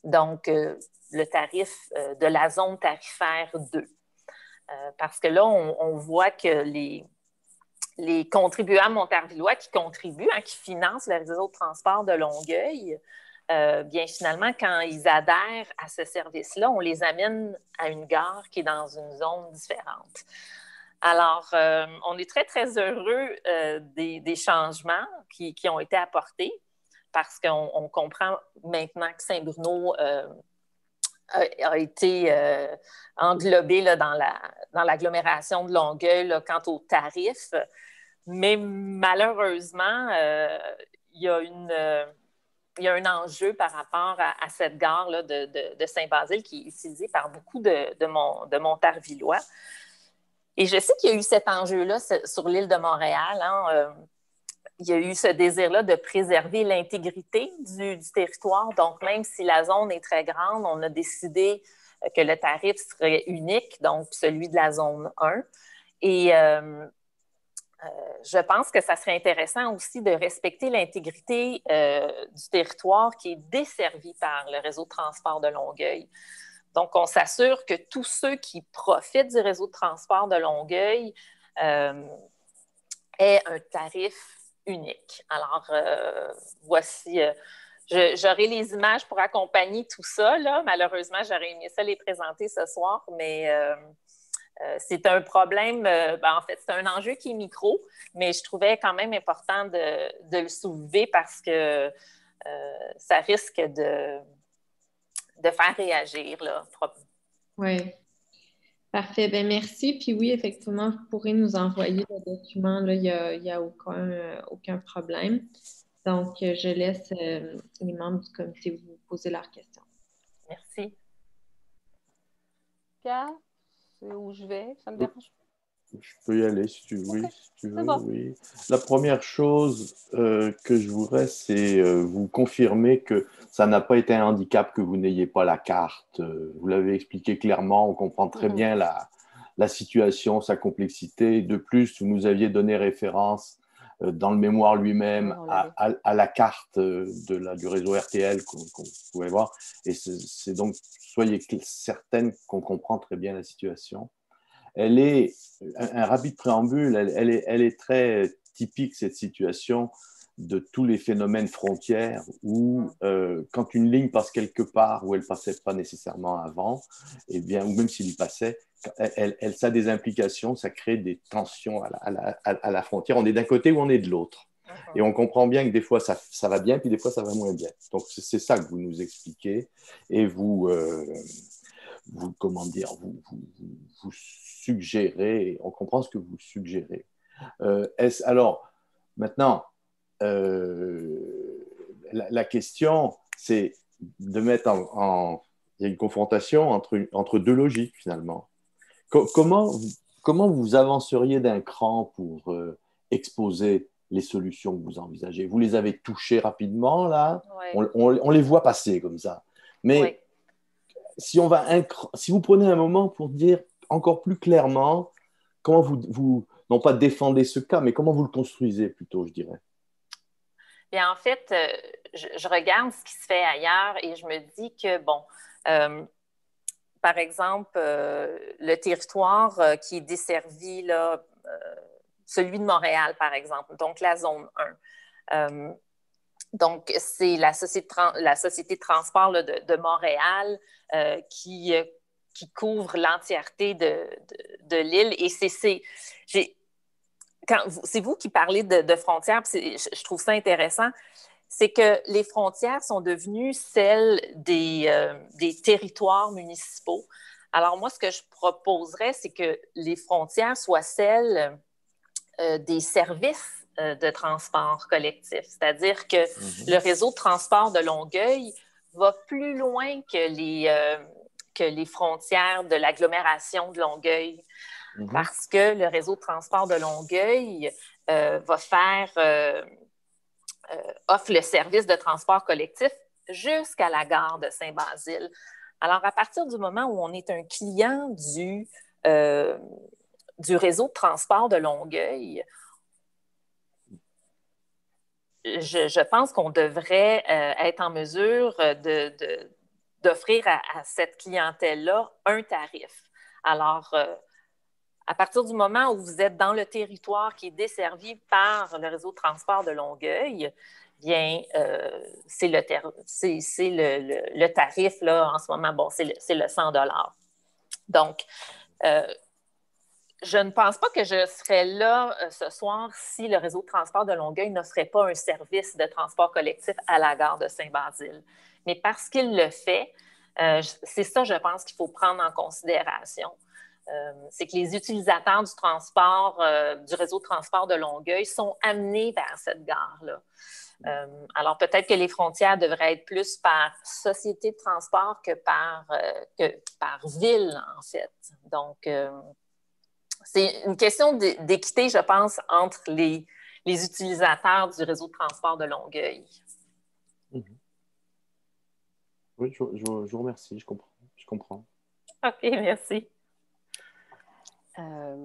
donc le tarif de la zone tarifaire 2? Parce que là, on voit que les contribuables montarvillois qui contribuent, qui financent le réseau de transport de Longueuil, bien finalement, quand ils adhèrent à ce service-là, on les amène à une gare qui est dans une zone différente. Alors, on est très, très heureux des changements qui ont été apportés parce qu'on comprend maintenant que Saint-Bruno a été englobé là, dans l'agglomération de Longueuil là, quant aux tarifs. Mais malheureusement, il y a un enjeu par rapport à cette gare-là de Saint-Basile qui est utilisée par beaucoup de Montarvillois. Et je sais qu'il y a eu cet enjeu-là sur l'île de Montréal. Il y a eu ce désir-là de préserver l'intégrité du territoire. Donc, même si la zone est très grande, on a décidé que le tarif serait unique, donc celui de la zone 1. Et je pense que ça serait intéressant aussi de respecter l'intégrité du territoire qui est desservi par le réseau de transport de Longueuil. Donc, on s'assure que tous ceux qui profitent du réseau de transport de Longueuil aient un tarif unique. Alors, voici, j'aurai les images pour accompagner tout ça, là. Malheureusement, j'aurais aimé ça les présenter ce soir, mais c'est un problème, en fait, c'est un enjeu qui est micro, mais je trouvais quand même important de le soulever parce que ça risque de faire réagir, là. Oui. Parfait. Ben merci. Puis oui, effectivement, vous pourrez nous envoyer le document. Là, il y a aucun problème. Donc, je laisse les membres du comité vous poser leurs questions. Merci. Pierre, c'est où je vais? Ça me dérange? Je peux y aller si tu veux. Okay. Oui, si tu veux, bon. Oui. La première chose que je voudrais, c'est vous confirmer que ça n'a pas été un handicap que vous n'ayez pas la carte. Vous l'avez expliqué clairement, on comprend très bien la situation, sa complexité. De plus, vous nous aviez donné référence dans le mémoire lui-même à la carte du réseau RTL qu'on pouvait voir. Et c'est donc, soyez certaine qu'on comprend très bien la situation. Elle est, un rapide préambule, elle est très typique, cette situation, de tous les phénomènes frontières où, quand une ligne passe quelque part où elle ne passait pas nécessairement avant, eh bien, ou même s'il y passait, ça a des implications, ça crée des tensions à la frontière. On est d'un côté ou on est de l'autre. Et on comprend bien que des fois, ça va bien, puis des fois, ça va moins bien. Donc, c'est ça que vous nous expliquez. Et vous suggérez, on comprend ce que vous suggérez. Alors, maintenant, la question, c'est de mettre il y a une confrontation entre deux logiques, finalement. Comment vous avanceriez d'un cran pour exposer les solutions que vous envisagez? Vous les avez touchées rapidement, là. Oui. On les voit passer comme ça. Mais si vous prenez un moment pour dire encore plus clairement comment vous non pas défendez ce cas, mais comment vous le construisez plutôt, je dirais. Bien, en fait, je regarde ce qui se fait ailleurs et je me dis que, bon, par exemple, le territoire qui est desservi là, celui de Montréal, par exemple, donc la zone 1. Donc, c'est la Société de transport là, de Montréal qui couvre l'entièreté de l'île. Et c'est vous qui parlez de frontières, je trouve ça intéressant, c'est que les frontières sont devenues celles des territoires municipaux. Alors, moi, ce que je proposerais, c'est que les frontières soient celles des services de transport collectif. C'est-à-dire que le réseau de transport de Longueuil va plus loin que les frontières de l'agglomération de Longueuil. Parce que le réseau de transport de Longueuil offre le service de transport collectif jusqu'à la gare de Saint-Basile. Alors, à partir du moment où on est un client du réseau de transport de Longueuil, je pense qu'on devrait être en mesure d'offrir à cette clientèle-là un tarif. Alors, à partir du moment où vous êtes dans le territoire qui est desservi par le réseau de transport de Longueuil, bien, c'est le tarif, là, en ce moment, bon, c'est le 100 $. Donc, je ne pense pas que je serais là ce soir si le réseau de transport de Longueuil n'offrait pas un service de transport collectif à la gare de Saint-Basile. Mais parce qu'il le fait, c'est ça, je pense, qu'il faut prendre en considération. C'est que les utilisateurs du transport, du réseau de transport de Longueuil sont amenés vers cette gare-là. Alors, peut-être que les frontières devraient être plus par société de transport que par ville, en fait. Donc, c'est une question d'équité, je pense, entre les utilisateurs du réseau de transport de Longueuil. Oui, je vous remercie, je comprends. OK, merci. Là,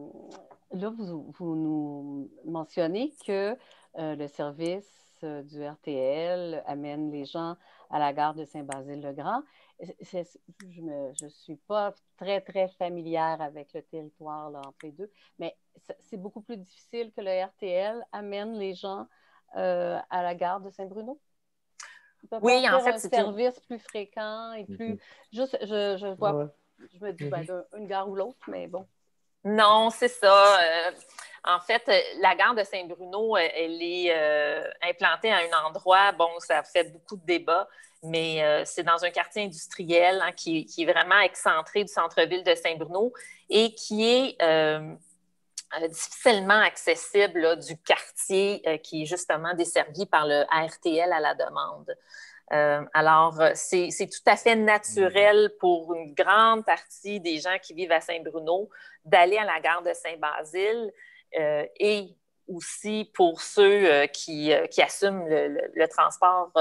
vous nous mentionnez que le service du RTL amène les gens à la gare de Saint-Basile-le-Grand. Je ne suis pas très, très familière avec le territoire là, entre les deux, mais c'est beaucoup plus difficile que le RTL amène les gens à la gare de Saint-Bruno? Oui, en fait, un service plus fréquent et plus... Juste, je vois, je me dis une gare ou l'autre, mais bon. Non, c'est ça. En fait, la gare de Saint-Bruno, elle est implantée à un endroit, bon, ça fait beaucoup de débats, mais c'est dans un quartier industriel qui est vraiment excentré du centre-ville de Saint-Bruno et qui est difficilement accessible là, du quartier qui est justement desservi par le RTL à la demande. Alors, c'est tout à fait naturel pour une grande partie des gens qui vivent à Saint-Bruno d'aller à la gare de Saint-Basile et aussi pour ceux qui assument le transport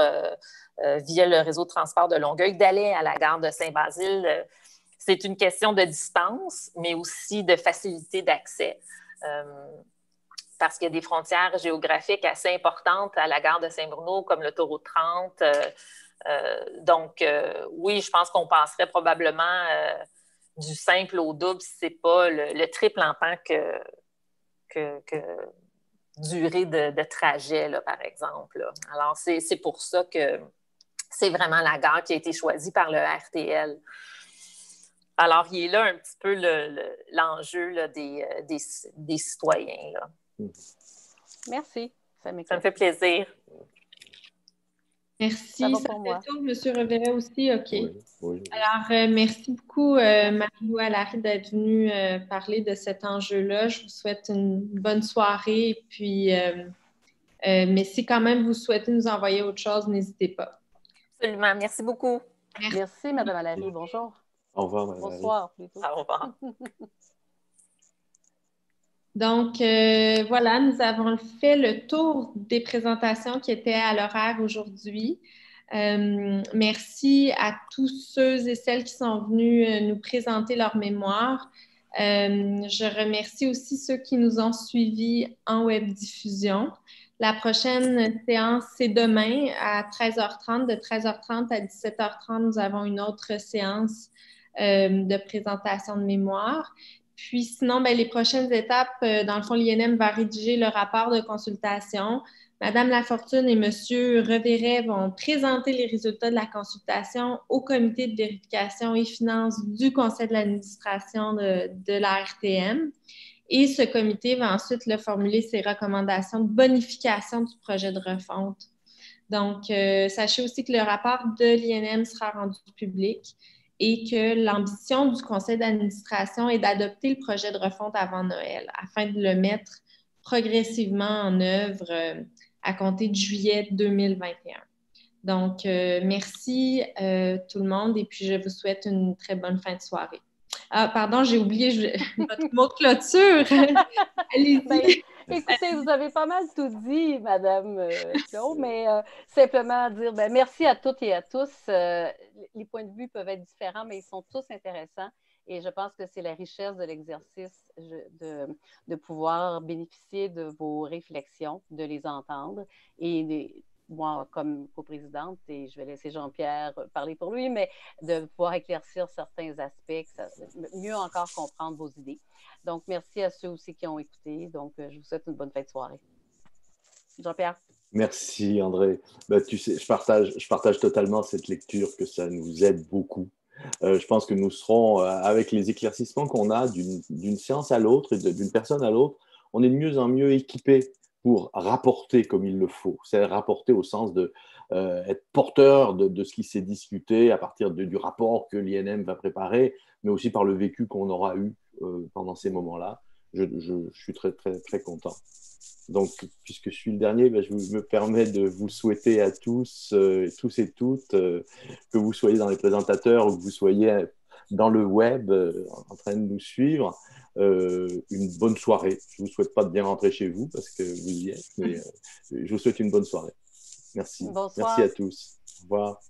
via le réseau de transport de Longueuil, d'aller à la gare de Saint-Basile. C'est une question de distance, mais aussi de facilité d'accès. Parce qu'il y a des frontières géographiques assez importantes à la gare de Saint-Bruno, comme l'autoroute 30. Donc, oui, je pense qu'on passerait probablement du simple au double si ce n'est pas le triple en tant que durée de trajet, là, par exemple. Là. Alors, c'est pour ça que c'est vraiment la gare qui a été choisie par le RTL. Alors, il est là un petit peu l'enjeu là, des citoyens. Là. Merci. Ça me fait plaisir. Merci. Ça va ça pour moi. Tout, M. Rivera aussi, OK. Oui. Alors, merci beaucoup, Marie-Lou Allary, d'être venue parler de cet enjeu-là. Je vous souhaite une bonne soirée. Et puis, mais si quand même vous souhaitez nous envoyer autre chose, n'hésitez pas. Absolument. Merci beaucoup. Merci, Mme Allary. Bonjour. Au revoir, Mme Allary. Bonsoir, plutôt. Au revoir. Donc, voilà, nous avons fait le tour des présentations qui étaient à l'horaire aujourd'hui. Merci à tous ceux et celles qui sont venus nous présenter leur mémoire. Je remercie aussi ceux qui nous ont suivis en webdiffusion. La prochaine séance, c'est demain à 13h30. De 13h30 à 17h30, nous avons une autre séance de présentation de mémoire. Puis sinon, les prochaines étapes, dans le fond, l'INM va rédiger le rapport de consultation. Madame Lafortune et Monsieur Reverret vont présenter les résultats de la consultation au comité de vérification et finances du conseil de l'administration de la RTM. Et ce comité va ensuite formuler ses recommandations de bonification du projet de refonte. Donc, sachez aussi que le rapport de l'INM sera rendu public et que l'ambition du conseil d'administration est d'adopter le projet de refonte avant Noël afin de le mettre progressivement en œuvre à compter de juillet 2021. Donc, merci tout le monde et puis je vous souhaite une très bonne fin de soirée. Ah, pardon, j'ai oublié votre mot de clôture. Allez-y. Écoutez, vous avez pas mal tout dit, Madame Claude, mais simplement dire merci à toutes et à tous. Les points de vue peuvent être différents, mais ils sont tous intéressants. Et je pense que c'est la richesse de l'exercice de pouvoir bénéficier de vos réflexions, de les entendre. Et moi, comme coprésidente, et je vais laisser Jean-Pierre parler pour lui, mais de pouvoir éclaircir certains aspects, mieux encore comprendre vos idées. Donc, merci à ceux aussi qui ont écouté. Donc, je vous souhaite une bonne fin de soirée. Jean-Pierre. Merci, André. Tu sais, je partage totalement cette lecture, que ça nous aide beaucoup. Je pense que nous serons, avec les éclaircissements qu'on a d'une séance à l'autre et d'une personne à l'autre, on est de mieux en mieux équipés pour rapporter comme il le faut. C'est rapporter au sens de être porteur de ce qui s'est discuté à partir du rapport que l'INM va préparer, mais aussi par le vécu qu'on aura eu pendant ces moments-là. Je suis très, très, très content. Donc, puisque je suis le dernier, je me permets de vous souhaiter à tous et toutes, que vous soyez dans les présentateurs ou que vous soyez dans le web en train de nous suivre, une bonne soirée. Je ne vous souhaite pas de bien rentrer chez vous parce que vous y êtes, mais je vous souhaite une bonne soirée. Merci. Bonsoir. Merci à tous. Au revoir.